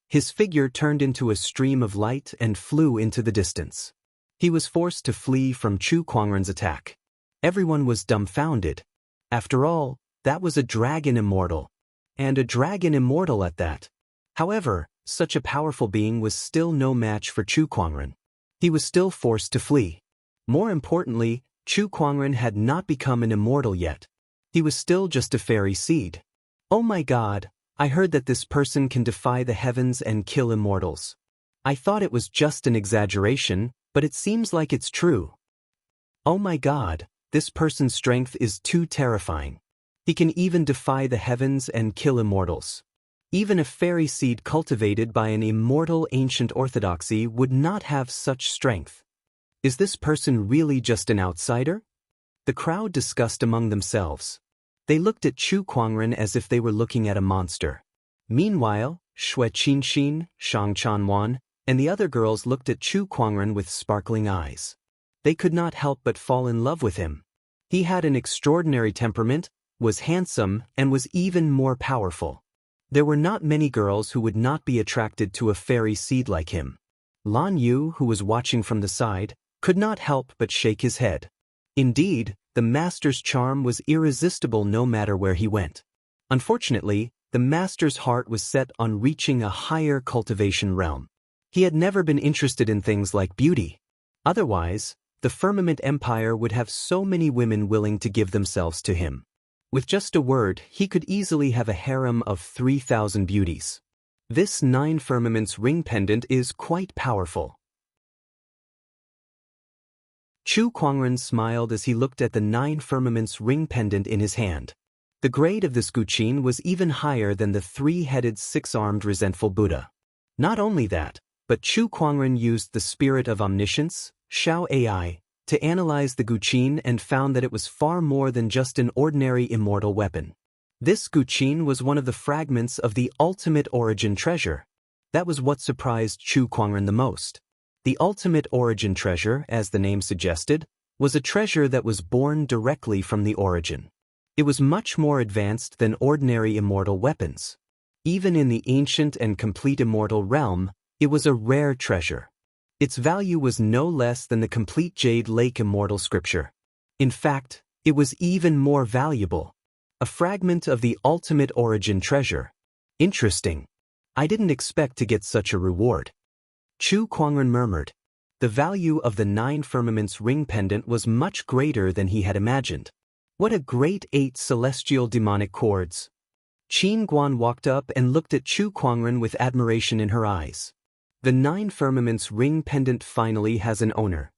His figure turned into a stream of light and flew into the distance. He was forced to flee from Chu Kuangren's attack. Everyone was dumbfounded. After all, that was a dragon immortal. And a dragon immortal at that. However, such a powerful being was still no match for Chu Kuangren. He was still forced to flee. More importantly, Chu Kuangren had not become an immortal yet. He was still just a fairy seed. Oh my God! I heard that this person can defy the heavens and kill immortals. I thought it was just an exaggeration, but it seems like it's true. Oh my God, this person's strength is too terrifying. He can even defy the heavens and kill immortals. Even a fairy seed cultivated by an immortal ancient orthodoxy would not have such strength. Is this person really just an outsider? The crowd discussed among themselves. They looked at Chu Kuangren as if they were looking at a monster. Meanwhile, Xue Qinxin, Shang Chanwan, and the other girls looked at Chu Kuangren with sparkling eyes. They could not help but fall in love with him. He had an extraordinary temperament, was handsome, and was even more powerful. There were not many girls who would not be attracted to a fairy seed like him. Lan Yu, who was watching from the side, could not help but shake his head. Indeed, the master's charm was irresistible no matter where he went. Unfortunately, the master's heart was set on reaching a higher cultivation realm. He had never been interested in things like beauty. Otherwise, the Firmament Empire would have so many women willing to give themselves to him. With just a word, he could easily have a harem of 3,000 beauties. This 9 firmaments ring pendant is quite powerful. Chu Kuangren smiled as he looked at the 9 firmaments ring pendant in his hand. The grade of this Guqin was even higher than the 3-headed 6-armed resentful Buddha. Not only that, but Chu Kuangren used the spirit of omniscience, Shao AI, to analyze the Guqin and found that it was far more than just an ordinary immortal weapon. This Guqin was one of the fragments of the ultimate origin treasure. That was what surprised Chu Kuangren the most. The ultimate origin treasure, as the name suggested, was a treasure that was born directly from the origin. It was much more advanced than ordinary immortal weapons. Even in the ancient and complete immortal realm, it was a rare treasure. Its value was no less than the complete Jade Lake immortal scripture. In fact, it was even more valuable. A fragment of the ultimate origin treasure. Interesting. I didn't expect to get such a reward. Chu Kuangren murmured. The value of the 9 firmaments ring pendant was much greater than he had imagined. What a great 8 celestial demonic chords. Qin Guan walked up and looked at Chu Kuangren with admiration in her eyes. The 9 Firmaments ring pendant finally has an owner.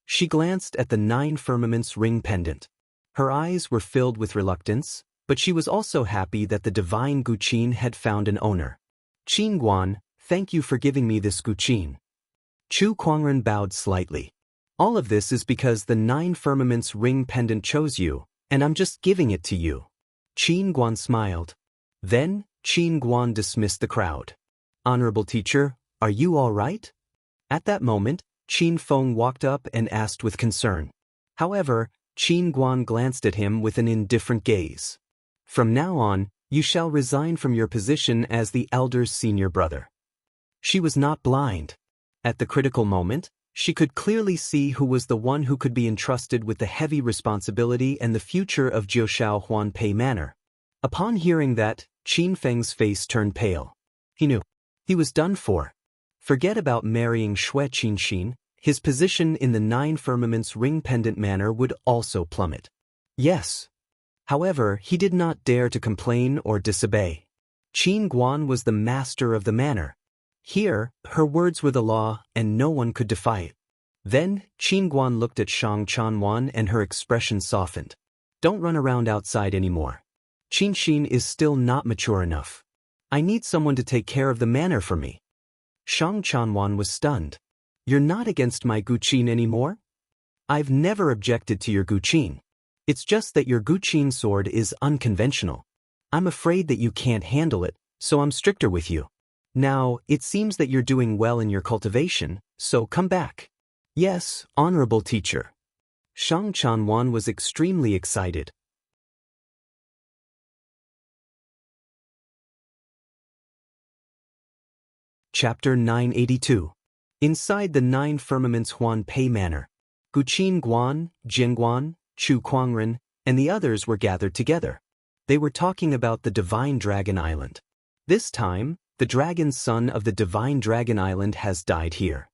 She glanced at the 9 Firmaments ring pendant. Her eyes were filled with reluctance, but she was also happy that the divine Guqin had found an owner. Qin Guan, thank you for giving me this Guqin. Chu Kuangren bowed slightly. All of this is because the 9 Firmaments ring pendant chose you, and I'm just giving it to you. Qin Guan smiled. Then, Qin Guan dismissed the crowd. Honorable teacher, are you all right? At that moment, Qin Feng walked up and asked with concern. However, Qin Guan glanced at him with an indifferent gaze. From now on, you shall resign from your position as the elder's senior brother. She was not blind. At the critical moment, she could clearly see who was the one who could be entrusted with the heavy responsibility and the future of Jiushao Huanpei Manor. Upon hearing that, Qin Feng's face turned pale. He knew. He was done for. Forget about marrying Xue Qinxin, his position in the 9 Firmaments ring pendant manor would also plummet. Yes. However, he did not dare to complain or disobey. Qin Guan was the master of the manor. Here, her words were the law, and no one could defy it. Then, Qin Guan looked at Shang Chanwan and her expression softened. Don't run around outside anymore. Qinxin is still not mature enough. I need someone to take care of the manor for me. Shang Chanwan was stunned. You're not against my Guqin anymore? I've never objected to your Guqin. It's just that your Guqin sword is unconventional. I'm afraid that you can't handle it, so I'm stricter with you. Now, it seems that you're doing well in your cultivation, so come back. Yes, honorable teacher. Shang Chanwan was extremely excited. Chapter 982. Inside the 9 Firmaments Huanpei Manor, Guqin Guan, Jin Guan, Chu Kuangren, and the others were gathered together. They were talking about the Divine Dragon Island. This time, the dragon son of the Divine Dragon Island has died here.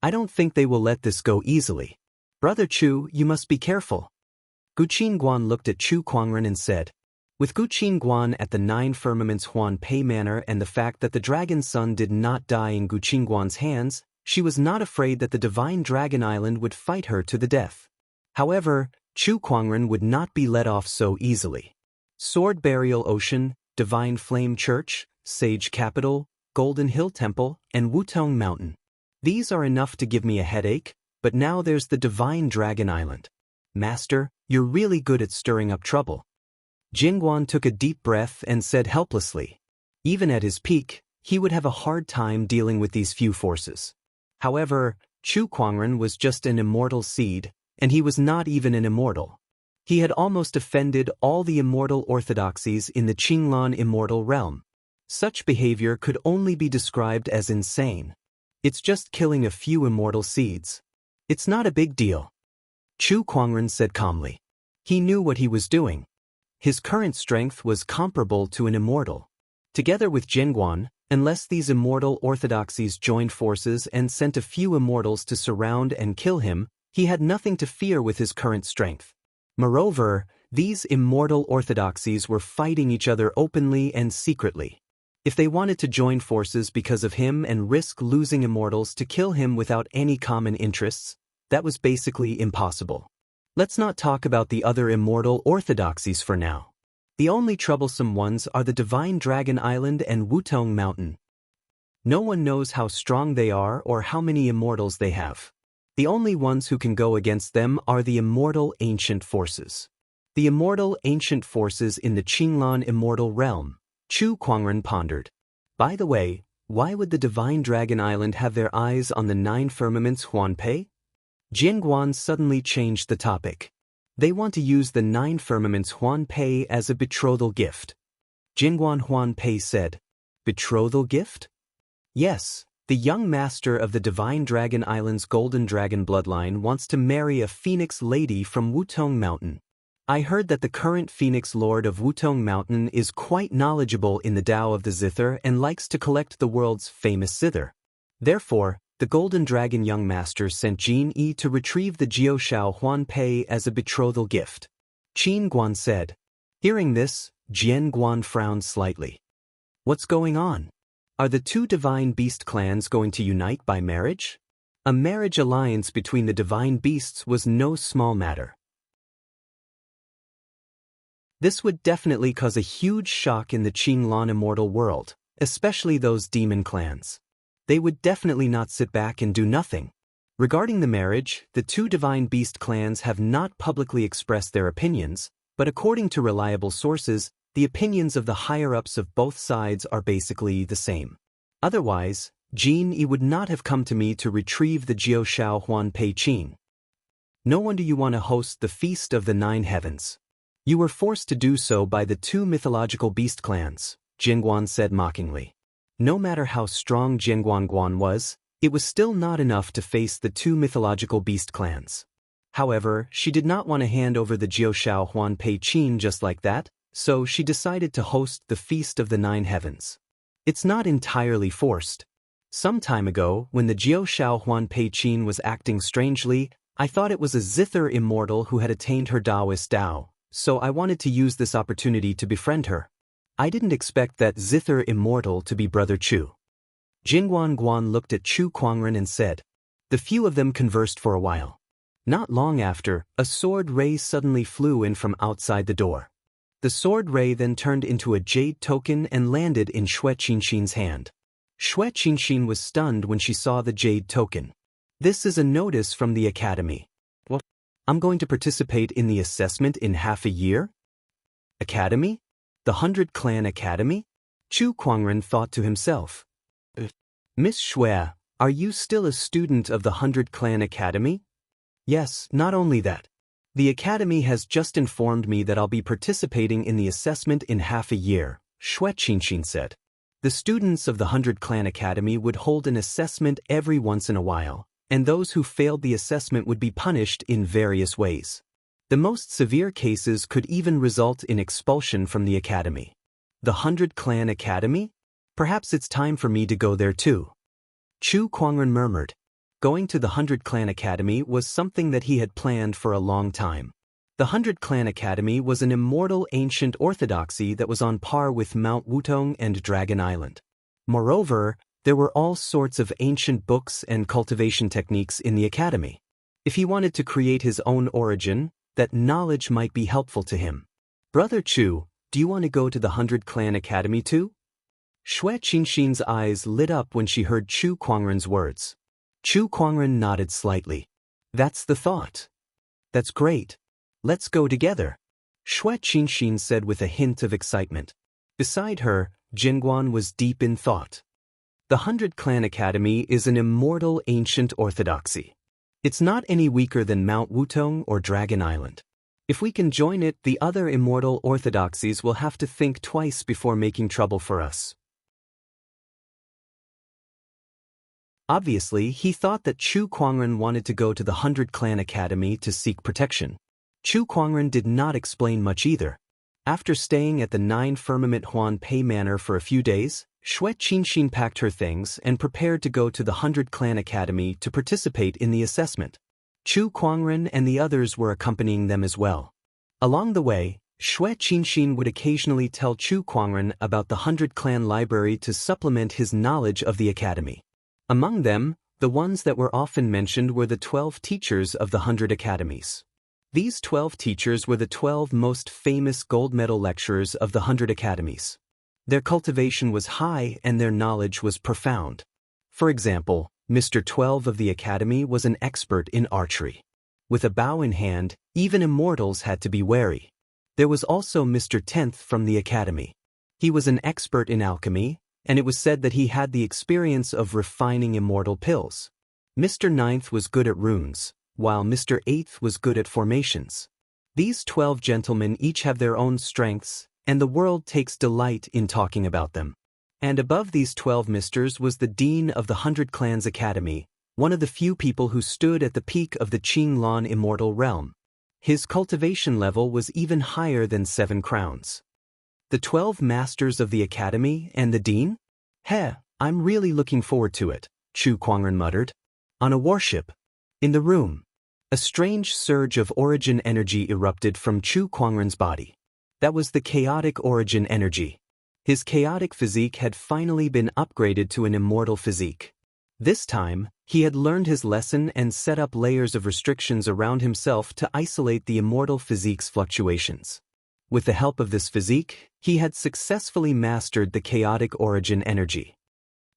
I don't think they will let this go easily. Brother Chu, you must be careful. Guqin Guan looked at Chu Kuangren and said, with Guqin Guan at the 9 Firmaments Huanpei Manor and the fact that the dragon son did not die in Guqin Guan's hands, she was not afraid that the Divine Dragon Island would fight her to the death. However, Chu Kuangren would not be let off so easily. Sword Burial Ocean, Divine Flame Church, Sage Capital, Golden Hill Temple, and Wutong Mountain. These are enough to give me a headache, but now there's the Divine Dragon Island. Master, you're really good at stirring up trouble. Jingguan took a deep breath and said helplessly. Even at his peak, he would have a hard time dealing with these few forces. However, Chu Kuangren was just an immortal seed, and he was not even an immortal. He had almost offended all the immortal orthodoxies in the Qinglan immortal realm. Such behavior could only be described as insane. It's just killing a few immortal seeds. It's not a big deal. Chu Kuangren said calmly. He knew what he was doing. His current strength was comparable to an immortal. Together with Jingguan, unless these immortal orthodoxies joined forces and sent a few immortals to surround and kill him, he had nothing to fear with his current strength. Moreover, these immortal orthodoxies were fighting each other openly and secretly. If they wanted to join forces because of him and risk losing immortals to kill him without any common interests, that was basically impossible. Let's not talk about the other immortal orthodoxies for now. The only troublesome ones are the Divine Dragon Island and Wutong Mountain. No one knows how strong they are or how many immortals they have. The only ones who can go against them are the immortal ancient forces. The immortal ancient forces in the Qinglan immortal realm, Chu Kuangren pondered. By the way, why would the Divine Dragon Island have their eyes on the 9 Firmaments Huanpei? Jingguan suddenly changed the topic. They want to use the 9 Firmaments Huanpei as a betrothal gift. Jingguan Huanpei said, betrothal gift? Yes, the young master of the Divine Dragon Island's Golden Dragon bloodline wants to marry a Phoenix lady from Wutong Mountain. I heard that the current Phoenix Lord of Wutong Mountain is quite knowledgeable in the Tao of the Zither and likes to collect the world's famous zither. Therefore, the Golden Dragon young master sent Jin Yi to retrieve the Jiushao Huanpei as a betrothal gift. Qin Guan said. Hearing this, Jian Guan frowned slightly. What's going on? Are the two divine beast clans going to unite by marriage? A marriage alliance between the divine beasts was no small matter. This would definitely cause a huge shock in the Qinglan immortal world, especially those demon clans. They would definitely not sit back and do nothing. Regarding the marriage, the two divine beast clans have not publicly expressed their opinions, but according to reliable sources, the opinions of the higher-ups of both sides are basically the same. Otherwise, Jin Yi would not have come to me to retrieve the Jiao Shao Huan Pei Qin. No wonder you want to host the Feast of the Nine Heavens. You were forced to do so by the two mythological beast clans, Jingguan said mockingly. No matter how strong Jingguan was, it was still not enough to face the two mythological beast clans. However, she did not want to hand over the Jiao Shao Huan Pei Qin just like that, so she decided to host the Feast of the Nine Heavens. It's not entirely forced. Some time ago, when the Jiao Shao Huan Pei Qin was acting strangely, I thought it was a Zither immortal who had attained her Taoist Tao, so I wanted to use this opportunity to befriend her. I didn't expect that Zither immortal to be Brother Chu. Jingguan Guan looked at Chu Kuangren and said. The few of them conversed for a while. Not long after, a sword ray suddenly flew in from outside the door. The sword ray then turned into a jade token and landed in Xue Qinxin's hand. Xue Qinxin was stunned when she saw the jade token. This is a notice from the academy. What? I'm going to participate in the assessment in half a year? Academy? The 100 Clan Academy? Chu Kuangren thought to himself. Miss Xue, are you still a student of the 100 Clan Academy? Yes, not only that. The academy has just informed me that I'll be participating in the assessment in half a year, Xue Qinxin said. The students of the 100 Clan Academy would hold an assessment every once in a while, and those who failed the assessment would be punished in various ways. The most severe cases could even result in expulsion from the academy. The 100 Clan Academy? Perhaps it's time for me to go there too. Chu Kuangren murmured. Going to the 100 Clan Academy was something that he had planned for a long time. The 100 Clan Academy was an immortal ancient orthodoxy that was on par with Mount Wutong and Dragon Island. Moreover, there were all sorts of ancient books and cultivation techniques in the academy. If he wanted to create his own origin, that knowledge might be helpful to him. Brother Chu, do you want to go to the 100 Clan Academy too? Xue Qinxin's eyes lit up when she heard Chu Kuangren's words. Chu Kuangren nodded slightly. That's the thought. That's great. Let's go together, Xue Qinxin said with a hint of excitement. Beside her, Jingguan was deep in thought. The 100 Clan Academy is an immortal ancient orthodoxy. It's not any weaker than Mount Wutong or Dragon Island. If we can join it, the other immortal orthodoxies will have to think twice before making trouble for us. Obviously, he thought that Chu Kuangren wanted to go to the 100 Clan Academy to seek protection. Chu Kuangren did not explain much either. After staying at the 9 Firmament Huan Pei Manor for a few days, Xue Qinxin packed her things and prepared to go to the 100 Clan Academy to participate in the assessment. Chu Kuangren and the others were accompanying them as well. Along the way, Xue Qinxin would occasionally tell Chu Kuangren about the 100 Clan Library to supplement his knowledge of the academy. Among them, the ones that were often mentioned were the 12 teachers of the 100 academies. These 12 teachers were the 12 most famous gold medal lecturers of the 100 academies. Their cultivation was high and their knowledge was profound. For example, Mr. 12 of the academy was an expert in archery. With a bow in hand, even immortals had to be wary. There was also Mr. 10th from the academy. He was an expert in alchemy, and it was said that he had the experience of refining immortal pills. Mr. 9th was good at runes, while Mr. 8th was good at formations. These 12 gentlemen each have their own strengths, and the world takes delight in talking about them. And above these 12 misters was the Dean of the 100 Clans Academy, one of the few people who stood at the peak of the Qinglan immortal realm. His cultivation level was even higher than 7 crowns. The 12 masters of the academy and the dean? Heh, I'm really looking forward to it, Chu Kuangren muttered. On a warship. In the room. A strange surge of origin energy erupted from Chu Kuangren's body. That was the chaotic origin energy. His chaotic physique had finally been upgraded to an immortal physique. This time, he had learned his lesson and set up layers of restrictions around himself to isolate the immortal physique's fluctuations. With the help of this physique, he had successfully mastered the chaotic origin energy.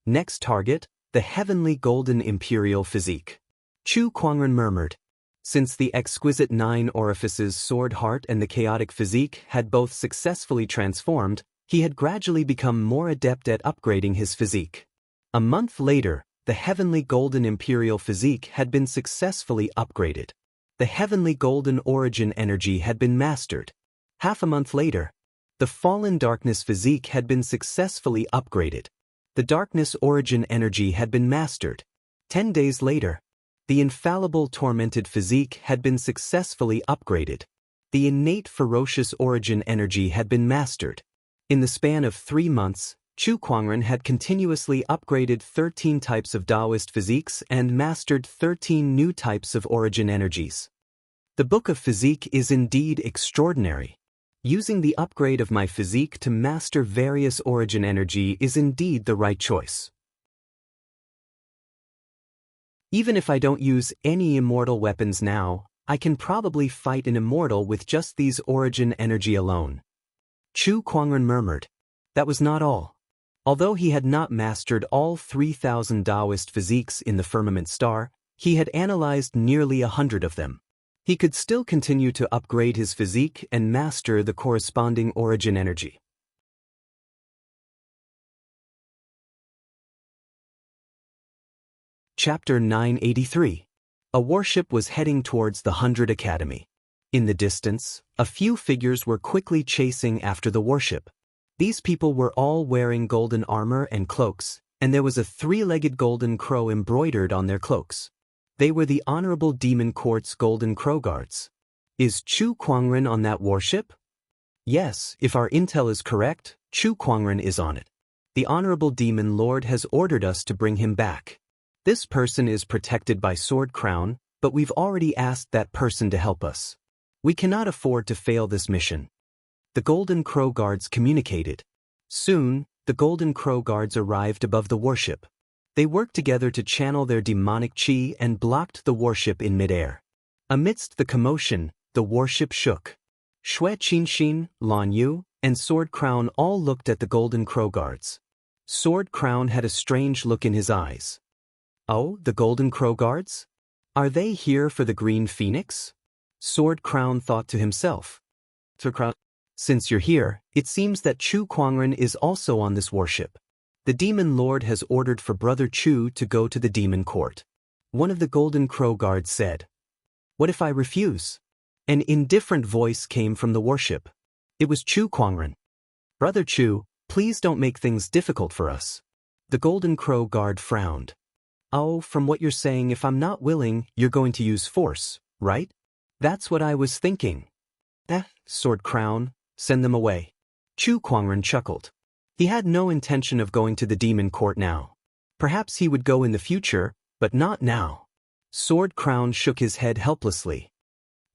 Next target, the heavenly golden imperial physique. Chu Kuangren murmured. Since the exquisite 9 orifices sword heart and the chaotic physique had both successfully transformed, he had gradually become more adept at upgrading his physique. A month later, the heavenly golden imperial physique had been successfully upgraded. The heavenly golden origin energy had been mastered. Half a month later, the fallen darkness physique had been successfully upgraded. The darkness origin energy had been mastered. 10 days later, the infallible tormented physique had been successfully upgraded. The innate ferocious origin energy had been mastered. In the span of 3 months, Chu Kuangren had continuously upgraded 13 types of Taoist physiques and mastered 13 new types of origin energies. The Book of Physique is indeed extraordinary. Using the upgrade of my physique to master various origin energy is indeed the right choice. Even if I don't use any immortal weapons now, I can probably fight an immortal with just these origin energy alone. Chu Kuangren murmured. That was not all. Although he had not mastered all 3,000 Taoist physiques in the firmament star, he had analyzed nearly 100 of them. He could still continue to upgrade his physique and master the corresponding origin energy. Chapter 983. A warship was heading towards the 100 Academy. In the distance, a few figures were quickly chasing after the warship. These people were all wearing golden armor and cloaks, and there was a 3-legged golden crow embroidered on their cloaks. They were the Honorable Demon Court's Golden Crow Guards. Is Chu Kuangren on that warship? Yes, if our intel is correct, Chu Kuangren is on it. The Honorable Demon Lord has ordered us to bring him back. This person is protected by Sword Crown, but we've already asked that person to help us. We cannot afford to fail this mission. The Golden Crow Guards communicated. Soon, the Golden Crow Guards arrived above the warship. They worked together to channel their demonic chi and blocked the warship in midair. Amidst the commotion, the warship shook. Xue Qinxin, Lan Yu, and Sword Crown all looked at the Golden Crow Guards. Sword Crown had a strange look in his eyes. Oh, the Golden Crow Guards? Are they here for the Green Phoenix? Sword Crown thought to himself. Since you're here, it seems that Chu Kuangren is also on this warship. The Demon Lord has ordered for Brother Chu to go to the Demon Court. One of the Golden Crow Guards said. What if I refuse? An indifferent voice came from the warship. It was Chu Kuangren. Brother Chu, please don't make things difficult for us. The Golden Crow Guard frowned. Oh, from what you're saying, if I'm not willing, you're going to use force, right? That's what I was thinking. Sword Crown, send them away. Chu Kuangren chuckled. He had no intention of going to the Demon Court now. Perhaps he would go in the future, but not now. Sword Crown shook his head helplessly.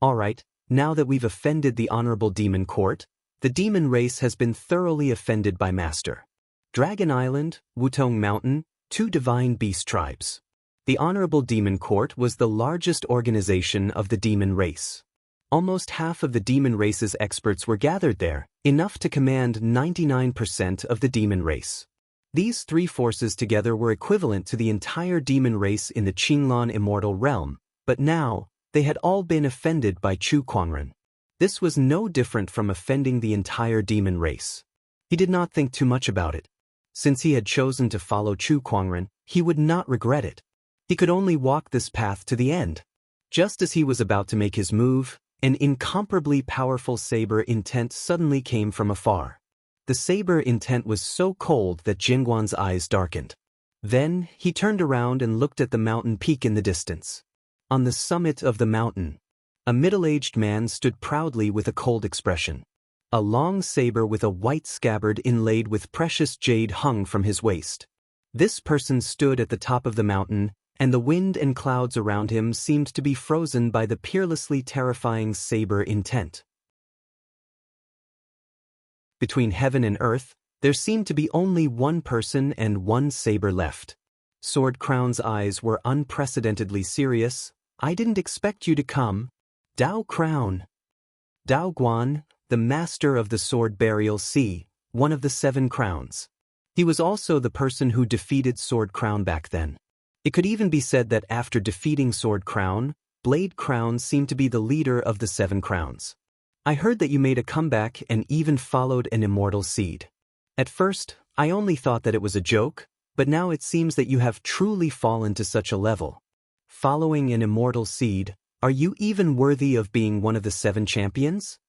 All right, now that we've offended the Honorable Demon Court, the demon race has been thoroughly offended by Master. Dragon Island, Wutong Mountain, 2 divine beast tribes. The Honorable Demon Court was the largest organization of the demon race. Almost half of the demon race's experts were gathered there, enough to command 99% of the demon race. These 3 forces together were equivalent to the entire demon race in the Qinglan immortal realm, but now, they had all been offended by Chu Kuangren. This was no different from offending the entire demon race. He did not think too much about it. Since he had chosen to follow Chu Kuangren, he would not regret it. He could only walk this path to the end. Just as he was about to make his move, an incomparably powerful saber intent suddenly came from afar. The saber intent was so cold that Jingguan's eyes darkened. Then, he turned around and looked at the mountain peak in the distance. On the summit of the mountain, a middle-aged man stood proudly with a cold expression. A long saber with a white scabbard inlaid with precious jade hung from his waist. This person stood at the top of the mountain, and the wind and clouds around him seemed to be frozen by the peerlessly terrifying saber intent. Between heaven and earth, There seemed to be only one person and one saber left. Sword Crown's eyes were unprecedentedly serious. I didn't expect you to come. Dao Crown. Dao Guan, the master of the Sword Burial Sea, one of the 7 crowns. He was also the person who defeated Sword Crown back then. It could even be said that after defeating Sword Crown, Blade Crown seemed to be the leader of the 7 crowns. I heard that you made a comeback and even followed an immortal seed. At first, I only thought that it was a joke, but now it seems that you have truly fallen to such a level. Following an immortal seed, are you even worthy of being one of the 7 champions?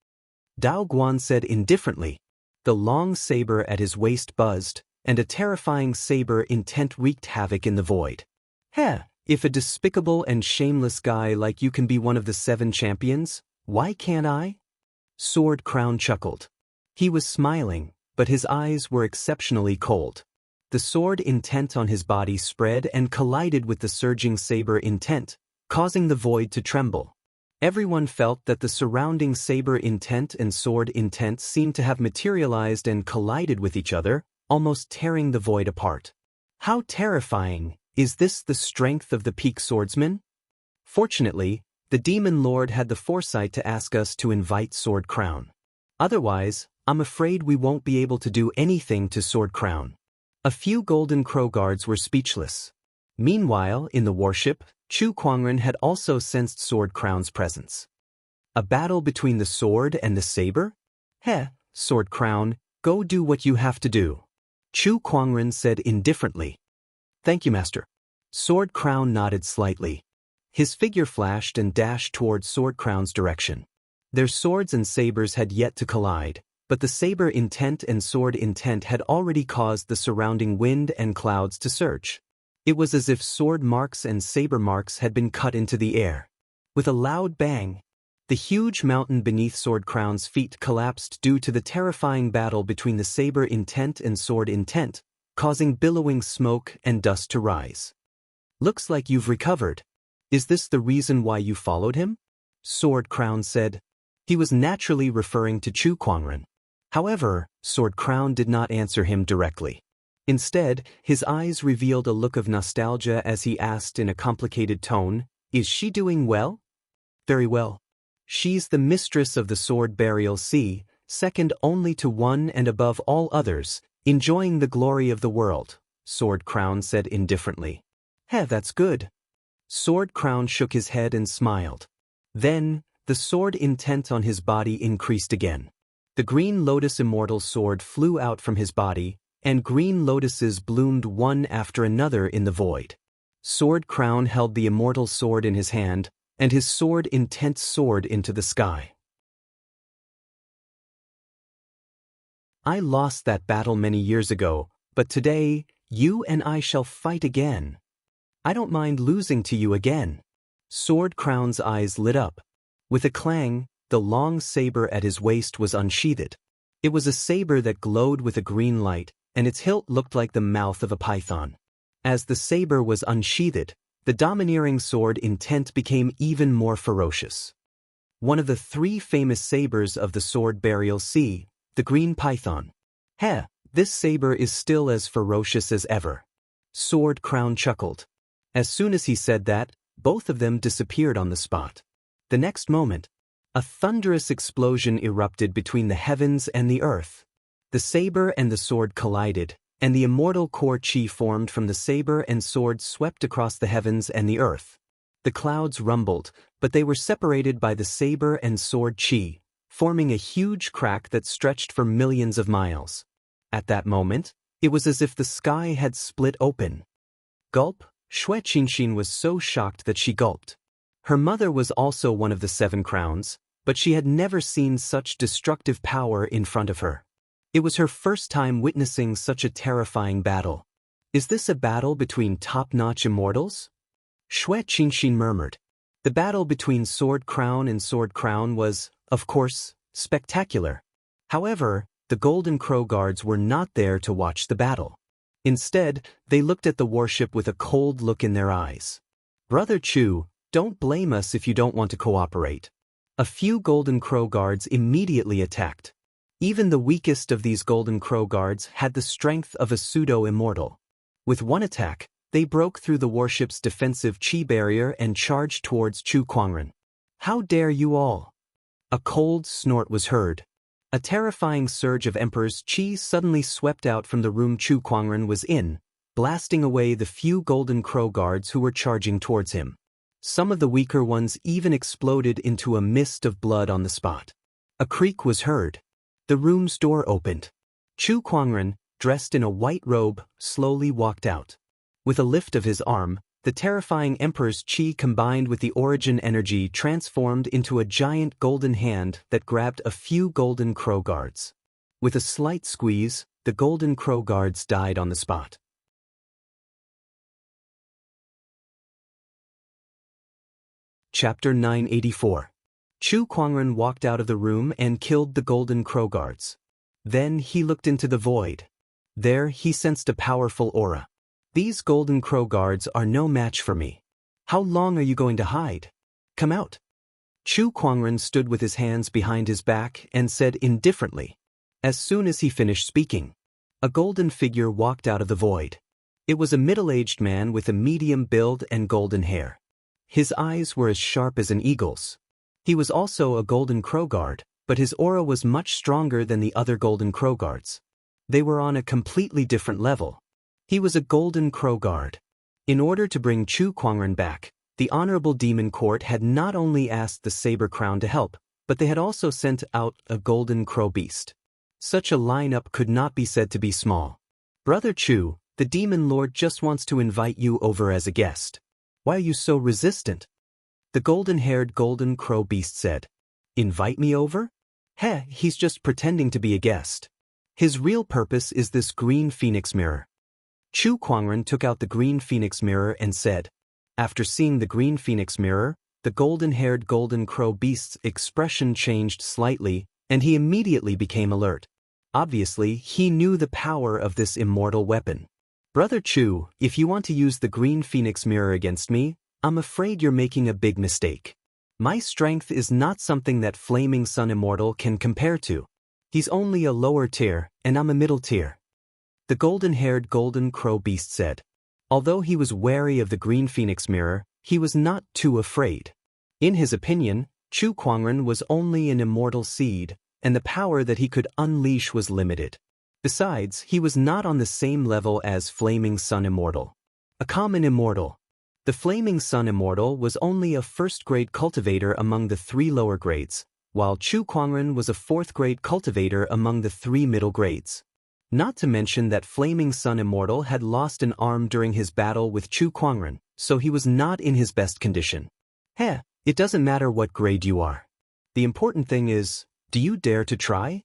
Dao Guan said indifferently. The long saber at his waist buzzed, and a terrifying saber intent wreaked havoc in the void. Heh, if a despicable and shameless guy like you can be one of the 7 champions, why can't I? Sword Crown chuckled. He was smiling, but his eyes were exceptionally cold. The sword intent on his body spread and collided with the surging saber intent, causing the void to tremble. Everyone felt that the surrounding saber intent and sword intent seemed to have materialized and collided with each other, almost tearing the void apart. How terrifying! Is this the strength of the peak swordsman? Fortunately, the Demon Lord had the foresight to ask us to invite Sword Crown. Otherwise, I'm afraid we won't be able to do anything to Sword Crown. A few Golden Crow guards were speechless. Meanwhile, in the warship, Chu Kuangren had also sensed Sword Crown's presence. A battle between the sword and the saber? Heh, Sword Crown, go do what you have to do. Chu Kuangren said indifferently. Thank you, Master. Sword Crown nodded slightly. His figure flashed and dashed towards Sword Crown's direction. Their swords and sabers had yet to collide, but the saber intent and sword intent had already caused the surrounding wind and clouds to surge. It was as if sword marks and saber marks had been cut into the air. With a loud bang, the huge mountain beneath Sword Crown's feet collapsed due to the terrifying battle between the saber intent and sword intent, causing billowing smoke and dust to rise. Looks like you've recovered. Is this the reason why you followed him? Sword Crown said. He was naturally referring to Chu Kuangren. However, Sword Crown did not answer him directly. Instead, his eyes revealed a look of nostalgia as he asked in a complicated tone, Is she doing well? Very well. She's the mistress of the Sword Burial Sea, second only to one and above all others, enjoying the glory of the world, Sword Crown said indifferently. Heh, that's good. Sword Crown shook his head and smiled. Then, the sword intent on his body increased again. The green lotus immortal sword flew out from his body, and green lotuses bloomed one after another in the void. Sword Crown held the immortal sword in his hand, and his sword intent soared into the sky. I lost that battle many years ago, but today, you and I shall fight again. I don't mind losing to you again. Sword Crown's eyes lit up. With a clang, the long saber at his waist was unsheathed. It was a saber that glowed with a green light, and its hilt looked like the mouth of a python. As the saber was unsheathed, the domineering sword intent became even more ferocious. One of the 3 famous sabers of the Sword Burial Sea, the green python. Heh, this saber is still as ferocious as ever. Sword Crown chuckled. As soon as he said that, both of them disappeared on the spot. The next moment, a thunderous explosion erupted between the heavens and the earth. The saber and the sword collided, and the immortal core chi formed from the saber and sword swept across the heavens and the earth. The clouds rumbled, but they were separated by the saber and sword chi, forming a huge crack that stretched for millions of miles. At that moment, it was as if the sky had split open. Gulp, Xue Qingxin was so shocked that she gulped. Her mother was also one of the 7 crowns, but she had never seen such destructive power in front of her. It was her first time witnessing such a terrifying battle. Is this a battle between top-notch immortals? Xue Qingxin murmured. The battle between Sword Crown and Sword Crown was, of course, spectacular. However, the Golden Crow guards were not there to watch the battle. Instead, they looked at the warship with a cold look in their eyes. Brother Chu, don't blame us if you don't want to cooperate. A few Golden Crow guards immediately attacked. Even the weakest of these Golden Crow guards had the strength of a pseudo-immortal. With one attack, they broke through the warship's defensive chi barrier and charged towards Chu Kuangren. "How dare you all!" A cold snort was heard. A terrifying surge of Emperor's chi suddenly swept out from the room Chu Kuangren was in, blasting away the few Golden Crow guards who were charging towards him. Some of the weaker ones even exploded into a mist of blood on the spot. A creak was heard. The room's door opened. Chu Kuangren, dressed in a white robe, slowly walked out. With a lift of his arm, the terrifying Emperor's chi combined with the origin energy transformed into a giant golden hand that grabbed a few Golden Crow guards. With a slight squeeze, the Golden Crow guards died on the spot. Chapter 984. Chu Kuangren walked out of the room and killed the Golden Crow guards. Then he looked into the void. There he sensed a powerful aura. "These Golden Crow guards are no match for me. How long are you going to hide? Come out." Chu Kuangren stood with his hands behind his back and said indifferently. As soon as he finished speaking, a golden figure walked out of the void. It was a middle-aged man with a medium build and golden hair. His eyes were as sharp as an eagle's. He was also a Golden Crow guard, but his aura was much stronger than the other Golden Crow guards. They were on a completely different level. He was a Golden Crow guard. In order to bring Chu Kuangren back, the Honorable Demon Court had not only asked the Saber Crown to help, but they had also sent out a Golden Crow beast. Such a lineup could not be said to be small. "Brother Chu, the Demon Lord just wants to invite you over as a guest. Why are you so resistant?" The golden-haired Golden Crow beast said. "Invite me over? Heh, he's just pretending to be a guest. His real purpose is this green phoenix mirror." Chu Kuangren took out the green phoenix mirror and said. After seeing the green phoenix mirror, the golden-haired Golden Crow beast's expression changed slightly, and he immediately became alert. Obviously, he knew the power of this immortal weapon. "Brother Chu, if you want to use the green phoenix mirror against me, I'm afraid you're making a big mistake. My strength is not something that Flaming Sun Immortal can compare to. He's only a lower tier, and I'm a middle tier." The golden-haired Golden Crow beast said. Although he was wary of the green phoenix mirror, he was not too afraid. In his opinion, Chu Kuangren was only an immortal seed, and the power that he could unleash was limited. Besides, he was not on the same level as Flaming Sun Immortal. A common immortal. The Flaming Sun Immortal was only a first-grade cultivator among the 3 lower grades, while Chu Kuangren was a 4th-grade cultivator among the 3 middle grades. Not to mention that Flaming Sun Immortal had lost an arm during his battle with Chu Kuangren, so he was not in his best condition. "Heh, it doesn't matter what grade you are. The important thing is, do you dare to try?"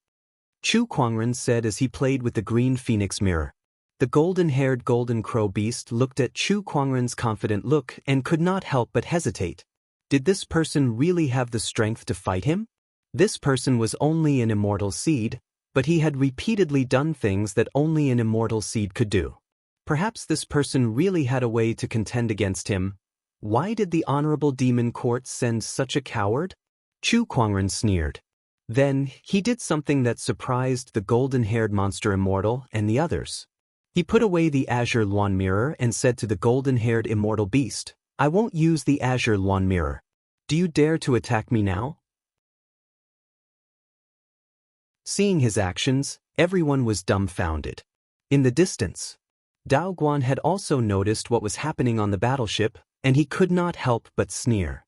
Chu Kuangren said as he played with the green phoenix mirror. The golden-haired Golden Crow beast looked at Chu Kuangren's confident look and could not help but hesitate. Did this person really have the strength to fight him? This person was only an immortal seed, but he had repeatedly done things that only an immortal seed could do. Perhaps this person really had a way to contend against him. Why did the Honorable Demon Court send such a coward? Chu Kuangren sneered. Then, he did something that surprised the golden-haired monster immortal and the others. He put away the Azure Luan mirror and said to the golden-haired immortal beast, "I won't use the Azure Luan mirror. Do you dare to attack me now?" Seeing his actions, everyone was dumbfounded. In the distance, Dao Guan had also noticed what was happening on the battleship, and he could not help but sneer.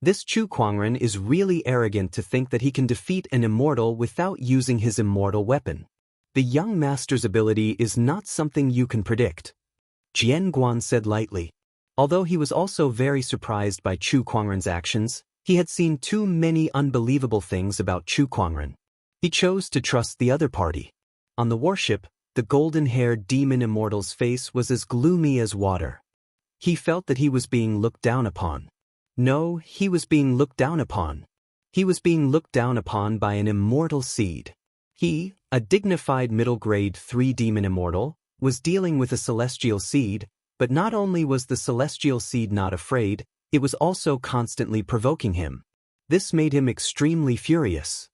This Chu Kuangren is really arrogant to think that he can defeat an immortal without using his immortal weapon. The young master's ability is not something you can predict. Jian Guan said lightly. Although he was also very surprised by Chu Kuangren's actions, he had seen too many unbelievable things about Chu Kuangren. He chose to trust the other party. On the warship, the golden-haired demon immortal's face was as gloomy as water. He felt that he was being looked down upon. No, he was being looked down upon. He was being looked down upon by an immortal seed. He, a dignified middle-grade 3 demon immortal, was dealing with a celestial seed, but not only was the celestial seed not afraid, it was also constantly provoking him. This made him extremely furious.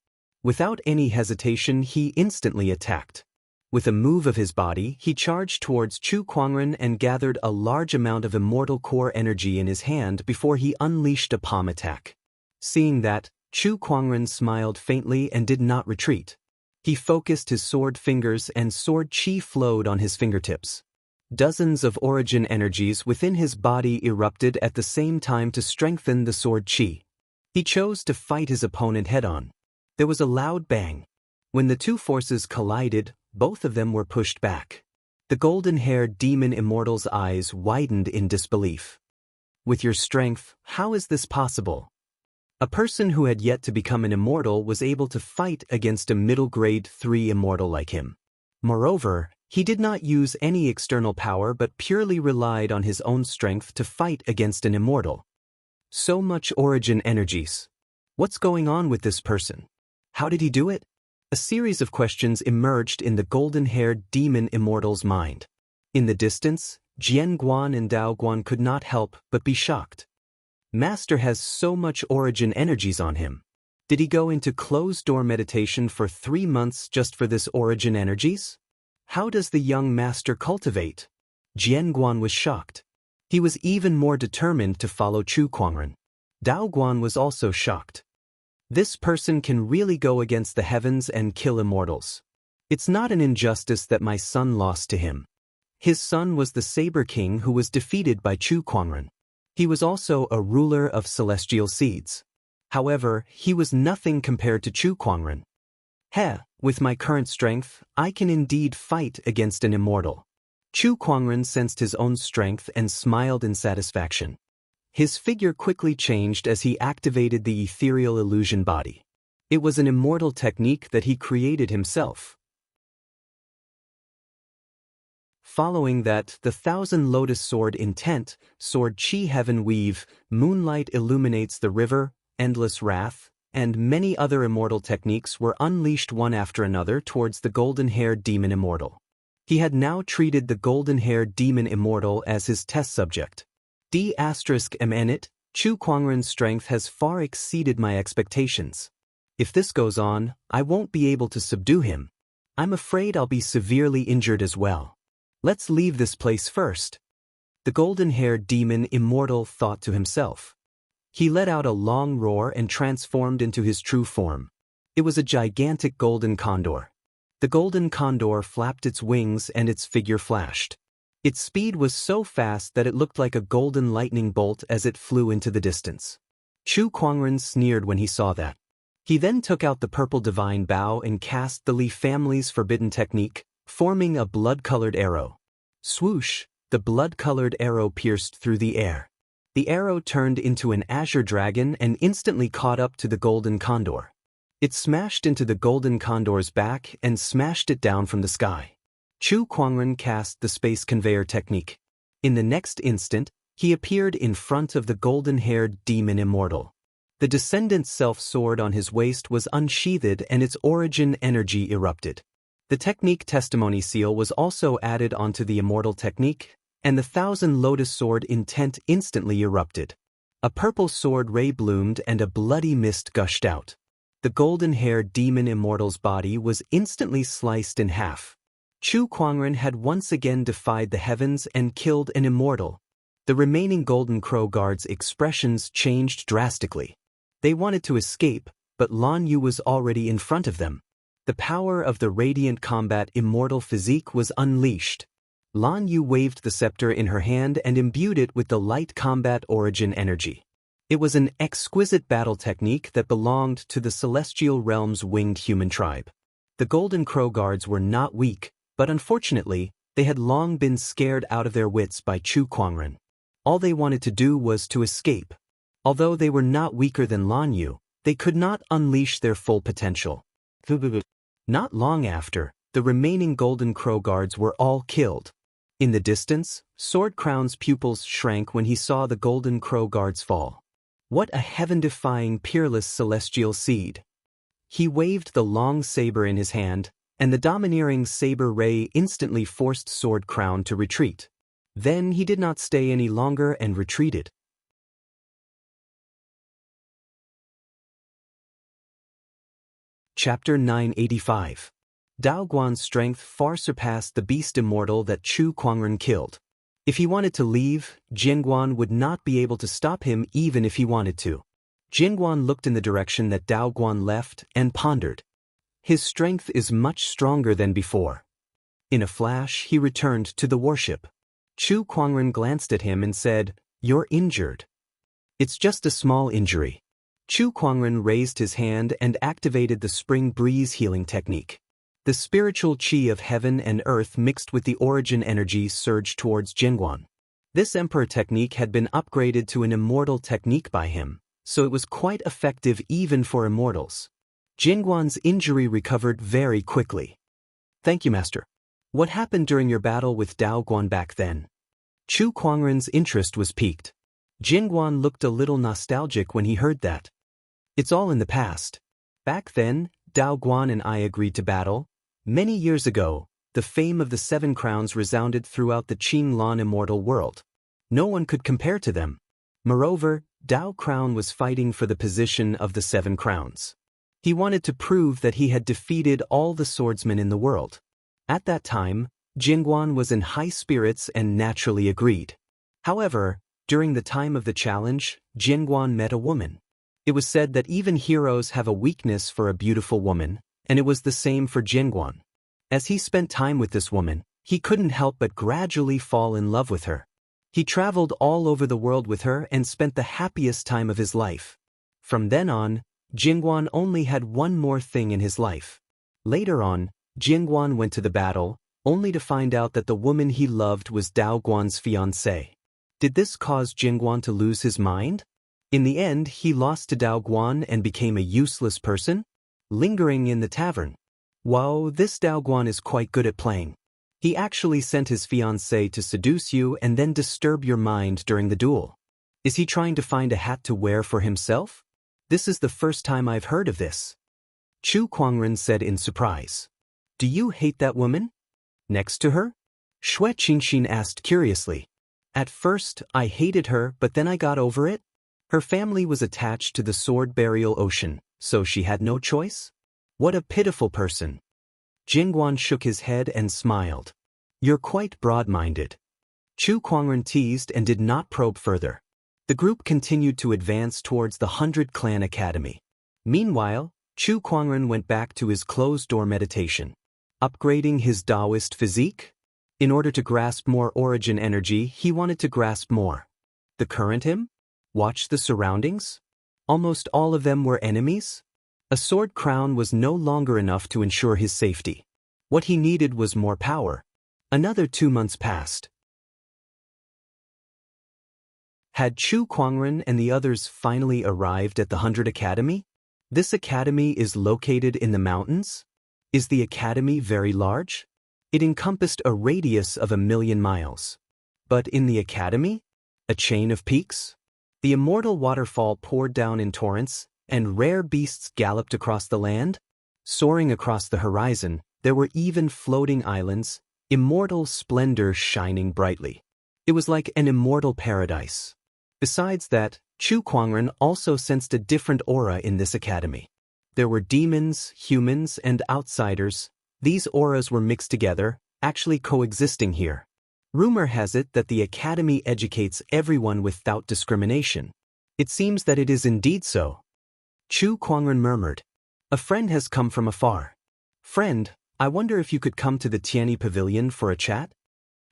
Without any hesitation, he instantly attacked. With a move of his body, he charged towards Chu Kuangren and gathered a large amount of immortal core energy in his hand before he unleashed a palm attack. Seeing that, Chu Kuangren smiled faintly and did not retreat. He focused his sword fingers and sword chi flowed on his fingertips. Dozens of origin energies within his body erupted at the same time to strengthen the sword chi. He chose to fight his opponent head-on. There was a loud bang. When the two forces collided, both of them were pushed back. The golden-haired demon immortal's eyes widened in disbelief. With your strength, how is this possible? A person who had yet to become an immortal was able to fight against a middle grade 3 immortal like him. Moreover, he did not use any external power but purely relied on his own strength to fight against an immortal. So much origin energies. What's going on with this person? How did he do it? A series of questions emerged in the golden-haired demon immortal's mind. In the distance, Jian Guan and Dao Guan could not help but be shocked. Master has so much origin energies on him. Did he go into closed-door meditation for 3 months just for this origin energies? How does the young master cultivate? Jian Guan was shocked. He was even more determined to follow Chu Kuangren. Dao Guan was also shocked. This person can really go against the heavens and kill immortals. It's not an injustice that my son lost to him. His son was the Saber King who was defeated by Chu Kuangren. He was also a ruler of celestial seeds. However, he was nothing compared to Chu Kuangren. With my current strength, I can indeed fight against an immortal. Chu Kuangren sensed his own strength and smiled in satisfaction. His figure quickly changed as he activated the ethereal illusion body. It was an immortal technique that he created himself. Following that, the Thousand Lotus Sword Intent, Sword Chi Heaven Weave, Moonlight Illuminates the River, Endless Wrath, and many other immortal techniques were unleashed one after another towards the golden-haired demon immortal. He had now treated the golden-haired demon immortal as his test subject. D***MNit, Chu Kuangren's strength has far exceeded my expectations. If this goes on, I won't be able to subdue him. I'm afraid I'll be severely injured as well. Let's leave this place first. The golden-haired demon immortal thought to himself. He let out a long roar and transformed into his true form. It was a gigantic golden condor. The golden condor flapped its wings and its figure flashed. Its speed was so fast that it looked like a golden lightning bolt as it flew into the distance. Chu Kuangren sneered when he saw that. He then took out the purple divine bow and cast the Li family's forbidden technique, forming a blood-colored arrow. Swoosh, the blood-colored arrow pierced through the air. The arrow turned into an azure dragon and instantly caught up to the golden condor. It smashed into the golden condor's back and smashed it down from the sky. Chu Kuangren cast the space conveyor technique. In the next instant, he appeared in front of the golden-haired demon immortal. The descendant's self-sword on his waist was unsheathed and its origin energy erupted. The technique testimony seal was also added onto the immortal technique, and the Thousand Lotus Sword Intent instantly erupted. A purple sword ray bloomed and a bloody mist gushed out. The golden-haired demon immortal's body was instantly sliced in half. Chu Kuangren had once again defied the heavens and killed an immortal. The remaining Golden Crow guards' expressions changed drastically. They wanted to escape, but Lan Yu was already in front of them. The power of the radiant combat immortal physique was unleashed. Lan Yu waved the scepter in her hand and imbued it with the light combat origin energy. It was an exquisite battle technique that belonged to the celestial realm's winged human tribe. The Golden Crow guards were not weak, but unfortunately, they had long been scared out of their wits by Chu Kuangren. All they wanted to do was to escape. Although they were not weaker than Lan Yu, they could not unleash their full potential. Not long after, the remaining Golden Crow guards were all killed. In the distance, Sword Crown's pupils shrank when he saw the Golden Crow guards fall. What a heaven-defying peerless celestial seed! He waved the long saber in his hand, and the domineering saber ray instantly forced Sword Crown to retreat. Then he did not stay any longer and retreated. Chapter 985. Dao Guan's strength far surpassed the beast immortal that Chu Kuangren killed. If he wanted to leave, Jinguan would not be able to stop him even if he wanted to. Jinguan looked in the direction that Dao Guan left and pondered. His strength is much stronger than before. In a flash, he returned to the warship. Chu Kuangren glanced at him and said, "You're injured." "It's just a small injury." Chu Kuangren raised his hand and activated the spring breeze healing technique. The spiritual qi of heaven and earth mixed with the origin energy surged towards Jinguan. This emperor technique had been upgraded to an immortal technique by him, so it was quite effective even for immortals. Jinguan's injury recovered very quickly. "Thank you, Master. What happened during your battle with Dao Guan back then?" Chu Kuangren's interest was piqued. Jinguan looked a little nostalgic when he heard that. "It's all in the past. Back then, Dao Guan and I agreed to battle. Many years ago, the fame of the 7 crowns resounded throughout the Qinglan immortal world. No one could compare to them. Moreover, Dao Crown was fighting for the position of the 7 crowns. He wanted to prove that he had defeated all the swordsmen in the world. At that time, Jinguan was in high spirits and naturally agreed. However, during the time of the challenge, Jinguan met a woman. It was said that even heroes have a weakness for a beautiful woman, and it was the same for Jinguan. As he spent time with this woman, he couldn't help but gradually fall in love with her. He traveled all over the world with her and spent the happiest time of his life. From then on, Jinguan only had one more thing in his life. Later on, Jinguan went to the battle, only to find out that the woman he loved was Dao Guan's fiancée. Did this cause Jinguan to lose his mind? In the end, he lost to Dao Guan and became a useless person? Lingering in the tavern. Wow, this Dao Guan is quite good at playing. He actually sent his fiancée to seduce you and then disturb your mind during the duel. Is he trying to find a hat to wear for himself? This is the first time I've heard of this. Chu Kuangren said in surprise. "Do you hate that woman?" "Next to her?" Xue Qingxin asked curiously. "At first, I hated her, but then I got over it. Her family was attached to the sword burial ocean, so she had no choice? What a pitiful person." Jinguan shook his head and smiled. "You're quite broad-minded." Chu Kuangren teased and did not probe further. The group continued to advance towards the 100 Clan Academy. Meanwhile, Chu Kuangren went back to his closed-door meditation. Upgrading his Taoist physique? In order to grasp more origin energy, he wanted to grasp more. The current him? Watch the surroundings? Almost all of them were enemies? A sword crown was no longer enough to ensure his safety. What he needed was more power. Another 2 months passed. Had Chu Kuangren and the others finally arrived at the 100 Academy? This academy is located in the mountains? Is the academy very large? It encompassed a radius of 1,000,000 miles. But in the academy? A chain of peaks? The immortal waterfall poured down in torrents, and rare beasts galloped across the land. Soaring across the horizon, there were even floating islands, immortal splendor shining brightly. It was like an immortal paradise. Besides that, Chu Kuangren also sensed a different aura in this academy. There were demons, humans, and outsiders. These auras were mixed together, actually coexisting here. Rumor has it that the academy educates everyone without discrimination. It seems that it is indeed so. Chu Kuangren murmured. "A friend has come from afar. Friend, I wonder if you could come to the Tianyi Pavilion for a chat?"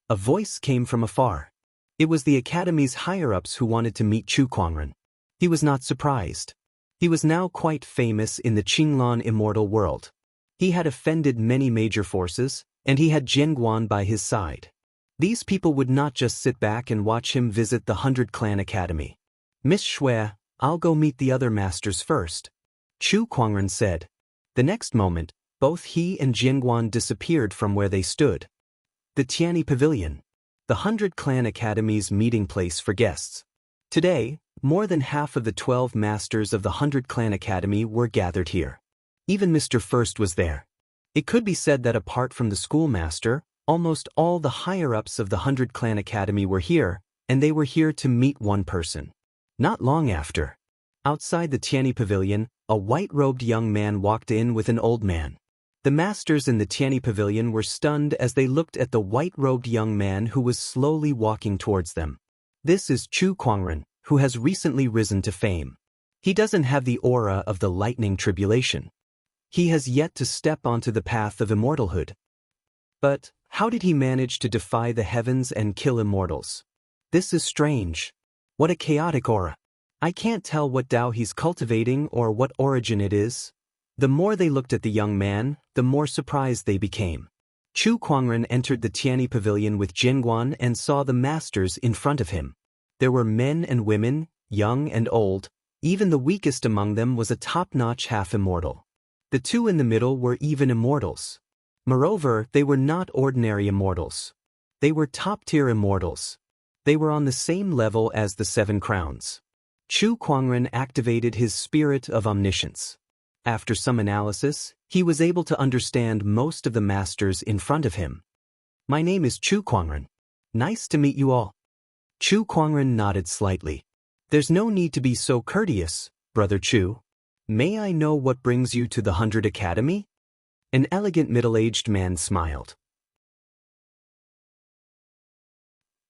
A voice came from afar. It was the academy's higher-ups who wanted to meet Chu Kuangren. He was not surprised. He was now quite famous in the Qinglan immortal world. He had offended many major forces, and he had Jinguan by his side. These people would not just sit back and watch him visit the 100 Clan Academy. "Miss Xue, I'll go meet the other masters first," Chu Kuangren said. The next moment, both he and Jinguan disappeared from where they stood. The Tianyi Pavilion, the 100 Clan Academy's meeting place for guests. Today, more than half of the 12 masters of the 100 Clan Academy were gathered here. Even Mr. First was there. It could be said that apart from the schoolmaster, almost all the higher-ups of the 100 Clan Academy were here, and they were here to meet one person. Not long after, outside the Tianyi Pavilion, A white-robed young man walked in with an old man. The masters in the Tianyi pavilion were stunned as they looked at the white-robed young man who was slowly walking towards them. This is Chu Kuangren, who has recently risen to fame. He doesn't have the aura of the lightning tribulation. He has yet to step onto the path of immortalhood. But how did he manage to defy the heavens and kill immortals? This is strange. What a chaotic aura. I can't tell what Tao he's cultivating or what origin it is. The more they looked at the young man, the more surprised they became. Chu Kuangren entered the Tianyi pavilion with Jianguan and saw the masters in front of him. There were men and women, young and old. Even the weakest among them was a top-notch half-immortal. The two in the middle were even immortals. Moreover, they were not ordinary immortals. They were top-tier immortals. They were on the same level as the Seven Crowns. Chu Kuangren activated his spirit of omniscience. After some analysis, he was able to understand most of the masters in front of him. My name is Chu Kuangren. Nice to meet you all. Chu Kuangren nodded slightly. There's no need to be so courteous, Brother Chu. May I know what brings you to the 100 Academy? An elegant middle-aged man smiled.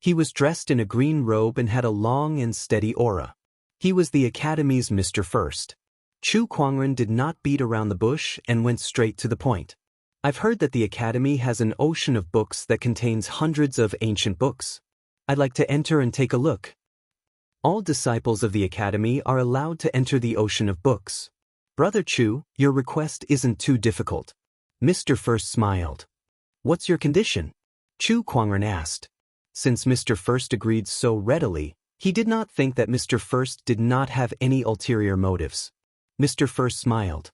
He was dressed in a green robe and had a long and steady aura. He was the Academy's Mr. First. Chu Kuangren did not beat around the bush and went straight to the point. I've heard that the Academy has an ocean of books that contains hundreds of ancient books. I'd like to enter and take a look. All disciples of the Academy are allowed to enter the ocean of books. Brother Chu, your request isn't too difficult. Mr. First smiled. What's your condition? Chu Kuangren asked. Since Mr. First agreed so readily, he did not think that Mr. First did not have any ulterior motives. Mr. First smiled.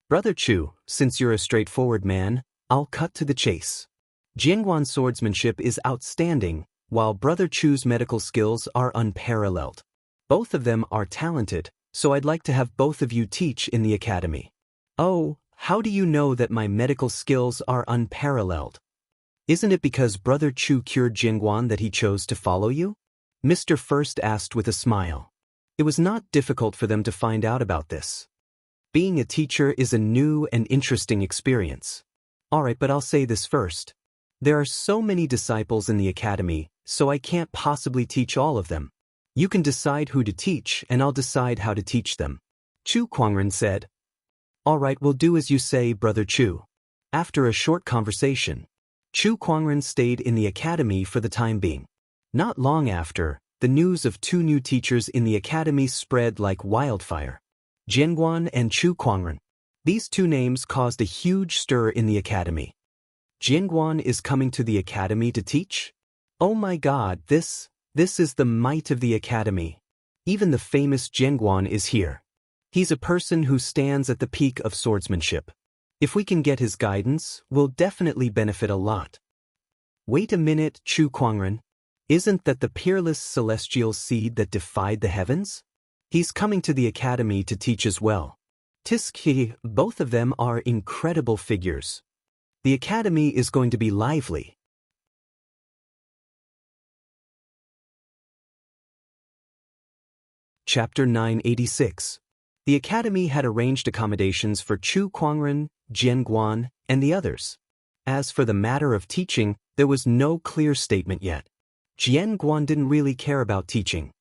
Brother Chu, since you're a straightforward man, I'll cut to the chase. Jianguan's swordsmanship is outstanding, while Brother Chu's medical skills are unparalleled. Both of them are talented, so I'd like to have both of you teach in the Academy. Oh, how do you know that my medical skills are unparalleled? Isn't it because Brother Chu cured Jianguan that he chose to follow you? Mr. First asked with a smile. It was not difficult for them to find out about this. Being a teacher is a new and interesting experience. Alright, but I'll say this first. There are so many disciples in the Academy, so I can't possibly teach all of them. You can decide who to teach and I'll decide how to teach them. Chu Kuangren said. Alright, we'll do as you say, Brother Chu. After a short conversation, Chu Kuangren stayed in the Academy for the time being. Not long after, the news of two new teachers in the Academy spread like wildfire. Jianguan and Chu Kuangren. These two names caused a huge stir in the Academy. Jianguan is coming to the Academy to teach? Oh my God, this is the might of the Academy. Even the famous Jianguan is here. He's a person who stands at the peak of swordsmanship. If we can get his guidance, we'll definitely benefit a lot. Wait a minute, Chu Kuangren. Isn't that the peerless celestial seed that defied the heavens? He's coming to the Academy to teach as well. Tiski, both of them are incredible figures. The Academy is going to be lively. Chapter 986. The Academy had arranged accommodations for Chu Kuangren, Jianguan, and the others. As for the matter of teaching, there was no clear statement yet. Jianguan didn't really care about teaching.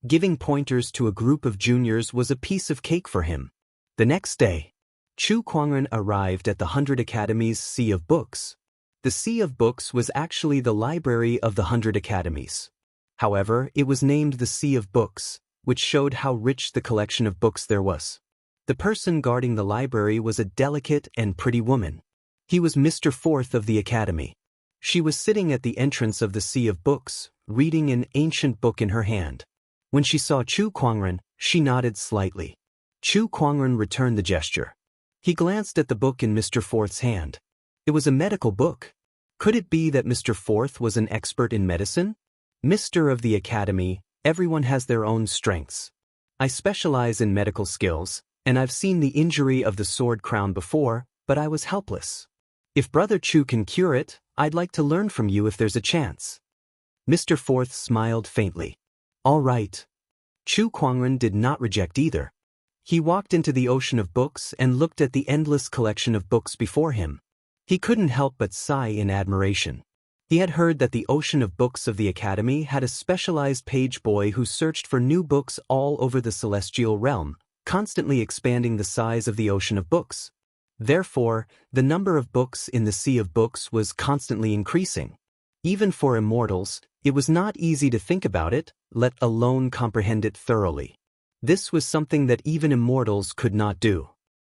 Giving pointers to a group of juniors was a piece of cake for him. The next day, Chu Kuangren arrived at the 100 Academy's Sea of Books. The Sea of Books was actually the library of the 100 Academies. However, it was named the Sea of Books, which showed how rich the collection of books there was. The person guarding the library was a delicate and pretty woman. He was Mr. Fourth of the Academy. She was sitting at the entrance of the Sea of Books, reading an ancient book in her hand. When she saw Chu Kuangren, she nodded slightly. Chu Kuangren returned the gesture. He glanced at the book in Mr. Fourth's hand. It was a medical book. Could it be that Mr. Fourth was an expert in medicine? Mr. of the Academy, everyone has their own strengths. I specialize in medical skills, and I've seen the injury of the sword crown before, but I was helpless. If Brother Chu can cure it, I'd like to learn from you if there's a chance. Mr. Fourth smiled faintly. All right. Chu Kuangren did not reject either. He walked into the ocean of books and looked at the endless collection of books before him. He couldn't help but sigh in admiration. He had heard that the ocean of books of the Academy had a specialized page boy who searched for new books all over the celestial realm, constantly expanding the size of the ocean of books. Therefore, the number of books in the sea of books was constantly increasing. Even for immortals, it was not easy to think about it, let alone comprehend it thoroughly. This was something that even immortals could not do.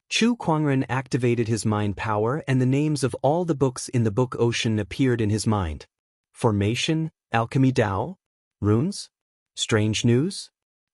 Chu Kuangren activated his mind power and the names of all the books in the book ocean appeared in his mind. Formation, Alchemy Tao, Runes, Strange News,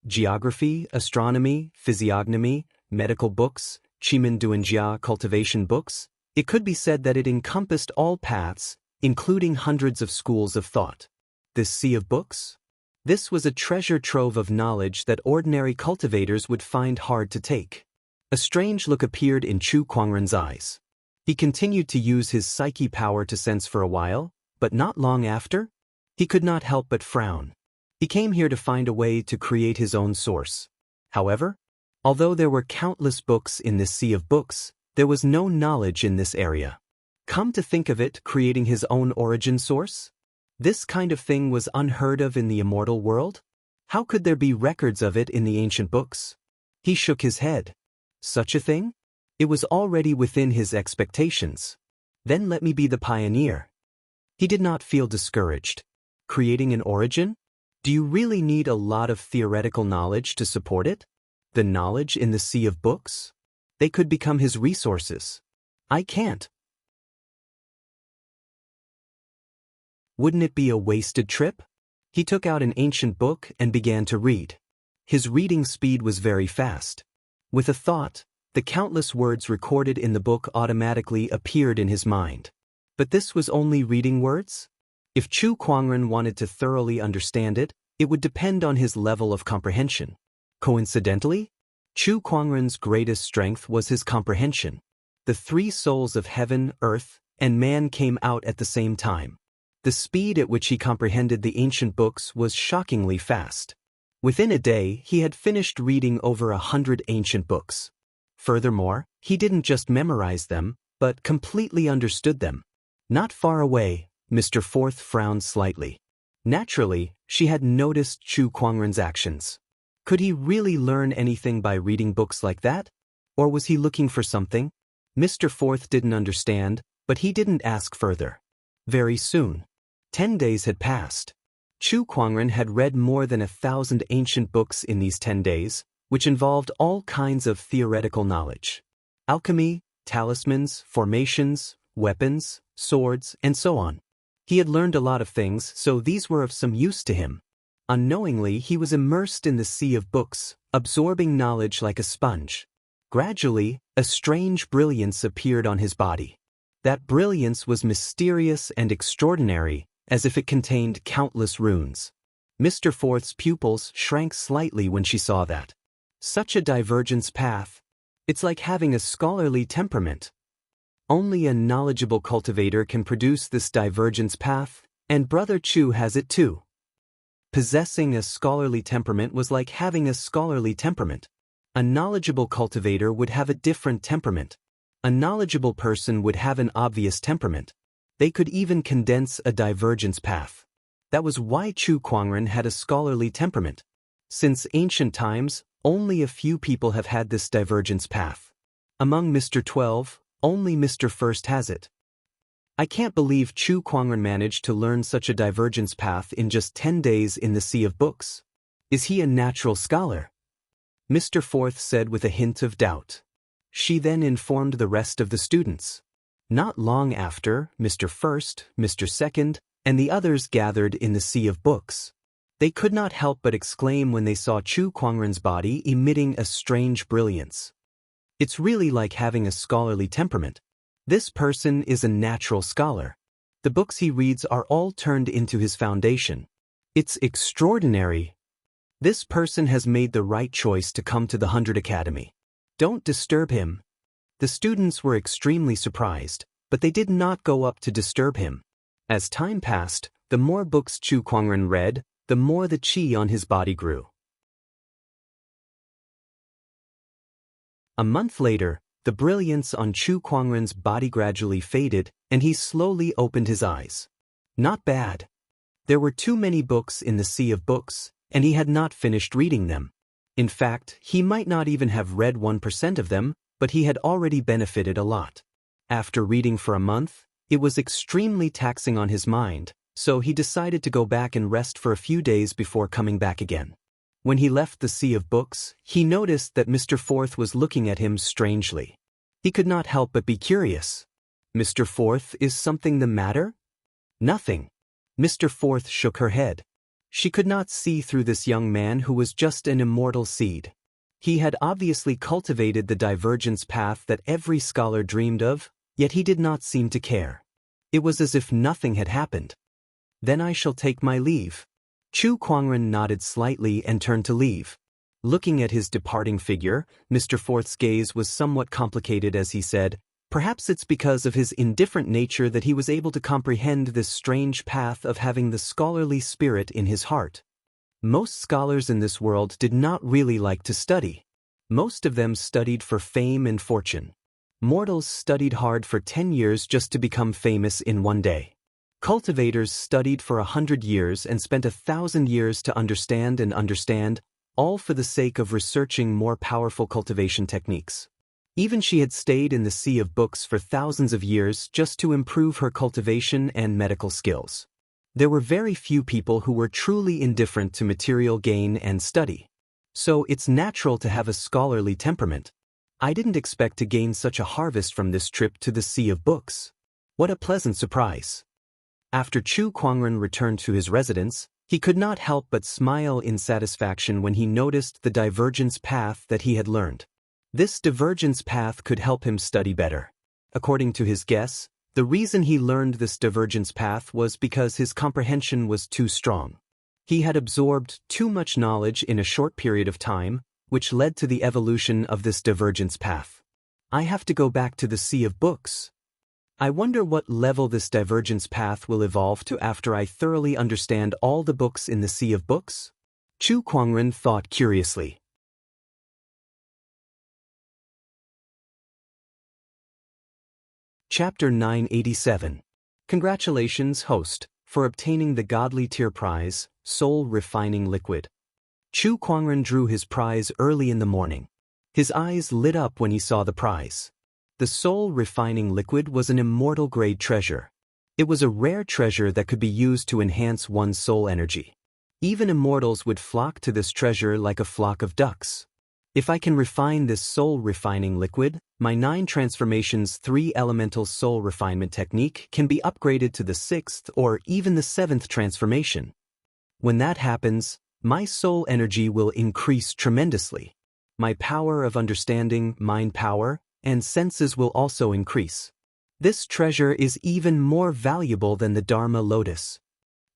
Geography, Astronomy, Physiognomy, Medical Books, Chimen Duanjia Cultivation Books. It could be said that it encompassed all paths, including hundreds of schools of thought. This sea of books? This was a treasure trove of knowledge that ordinary cultivators would find hard to take. A strange look appeared in Chu Kuangren's eyes. He continued to use his psyche power to sense for a while, but not long after, he could not help but frown. He came here to find a way to create his own source. However, although there were countless books in this sea of books, there was no knowledge in this area. Come to think of it, creating his own origin source? This kind of thing was unheard of in the immortal world? How could there be records of it in the ancient books? He shook his head. Such a thing? It was already within his expectations. Then let me be the pioneer. He did not feel discouraged. Creating an origin? Do you really need a lot of theoretical knowledge to support it? The knowledge in the sea of books? They could become his resources. I can't. Wouldn't it be a wasted trip? He took out an ancient book and began to read. His reading speed was very fast. With a thought, the countless words recorded in the book automatically appeared in his mind. But this was only reading words? If Chu Kuangren wanted to thoroughly understand it, it would depend on his level of comprehension. Coincidentally, Chu Kuangren's greatest strength was his comprehension. The three souls of heaven, earth, and man came out at the same time. The speed at which he comprehended the ancient books was shockingly fast. Within a day, he had finished reading over 100 ancient books. Furthermore, he didn't just memorize them, but completely understood them. Not far away, Mr. Forth frowned slightly. Naturally, she had noticed Chu Kuangren's actions. Could he really learn anything by reading books like that? Or was he looking for something? Mr. Forth didn't understand, but he didn't ask further. Very soon. 10 days had passed. Chu Kuangren had read more than 1,000 ancient books in these 10 days, which involved all kinds of theoretical knowledge. Alchemy, talismans, formations, weapons, swords, and so on. He had learned a lot of things, so these were of some use to him. Unknowingly, he was immersed in the sea of books, absorbing knowledge like a sponge. Gradually, a strange brilliance appeared on his body. That brilliance was mysterious and extraordinary, as if it contained countless runes. Mr. Forth's pupils shrank slightly when she saw that. Such a divergence path. It's like having a scholarly temperament. Only a knowledgeable cultivator can produce this divergence path, and Brother Chu has it too. Possessing a scholarly temperament was like having a scholarly temperament. A knowledgeable cultivator would have a different temperament. A knowledgeable person would have an obvious temperament. They could even condense a divergence path. That was why Chu Kuangren had a scholarly temperament. Since ancient times, only a few people have had this divergence path. Among Mr. 12, only Mr. First has it. I can't believe Chu Kuangren managed to learn such a divergence path in just 10 days in the sea of books. Is he a natural scholar? Mr. Forth said with a hint of doubt. She then informed the rest of the students. Not long after, Mr. First, Mr. Second, and the others gathered in the sea of books. They could not help but exclaim when they saw Chu Kuangren's body emitting a strange brilliance. It's really like having a scholarly temperament. This person is a natural scholar. The books he reads are all turned into his foundation. It's extraordinary. This person has made the right choice to come to the 100 Academy. Don't disturb him. The students were extremely surprised, but they did not go up to disturb him. As time passed, the more books Chu Kuangren read, the more the qi on his body grew. A month later, the brilliance on Chu Kuangren's body gradually faded, and he slowly opened his eyes. Not bad. There were too many books in the sea of books, and he had not finished reading them. In fact, he might not even have read 1% of them, but he had already benefited a lot. After reading for a month, it was extremely taxing on his mind, so he decided to go back and rest for a few days before coming back again. When he left the sea of books, he noticed that Mr. Forth was looking at him strangely. He could not help but be curious. "Mr. Forth, is something the matter?" "Nothing." Mr. Forth shook her head. She could not see through this young man who was just an immortal seed. He had obviously cultivated the divergence path that every scholar dreamed of, yet he did not seem to care. It was as if nothing had happened. "Then I shall take my leave." Chu Kuangren nodded slightly and turned to leave. Looking at his departing figure, Mr. Forth's gaze was somewhat complicated as he said, "Perhaps it's because of his indifferent nature that he was able to comprehend this strange path of having the scholarly spirit in his heart. Most scholars in this world did not really like to study. Most of them studied for fame and fortune. Mortals studied hard for 10 years just to become famous in one day. Cultivators studied for 100 years and spent 1,000 years to understand, all for the sake of researching more powerful cultivation techniques. Even she had stayed in the sea of books for thousands of years just to improve her cultivation and medical skills. There were very few people who were truly indifferent to material gain and study. So it's natural to have a scholarly temperament. I didn't expect to gain such a harvest from this trip to the sea of books. What a pleasant surprise." After Chu Kuangren returned to his residence, he could not help but smile in satisfaction when he noticed the divergence path that he had learned. This divergence path could help him study better. According to his guess, the reason he learned this divergence path was because his comprehension was too strong. He had absorbed too much knowledge in a short period of time, which led to the evolution of this divergence path. "I have to go back to the sea of books. I wonder what level this divergence path will evolve to after I thoroughly understand all the books in the sea of books?" Chu Kuangren thought curiously. Chapter 987. Congratulations, host, for obtaining the Godly Tier Prize, Soul Refining Liquid. Chu Kuangren drew his prize early in the morning. His eyes lit up when he saw the prize. The Soul Refining Liquid was an immortal-grade treasure. It was a rare treasure that could be used to enhance one's soul energy. Even immortals would flock to this treasure like a flock of ducks. If I can refine this Soul Refining Liquid, my 9 transformations 3 elemental soul refinement technique can be upgraded to the 6th or even the 7th transformation. When that happens, my soul energy will increase tremendously. My power of understanding, mind power, and senses will also increase. This treasure is even more valuable than the Dharma lotus.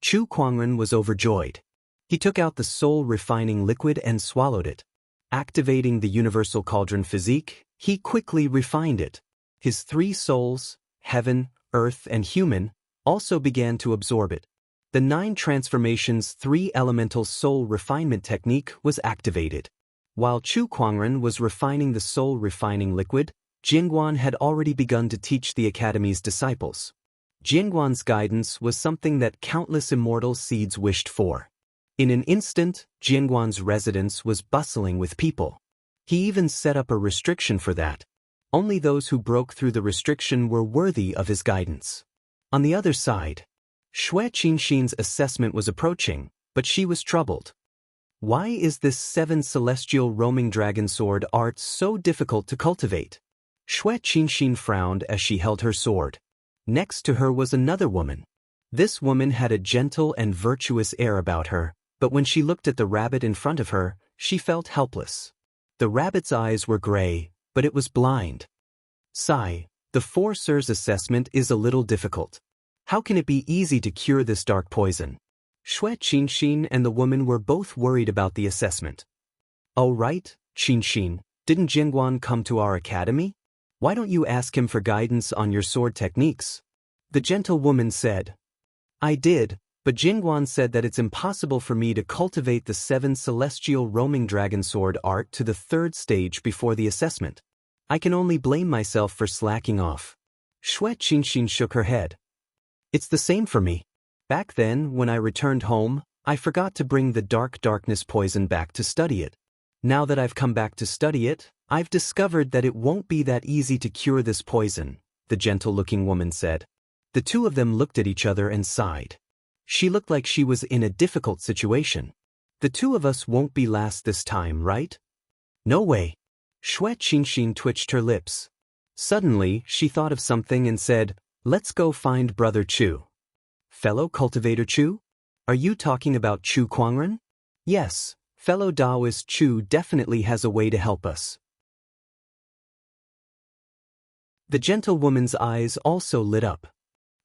Chu Kuangren was overjoyed. He took out the soul refining liquid and swallowed it. Activating the universal cauldron physique, he quickly refined it. His 3 souls, heaven, earth, and human, also began to absorb it. The 9 transformations 3 elemental soul refinement technique was activated. While Chu Kuangren was refining the soul refining liquid, Jingguan had already begun to teach the Academy's disciples. Jingguan's guidance was something that countless immortal seeds wished for. In an instant, Jingguan's residence was bustling with people. He even set up a restriction for that. Only those who broke through the restriction were worthy of his guidance. On the other side, Xue Qinxin's assessment was approaching, but she was troubled. Why is this 7 celestial roaming dragon sword art so difficult to cultivate? Xue Qinxin frowned as she held her sword. Next to her was another woman. This woman had a gentle and virtuous air about her, but when she looked at the rabbit in front of her, she felt helpless. The rabbit's eyes were gray, but it was blind. "Sigh, the 4 Sirs assessment is a little difficult. How can it be easy to cure this dark poison?" Xue Qinxin and the woman were both worried about the assessment. "Oh right, Qinxin, didn't Jingguan come to our academy? Why don't you ask him for guidance on your sword techniques?" The gentle woman said. "I did, but Jingguan said that it's impossible for me to cultivate the 7 celestial roaming dragon sword art to the 3rd stage before the assessment. I can only blame myself for slacking off. Shui Qingxin shook her head. It's the same for me. Back then, when I returned home, I forgot to bring the darkness poison back to study it. Now that I've come back to study it, I've discovered that it won't be that easy to cure this poison, the gentle-looking woman said. The two of them looked at each other and sighed. She looked like she was in a difficult situation. The two of us won't be last this time, right? No way. Shui Qingxin twitched her lips. Suddenly, she thought of something and said, let's go find Brother Chu. Fellow cultivator Chu? Are you talking about Chu Kuangren? Yes, fellow Taoist Chu definitely has a way to help us. The gentlewoman's eyes also lit up.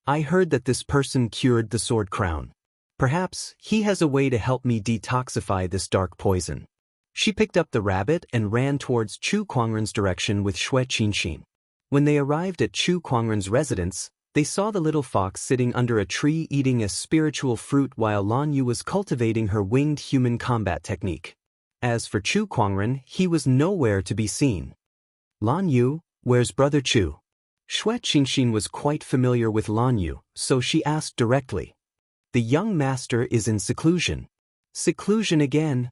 I heard that this person cured the sword crown. Perhaps he has a way to help me detoxify this dark poison. She picked up the rabbit and ran towards Chu Kuangren's direction with Shui Qingxin. When they arrived at Chu Kuangren's residence, they saw the little fox sitting under a tree eating a spiritual fruit while Lan Yu was cultivating her winged human combat technique. As for Chu Kuangren, he was nowhere to be seen. Lan Yu, where's Brother Chu? Shui Qingxin was quite familiar with Lan Yu, so she asked directly. The young master is in seclusion. Seclusion again?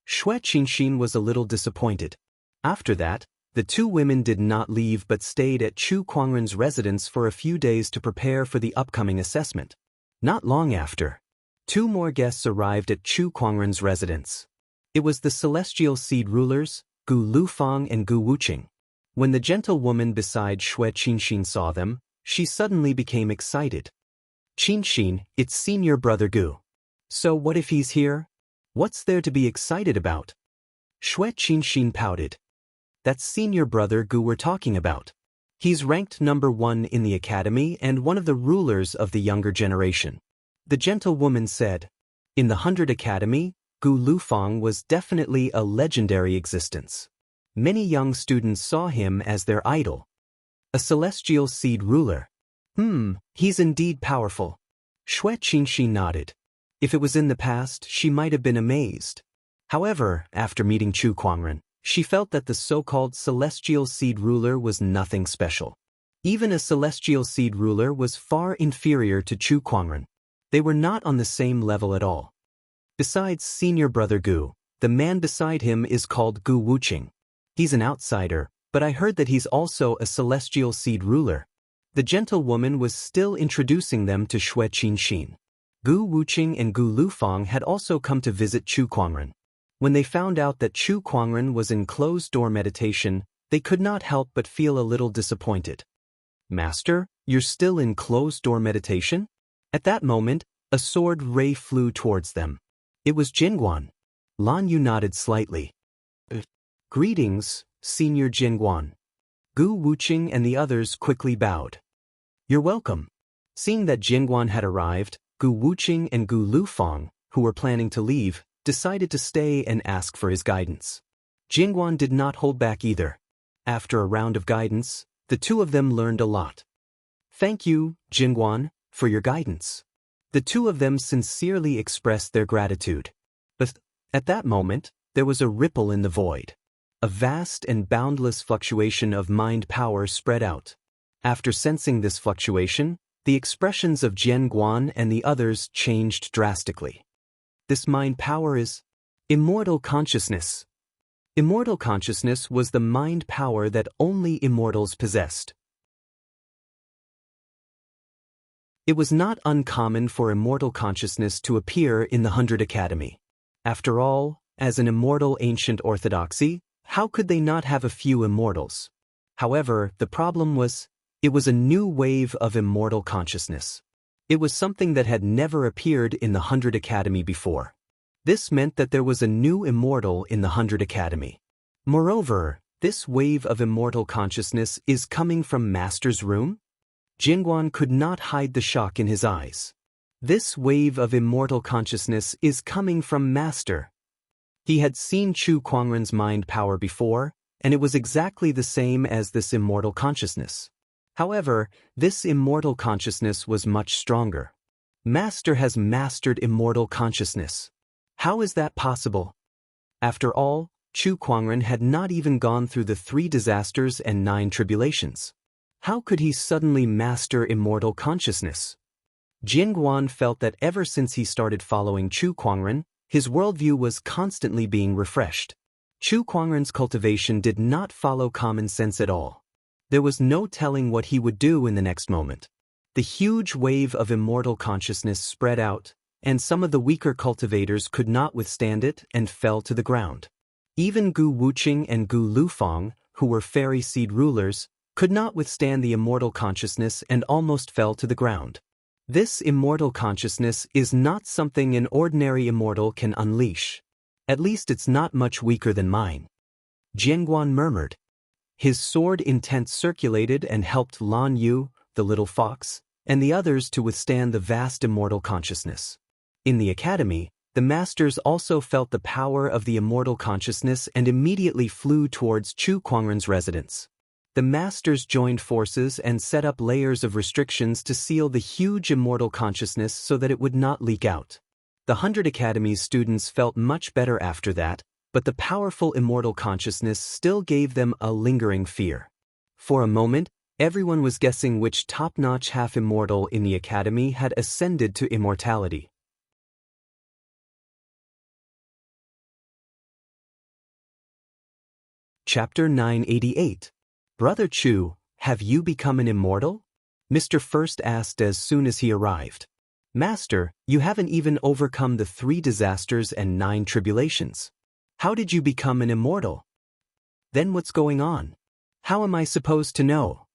Shui Qingxin was a little disappointed. After that, the two women did not leave but stayed at Chu Kuangren's residence for a few days to prepare for the upcoming assessment. Not long after, two more guests arrived at Chu Kuangren's residence. It was the celestial seed rulers, Gu Lufang and Gu Wuqing. When the gentlewoman beside Shui Qingxin saw them, she suddenly became excited. Qingxin, it's senior brother Gu. So what if he's here? What's there to be excited about? Shui Qingxin pouted. That's senior brother Gu we're talking about. He's ranked number 1 in the academy and one of the rulers of the younger generation. The gentlewoman said. In the 100 Academy, Gu Lufang was definitely a legendary existence. Many young students saw him as their idol. A celestial seed ruler. He's indeed powerful. Shui Qingxin nodded. If it was in the past, she might have been amazed. However, after meeting Chu Kuangren, she felt that the so-called celestial seed ruler was nothing special. Even a celestial seed ruler was far inferior to Chu Kuangren. They were not on the same level at all. Besides senior brother Gu, the man beside him is called Gu Wuqing. He's an outsider, but I heard that he's also a celestial seed ruler. The gentlewoman was still introducing them to Shui Qingxin. Gu Wuqing and Gu Lufang had also come to visit Chu Kuangren. When they found out that Chu Kuangren was in closed-door meditation, they could not help but feel a little disappointed. Master, you're still in closed-door meditation? At that moment, a sword ray flew towards them. It was Jingguan. Lan Yu nodded slightly. Greetings, Senior Jingguan. Gu Wuqing and the others quickly bowed. You're welcome. Seeing that Jingguan had arrived, Gu Wuqing and Gu Lufang, who were planning to leave, decided to stay and ask for his guidance. Jingguan did not hold back either. After a round of guidance, the two of them learned a lot. Thank you, Jingguan, for your guidance. The two of them sincerely expressed their gratitude. But at that moment, there was a ripple in the void. A vast and boundless fluctuation of mind power spread out. After sensing this fluctuation, the expressions of Jingguan and the others changed drastically. This mind power is immortal consciousness. Immortal consciousness was the mind power that only immortals possessed. It was not uncommon for immortal consciousness to appear in the 100 Academy. After all, as an immortal ancient orthodoxy, how could they not have a few immortals? However, the problem was, it was a new wave of immortal consciousness. It was something that had never appeared in the 100 Academy before. This meant that there was a new immortal in the 100 Academy. Moreover, this wave of immortal consciousness is coming from Master's room? Jingguan could not hide the shock in his eyes. This wave of immortal consciousness is coming from Master. He had seen Chu Kuangren's mind power before, and it was exactly the same as this immortal consciousness. However, this immortal consciousness was much stronger. Master has mastered immortal consciousness. How is that possible? After all, Chu Kuangren had not even gone through the 3 disasters and 9 tribulations. How could he suddenly master immortal consciousness? Jingguan felt that ever since he started following Chu Kuangren, his worldview was constantly being refreshed. Chu Kuangren's cultivation did not follow common sense at all. There was no telling what he would do in the next moment. The huge wave of immortal consciousness spread out, and some of the weaker cultivators could not withstand it and fell to the ground. Even Gu Wuqing and Gu Lufang, who were fairy seed rulers, could not withstand the immortal consciousness and almost fell to the ground. This immortal consciousness is not something an ordinary immortal can unleash. At least it's not much weaker than mine. Jianguan murmured. His sword intent circulated and helped Lan Yu, the little fox, and the others to withstand the vast immortal consciousness. In the academy, the masters also felt the power of the immortal consciousness and immediately flew towards Chu Kuangren's residence. The masters joined forces and set up layers of restrictions to seal the huge immortal consciousness so that it would not leak out. The 100 Academy's students felt much better after that, but the powerful immortal consciousness still gave them a lingering fear. For a moment, everyone was guessing which top-notch half-immortal in the Academy had ascended to immortality. Chapter 988. Brother Chu, have you become an immortal? Mr. First asked as soon as he arrived. Master, you haven't even overcome the 3 disasters and 9 tribulations. How did you become an immortal? Then what's going on? How am I supposed to know?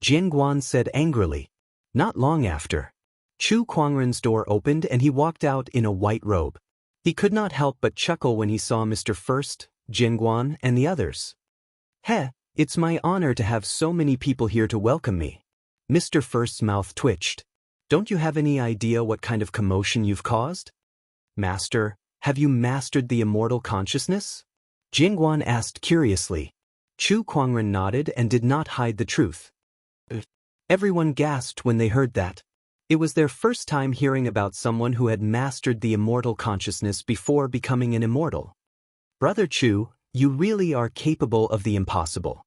Jianguan said angrily. Not long after, Chu Kuangren's door opened and he walked out in a white robe. He could not help but chuckle when he saw Mr. First, Jianguan, and the others. Heh, it's my honor to have so many people here to welcome me. Mr. First's mouth twitched. Don't you have any idea what kind of commotion you've caused? Master, have you mastered the immortal consciousness? Jianguan asked curiously. Chu Kuangren nodded and did not hide the truth. Everyone gasped when they heard that. It was their first time hearing about someone who had mastered the immortal consciousness before becoming an immortal. Brother Chu, you really are capable of the impossible.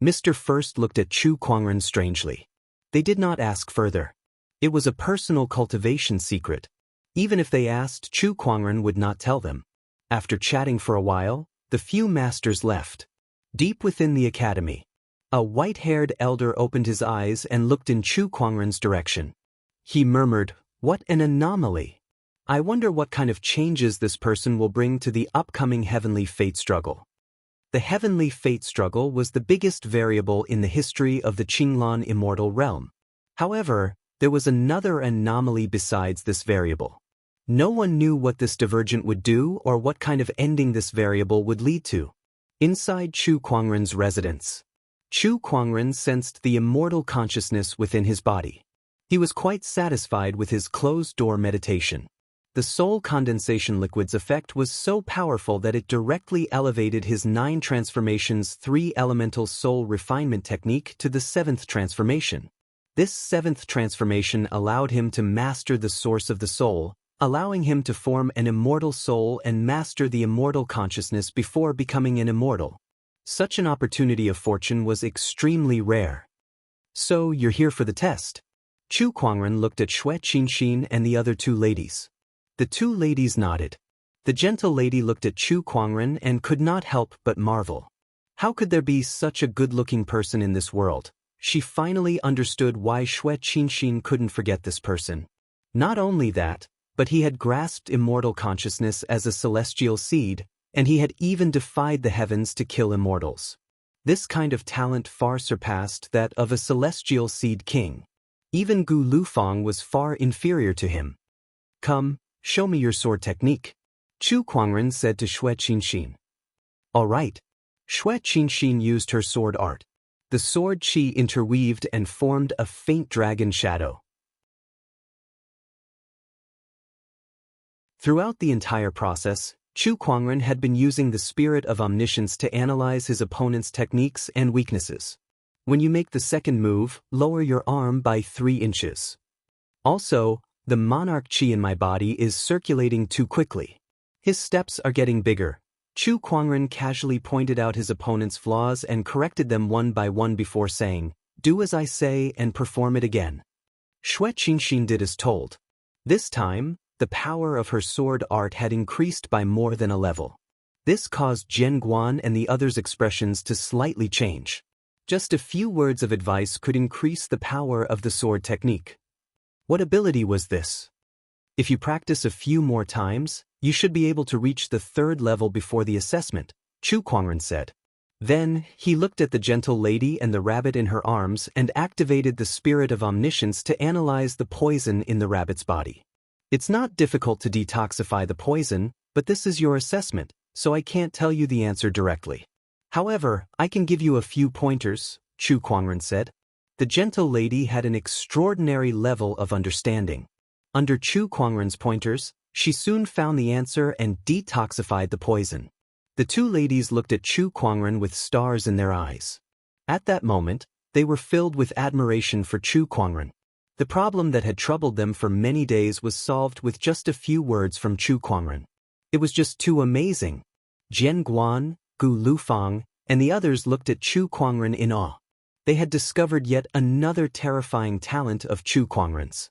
Mr. First looked at Chu Kuangren strangely. They did not ask further. It was a personal cultivation secret. Even if they asked, Chu Kuangren would not tell them. After chatting for a while, the few masters left. Deep within the academy, a white-haired elder opened his eyes and looked in Chu Kuangren's direction. He murmured, "What an anomaly! I wonder what kind of changes this person will bring to the upcoming heavenly fate struggle." The heavenly fate struggle was the biggest variable in the history of the Qinglan immortal realm. However, there was another anomaly besides this variable. No one knew what this divergent would do or what kind of ending this variable would lead to. Inside Chu Kuangren's residence, Chu Kuangren sensed the immortal consciousness within his body. He was quite satisfied with his closed-door meditation. The soul condensation liquid's effect was so powerful that it directly elevated his 9 transformations 3 elemental soul refinement technique to the 7th transformation. This 7th transformation allowed him to master the source of the soul, allowing him to form an immortal soul and master the immortal consciousness before becoming an immortal. Such an opportunity of fortune was extremely rare. So, you're here for the test? Chu Kuangren looked at Xue Qinxin and the other 2 ladies. The 2 ladies nodded. The gentle lady looked at Chu Kuangren and could not help but marvel. How could there be such a good-looking person in this world? She finally understood why Xue Qinxin couldn't forget this person. Not only that, but he had grasped immortal consciousness as a celestial seed, and he had even defied the heavens to kill immortals. This kind of talent far surpassed that of a celestial seed king. Even Gu Lufang was far inferior to him. Come, show me your sword technique, Chu Kuangren said to Xue Qinxin. All right. Xue Qinxin used her sword art. The sword qi interweaved and formed a faint dragon shadow. Throughout the entire process, Chu Kuangren had been using the spirit of omniscience to analyze his opponent's techniques and weaknesses. When you make the second move, lower your arm by 3 inches. Also, the monarch qi in my body is circulating too quickly. His steps are getting bigger. Chu Kuangren casually pointed out his opponent's flaws and corrected them one by one before saying, "Do as I say and perform it again." Xue Qingxin did as told. This time, the power of her sword art had increased by more than a level. This caused Jian Guan and the others' expressions to slightly change. Just a few words of advice could increase the power of the sword technique. What ability was this? If you practice a few more times, you should be able to reach the 3rd level before the assessment, Chu Kuangren said. Then, he looked at the gentle lady and the rabbit in her arms and activated the spirit of omniscience to analyze the poison in the rabbit's body. It's not difficult to detoxify the poison, but this is your assessment, so I can't tell you the answer directly. However, I can give you a few pointers, Chu Kuangren said. The gentle lady had an extraordinary level of understanding. Under Chu Kuangren's pointers, she soon found the answer and detoxified the poison. The two ladies looked at Chu Kuangren with stars in their eyes. At that moment, they were filled with admiration for Chu Kuangren. The problem that had troubled them for many days was solved with just a few words from Chu Kuangren. It was just too amazing. Jian Guan, Gu Lufang, and the others looked at Chu Kuangren in awe. They had discovered yet another terrifying talent of Chu Kuangren's.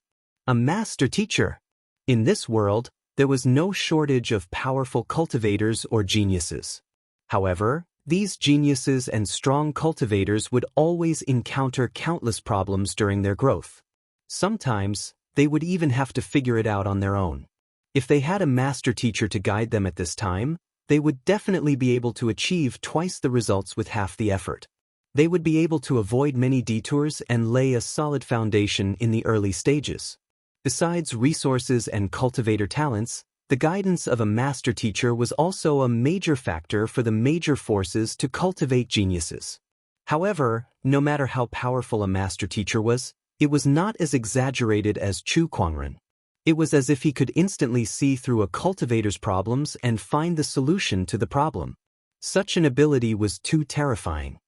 A master teacher. In this world, there was no shortage of powerful cultivators or geniuses. However, these geniuses and strong cultivators would always encounter countless problems during their growth. Sometimes, they would even have to figure it out on their own. If they had a master teacher to guide them at this time, they would definitely be able to achieve twice the results with half the effort. They would be able to avoid many detours and lay a solid foundation in the early stages. Besides resources and cultivator talents, the guidance of a master teacher was also a major factor for the major forces to cultivate geniuses. However, no matter how powerful a master teacher was, it was not as exaggerated as Chu Kuangren. It was as if he could instantly see through a cultivator's problems and find the solution to the problem. Such an ability was too terrifying.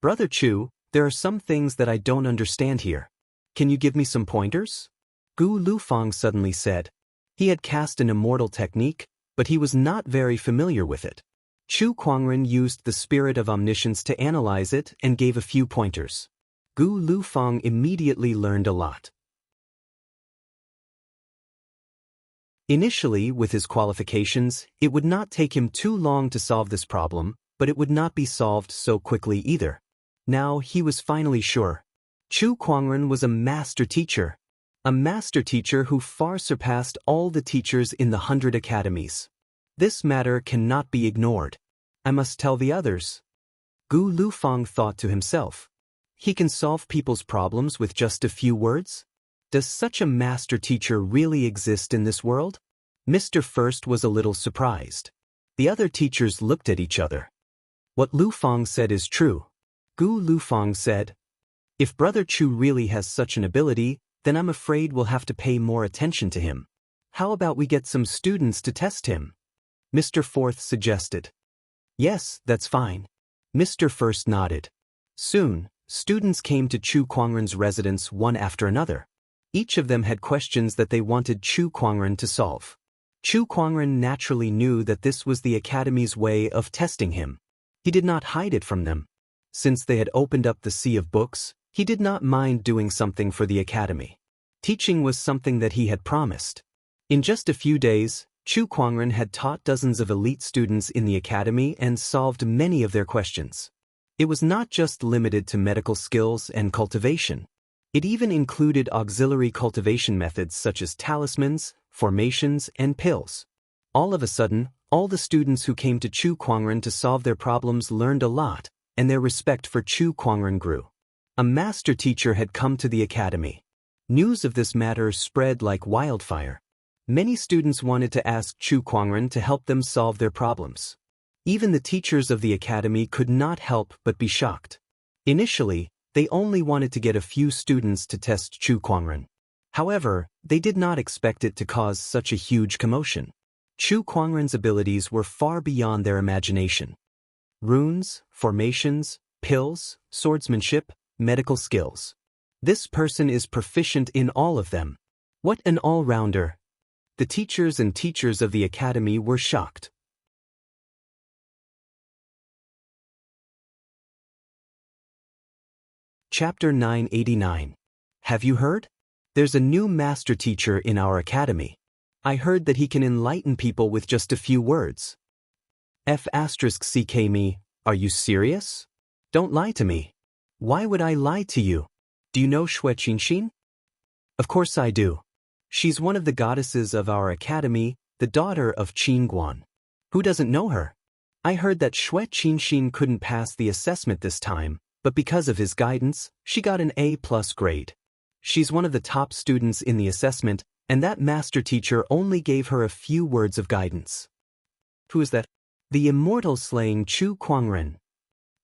Brother Chu, there are some things that I don't understand here. Can you give me some pointers? Gu Lufang suddenly said. He had cast an immortal technique, but he was not very familiar with it. Chu Kuangren used the spirit of omniscience to analyze it and gave a few pointers. Gu Lufang immediately learned a lot. Initially, with his qualifications, it would not take him too long to solve this problem, but it would not be solved so quickly either. Now he was finally sure. Chu Kuangren was a master teacher. A master teacher who far surpassed all the teachers in the 100 academies. This matter cannot be ignored. I must tell the others. Gu Lufang thought to himself. He can solve people's problems with just a few words? Does such a master teacher really exist in this world? Mr. First was a little surprised. The other teachers looked at each other. What Lufang said is true. Gu Lufang said, "If Brother Chu really has such an ability, then I'm afraid we'll have to pay more attention to him. How about we get some students to test him?" Mr. Fourth suggested. "Yes, that's fine." Mr. First nodded. Soon, students came to Chu Kuangren's residence one after another. Each of them had questions that they wanted Chu Kuangren to solve. Chu Kuangren naturally knew that this was the Academy's way of testing him. He did not hide it from them. Since they had opened up the sea of books, he did not mind doing something for the Academy. Teaching was something that he had promised. In just a few days, Chu Kuangren had taught dozens of elite students in the Academy and solved many of their questions. It was not just limited to medical skills and cultivation. It even included auxiliary cultivation methods such as talismans, formations, and pills. All of a sudden, all the students who came to Chu Kuangren to solve their problems learned a lot, and their respect for Chu Kuangren grew. A master teacher had come to the Academy. News of this matter spread like wildfire. Many students wanted to ask Chu Kuangren to help them solve their problems. Even the teachers of the Academy could not help but be shocked. Initially, they only wanted to get a few students to test Chu Kuangren. However, they did not expect it to cause such a huge commotion. Chu Kuangren's abilities were far beyond their imagination. Runes, formations, pills, swordsmanship, medical skills. This person is proficient in all of them. What an all-rounder. The teachers and teachers of the Academy were shocked. Chapter 989. Have you heard? There's a new master teacher in our academy. I heard that he can enlighten people with just a few words. F***ck me, are you serious? Don't lie to me. Why would I lie to you? Do you know Xue Qinxin? Of course I do. She's one of the goddesses of our academy, the daughter of Qinguan. Who doesn't know her? I heard that Xue Qinxin couldn't pass the assessment this time, but because of his guidance, she got an A+ grade. She's one of the top students in the assessment, and that master teacher only gave her a few words of guidance. Who is that? The immortal slaying Chu Kuangren.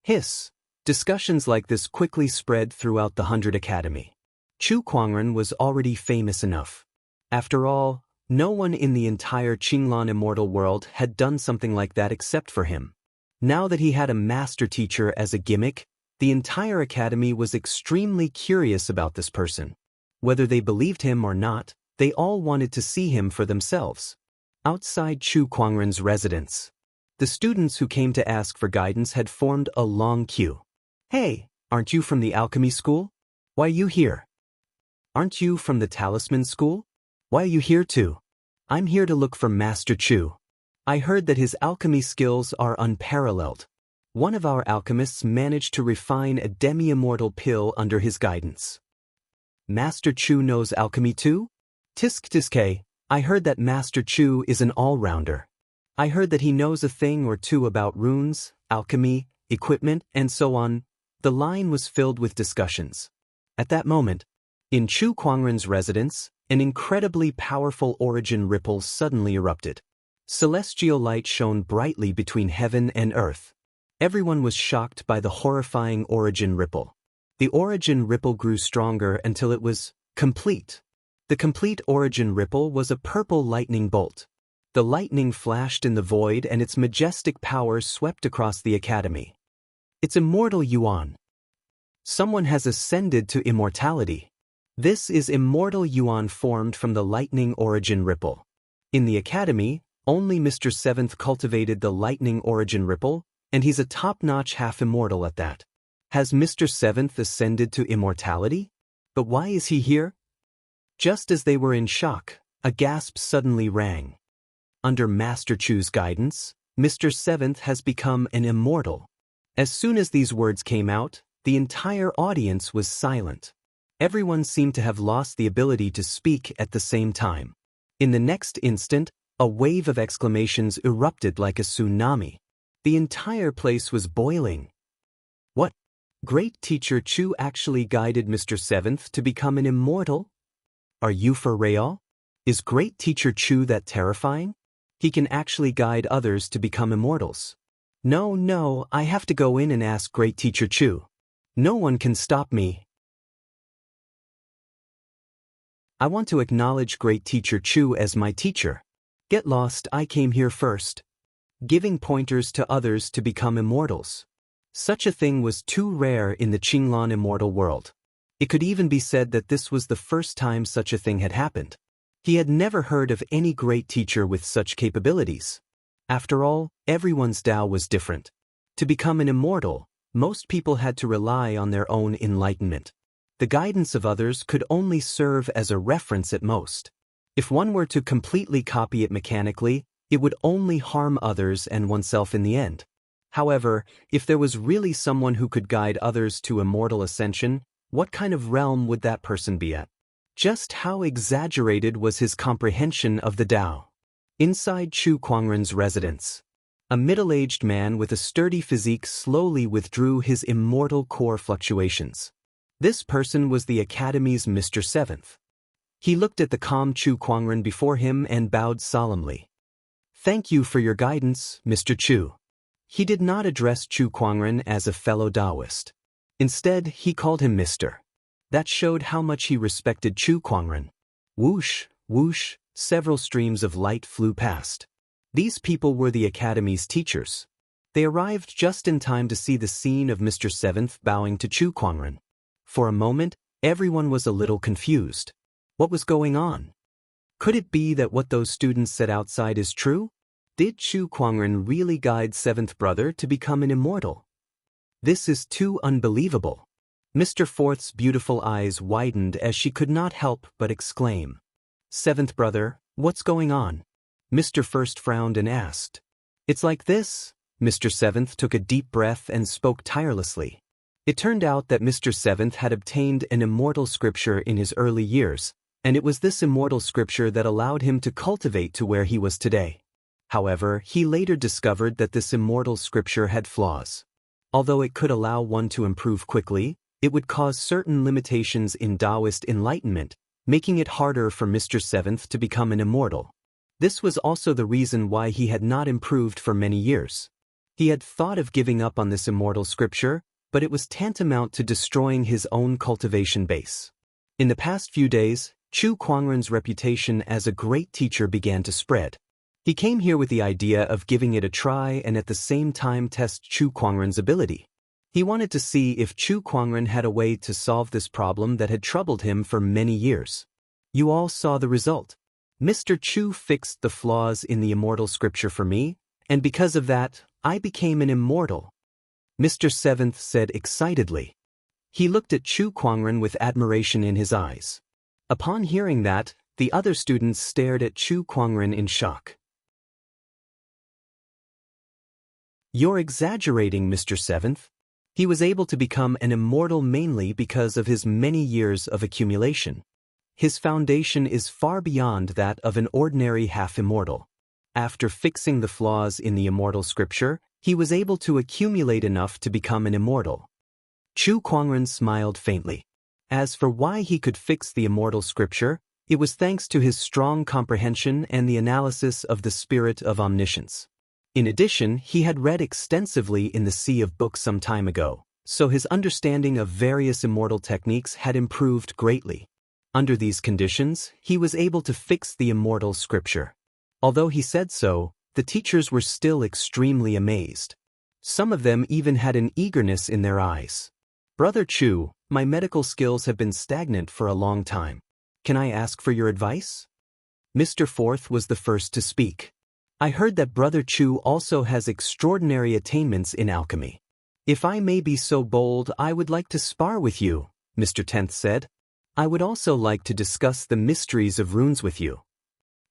Hiss. Discussions like this quickly spread throughout the 100 Academy. Chu Kuangren was already famous enough. After all, no one in the entire Qinglan immortal world had done something like that except for him. Now that he had a master teacher as a gimmick, the entire academy was extremely curious about this person. Whether they believed him or not, they all wanted to see him for themselves. Outside Chu Kuangren's residence, the students who came to ask for guidance had formed a long queue. Hey, aren't you from the alchemy school? Why are you here? Aren't you from the talisman school? Why are you here too? I'm here to look for Master Chu. I heard that his alchemy skills are unparalleled. One of our alchemists managed to refine a demi-immortal pill under his guidance. Master Chu knows alchemy too? Tisk, I heard that Master Chu is an all-rounder. I heard that he knows a thing or two about runes, alchemy, equipment, and so on. The line was filled with discussions. At that moment, in Chu Kuangren's residence, an incredibly powerful origin ripple suddenly erupted. Celestial light shone brightly between heaven and earth. Everyone was shocked by the horrifying origin ripple. The origin ripple grew stronger until it was complete. The complete origin ripple was a purple lightning bolt. The lightning flashed in the void and its majestic power swept across the academy. It's immortal Yuan. Someone has ascended to immortality. This is immortal Yuan formed from the lightning origin ripple. In the academy, only Mr. Seventh cultivated the lightning origin ripple, and he's a top-notch half-immortal at that. Has Mr. Seventh ascended to immortality? But why is he here? Just as they were in shock, a gasp suddenly rang. Under Master Chu's guidance, Mr. Seventh has become an immortal. As soon as these words came out, the entire audience was silent. Everyone seemed to have lost the ability to speak at the same time. In the next instant, a wave of exclamations erupted like a tsunami. The entire place was boiling. What? Great Teacher Chu actually guided Mr. Seventh to become an immortal? Are you for real? Is Great Teacher Chu that terrifying? He can actually guide others to become immortals. No, I have to go in and ask Great Teacher Chu. No one can stop me. I want to acknowledge Great Teacher Chu as my teacher. Get lost, I came here first. Giving pointers to others to become immortals. Such a thing was too rare in the Qinglan immortal world. It could even be said that this was the first time such a thing had happened. He had never heard of any great teacher with such capabilities. After all, everyone's Tao was different. To become an immortal, most people had to rely on their own enlightenment. The guidance of others could only serve as a reference at most. If one were to completely copy it mechanically, it would only harm others and oneself in the end. However, if there was really someone who could guide others to immortal ascension, what kind of realm would that person be at? Just how exaggerated was his comprehension of the Tao? Inside Chu Kuangren's residence, a middle-aged man with a sturdy physique slowly withdrew his immortal core fluctuations. This person was the Academy's Mr. Seventh. He looked at the calm Chu Kuangren before him and bowed solemnly. Thank you for your guidance, Mr. Chu. He did not address Chu Kuangren as a fellow Taoist. Instead, he called him Mr. That showed how much he respected Chu Kuangren. Whoosh, whoosh, several streams of light flew past. These people were the Academy's teachers. They arrived just in time to see the scene of Mr. Seventh bowing to Chu Kuangren. For a moment, everyone was a little confused. What was going on? Could it be that what those students said outside is true? Did Chu Kuangren really guide Seventh Brother to become an immortal? This is too unbelievable. Mr. Fourth's beautiful eyes widened as she could not help but exclaim. "Seventh brother, what's going on?" Mr. First frowned and asked. "It's like this." Mr. Seventh took a deep breath and spoke tirelessly. It turned out that Mr. Seventh had obtained an immortal scripture in his early years, and it was this immortal scripture that allowed him to cultivate to where he was today. However, he later discovered that this immortal scripture had flaws. Although it could allow one to improve quickly, it would cause certain limitations in Taoist enlightenment, making it harder for Mr. Seventh to become an immortal. This was also the reason why he had not improved for many years. He had thought of giving up on this immortal scripture, but it was tantamount to destroying his own cultivation base. In the past few days, Chu Kuangren's reputation as a great teacher began to spread. He came here with the idea of giving it a try and at the same time test Chu Kuangren's ability. He wanted to see if Chu Kuangren had a way to solve this problem that had troubled him for many years. You all saw the result. Mr. Chu fixed the flaws in the immortal scripture for me, and because of that, I became an immortal. Mr. Seventh said excitedly. He looked at Chu Kuangren with admiration in his eyes. Upon hearing that, the other students stared at Chu Kuangren in shock. "You're exaggerating, Mr. Seventh. He was able to become an immortal mainly because of his many years of accumulation. His foundation is far beyond that of an ordinary half-immortal. After fixing the flaws in the immortal scripture, he was able to accumulate enough to become an immortal." Chu Kuangren smiled faintly. As for why he could fix the immortal scripture, it was thanks to his strong comprehension and the analysis of the spirit of omniscience. In addition, he had read extensively in the sea of books some time ago, so his understanding of various immortal techniques had improved greatly. Under these conditions, he was able to fix the immortal scripture. Although he said so, the teachers were still extremely amazed. Some of them even had an eagerness in their eyes. "Brother Chu, my medical skills have been stagnant for a long time. Can I ask for your advice?" Mr. Fourth was the first to speak. "I heard that Brother Chu also has extraordinary attainments in alchemy. If I may be so bold, I would like to spar with you," Mr. Tenth said. "I would also like to discuss the mysteries of runes with you."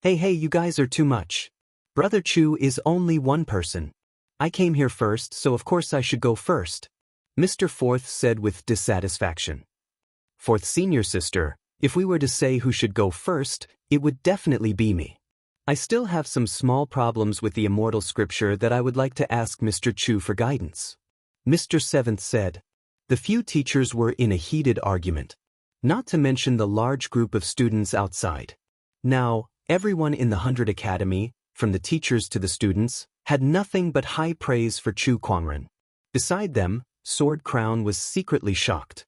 Hey, you guys are too much. Brother Chu is only one person. I came here first, so of course I should go first," Mr. Fourth said with dissatisfaction. "Fourth senior sister, if we were to say who should go first, it would definitely be me. I still have some small problems with the immortal scripture that I would like to ask Mr. Chu for guidance," Mr. Seventh said. The few teachers were in a heated argument, not to mention the large group of students outside. Now, everyone in the 100 Academy, from the teachers to the students, had nothing but high praise for Chu Kuangren. Beside them, Sword Crown was secretly shocked.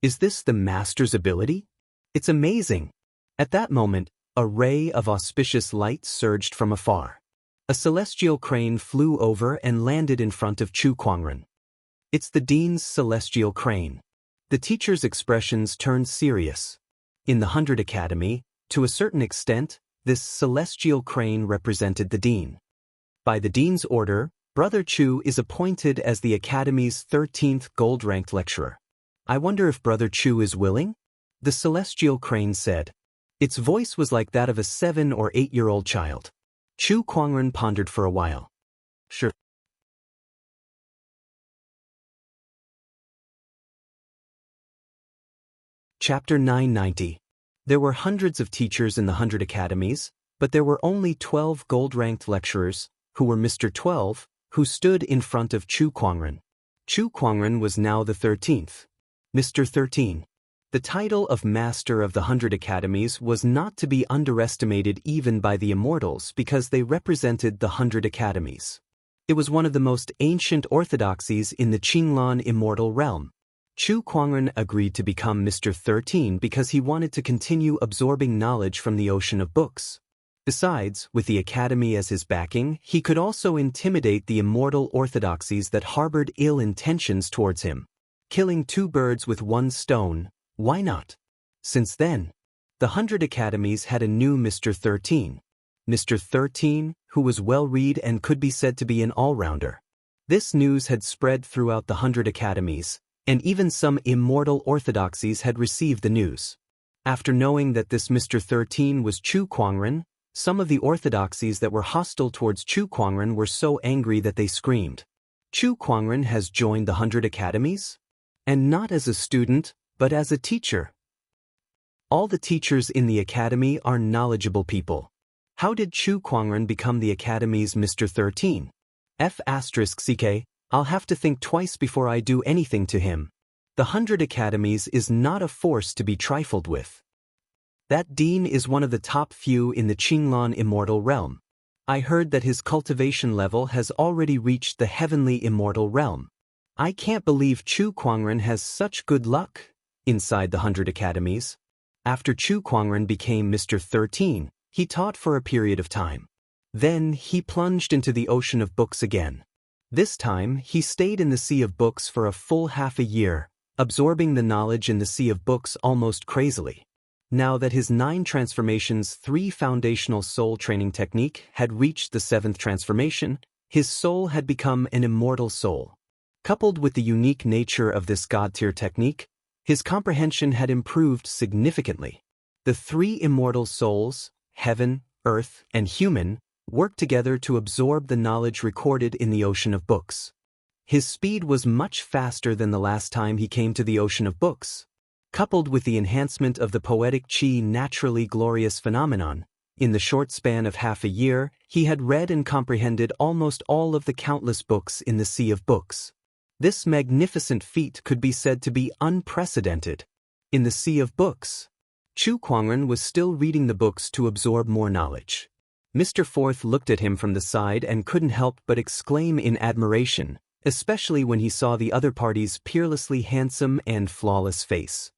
"Is this the master's ability? It's amazing." At that moment, a ray of auspicious light surged from afar. A celestial crane flew over and landed in front of Chu Kuangren. "It's the Dean's celestial crane." The teacher's expressions turned serious. In the 100 Academy, to a certain extent, this celestial crane represented the Dean. By the Dean's order, Brother Chu is appointed as the Academy's 13th gold-ranked lecturer. "I wonder if Brother Chu is willing?" the celestial crane said. Its voice was like that of a 7- or 8-year-old child. Chu Kuangren pondered for a while. "Sure." Chapter 990. There were hundreds of teachers in the 100 academies, but there were only 12 gold-ranked lecturers, who were Mr. 12, who stood in front of Chu Kuangren. Chu Kuangren was now the 13th. Mr. 13. The title of Master of the 100 Academies was not to be underestimated even by the Immortals because they represented the 100 Academies. It was one of the most ancient orthodoxies in the Qinglan immortal realm. Chu Kuangren agreed to become Mr. 13 because he wanted to continue absorbing knowledge from the ocean of books. Besides, with the Academy as his backing, he could also intimidate the immortal orthodoxies that harbored ill intentions towards him. Killing two birds with one stone, why not? Since then, the 100 Academies had a new Mr. 13. Mr. 13, who was well-read and could be said to be an all-rounder. This news had spread throughout the 100 Academies, and even some immortal orthodoxies had received the news. After knowing that this Mr. 13 was Chu Kuangren, some of the orthodoxies that were hostile towards Chu Kuangren were so angry that they screamed, "Chu Kuangren has joined the 100 Academies? And not as a student, but as a teacher." All the teachers in the academy are knowledgeable people. How did Chu Kuangren become the academy's Mr. 13? F***ck, I'll have to think twice before I do anything to him. The 100 Academies is not a force to be trifled with. That dean is one of the top few in the Qinglan immortal realm. I heard that his cultivation level has already reached the heavenly immortal realm. I can't believe Chu Kuangren has such good luck inside the 100 Academies. After Chu Kuangren became Mr. 13, he taught for a period of time. Then he plunged into the ocean of books again. This time, he stayed in the sea of books for a full half a year, absorbing the knowledge in the sea of books almost crazily. Now that his 9 transformations 3 foundational soul training technique had reached the 7th transformation, his soul had become an immortal soul. Coupled with the unique nature of this god-tier technique, his comprehension had improved significantly. The 3 immortal souls, heaven, earth, and human, worked together to absorb the knowledge recorded in the ocean of books. His speed was much faster than the last time he came to the ocean of books. Coupled with the enhancement of the poetic chi naturally glorious phenomenon, in the short span of half a year, he had read and comprehended almost all of the countless books in the sea of books. This magnificent feat could be said to be unprecedented. In the sea of books, Chu Kuangren was still reading the books to absorb more knowledge. Mr. Forth looked at him from the side and couldn't help but exclaim in admiration, especially when he saw the other party's peerlessly handsome and flawless face.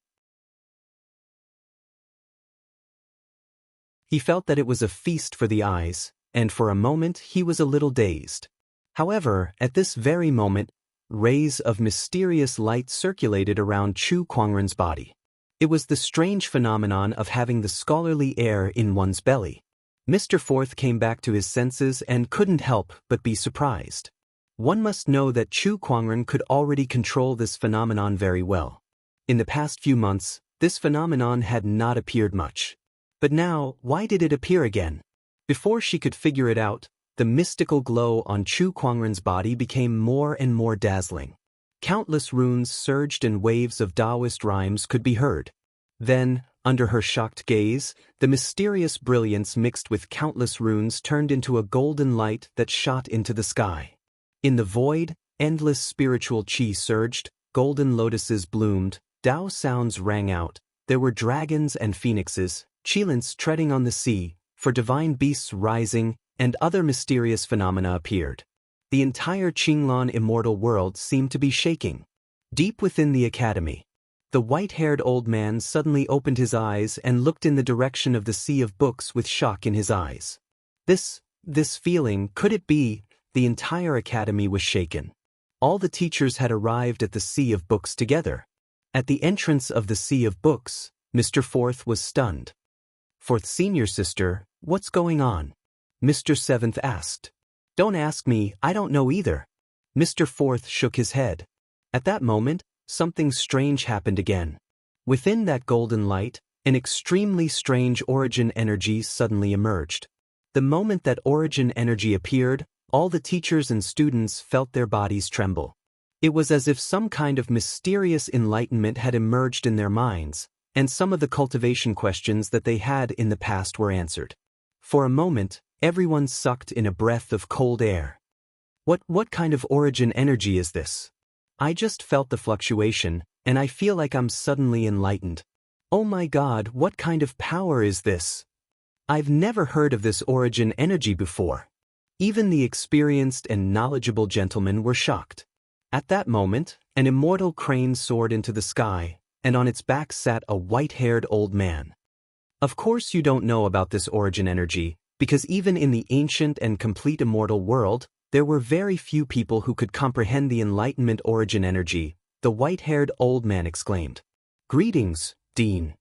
He felt that it was a feast for the eyes, and for a moment he was a little dazed. However, at this very moment, rays of mysterious light circulated around Chu Kuangren's body. It was the strange phenomenon of having the scholarly air in one's belly. Mr. Forth came back to his senses and couldn't help but be surprised. One must know that Chu Kuangren could already control this phenomenon very well. In the past few months, this phenomenon had not appeared much. But now, why did it appear again? Before she could figure it out, the mystical glow on Chu Kuangren's body became more and more dazzling. Countless runes surged and waves of Taoist rhymes could be heard. Then, under her shocked gaze, the mysterious brilliance mixed with countless runes turned into a golden light that shot into the sky. In the void, endless spiritual chi surged, golden lotuses bloomed, Tao sounds rang out, there were dragons and phoenixes, Qilins treading on the sea, for divine beasts rising, and other mysterious phenomena appeared. The entire Qinglan immortal world seemed to be shaking. Deep within the academy, the white-haired old man suddenly opened his eyes and looked in the direction of the sea of books with shock in his eyes. This feeling, could it be? The entire academy was shaken. All the teachers had arrived at the sea of books together. At the entrance of the sea of books, Mr. Forth was stunned. "Forth Senior Sister, what's going on?" Mr. Seventh asked. "Don't ask me, I don't know either." Mr. Forth shook his head. At that moment, something strange happened again. Within that golden light, an extremely strange origin energy suddenly emerged. The moment that origin energy appeared, all the teachers and students felt their bodies tremble. It was as if some kind of mysterious enlightenment had emerged in their minds, and some of the cultivation questions that they had in the past were answered. For a moment, everyone sucked in a breath of cold air. What kind of origin energy is this? I just felt the fluctuation, and I feel like I'm suddenly enlightened. Oh my God, what kind of power is this? I've never heard of this origin energy before. Even the experienced and knowledgeable gentlemen were shocked. At that moment, an immortal crane soared into the sky, and on its back sat a white-haired old man. Of course you don't know about this origin energy, because even in the ancient and complete immortal world, there were very few people who could comprehend the enlightenment origin energy, the white-haired old man exclaimed. "Greetings, Dean."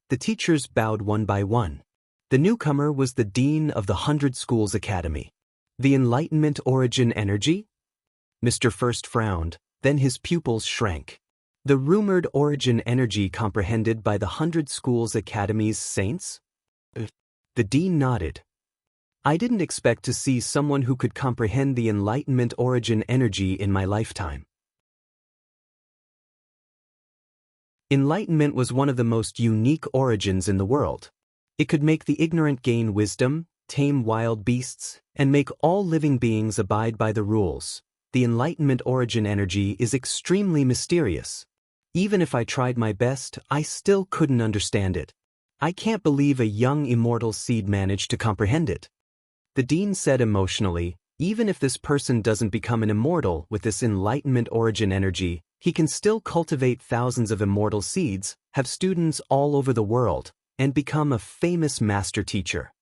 The teachers bowed one by one. The newcomer was the Dean of the 100 Schools Academy. The enlightenment origin energy? Mr. First frowned, then his pupils shrank. The rumored origin energy comprehended by the 100 Schools Academy's saints? The dean nodded. I didn't expect to see someone who could comprehend the Enlightenment origin energy in my lifetime. Enlightenment was one of the most unique origins in the world. It could make the ignorant gain wisdom, tame wild beasts, and make all living beings abide by the rules. The Enlightenment origin energy is extremely mysterious. Even if I tried my best, I still couldn't understand it. I can't believe a young immortal seed managed to comprehend it. The dean said emotionally, even if this person doesn't become an immortal with this Enlightenment origin energy, he can still cultivate thousands of immortal seeds, have students all over the world, and become a famous master teacher.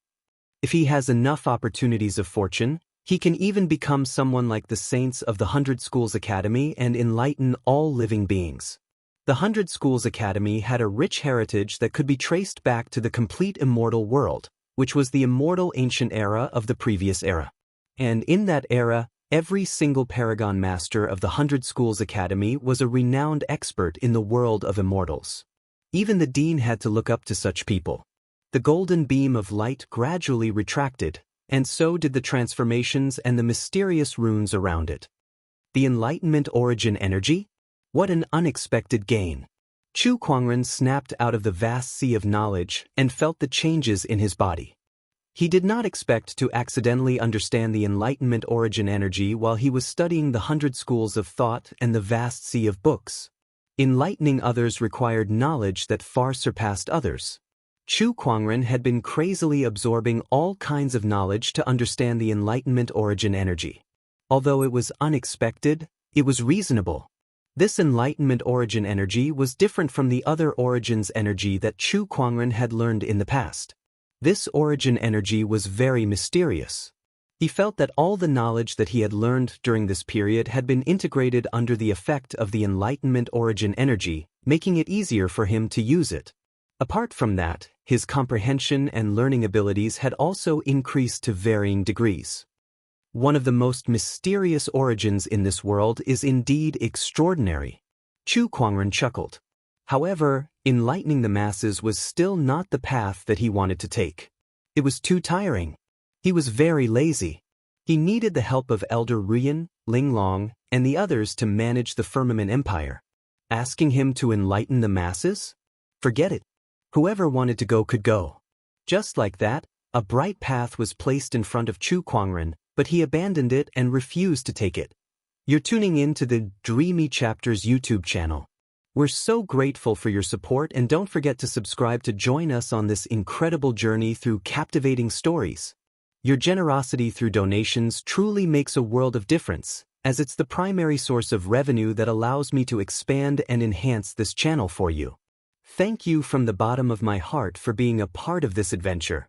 If he has enough opportunities of fortune, he can even become someone like the saints of the 100 Schools Academy and enlighten all living beings. The 100 Schools Academy had a rich heritage that could be traced back to the complete immortal world, which was the immortal ancient era of the previous era. And in that era, every single paragon master of the 100 Schools Academy was a renowned expert in the world of immortals. Even the dean had to look up to such people. The golden beam of light gradually retracted, and so did the transformations and the mysterious runes around it. The Enlightenment origin energy? What an unexpected gain! Chu Kuangren snapped out of the vast sea of knowledge and felt the changes in his body. He did not expect to accidentally understand the Enlightenment origin energy while he was studying the 100 schools of thought and the vast sea of books. Enlightening others required knowledge that far surpassed others. Chu Kuangren had been crazily absorbing all kinds of knowledge to understand the Enlightenment origin energy. Although it was unexpected, it was reasonable. This Enlightenment origin energy was different from the other origins energy that Chu Kuangren had learned in the past. This origin energy was very mysterious. He felt that all the knowledge that he had learned during this period had been integrated under the effect of the Enlightenment origin energy, making it easier for him to use it. Apart from that, his comprehension and learning abilities had also increased to varying degrees. One of the most mysterious origins in this world is indeed extraordinary. Chu Kuangren chuckled. However, enlightening the masses was still not the path that he wanted to take. It was too tiring. He was very lazy. He needed the help of Elder Ruyan, Ling Long, and the others to manage the Firmament Empire. Asking him to enlighten the masses? Forget it. Whoever wanted to go could go. Just like that, a bright path was placed in front of Chu Kuangren, but he abandoned it and refused to take it. You're tuning in to the Dreamy Chapters YouTube channel. We're so grateful for your support, and don't forget to subscribe to join us on this incredible journey through captivating stories. Your generosity through donations truly makes a world of difference, as it's the primary source of revenue that allows me to expand and enhance this channel for you. Thank you from the bottom of my heart for being a part of this adventure.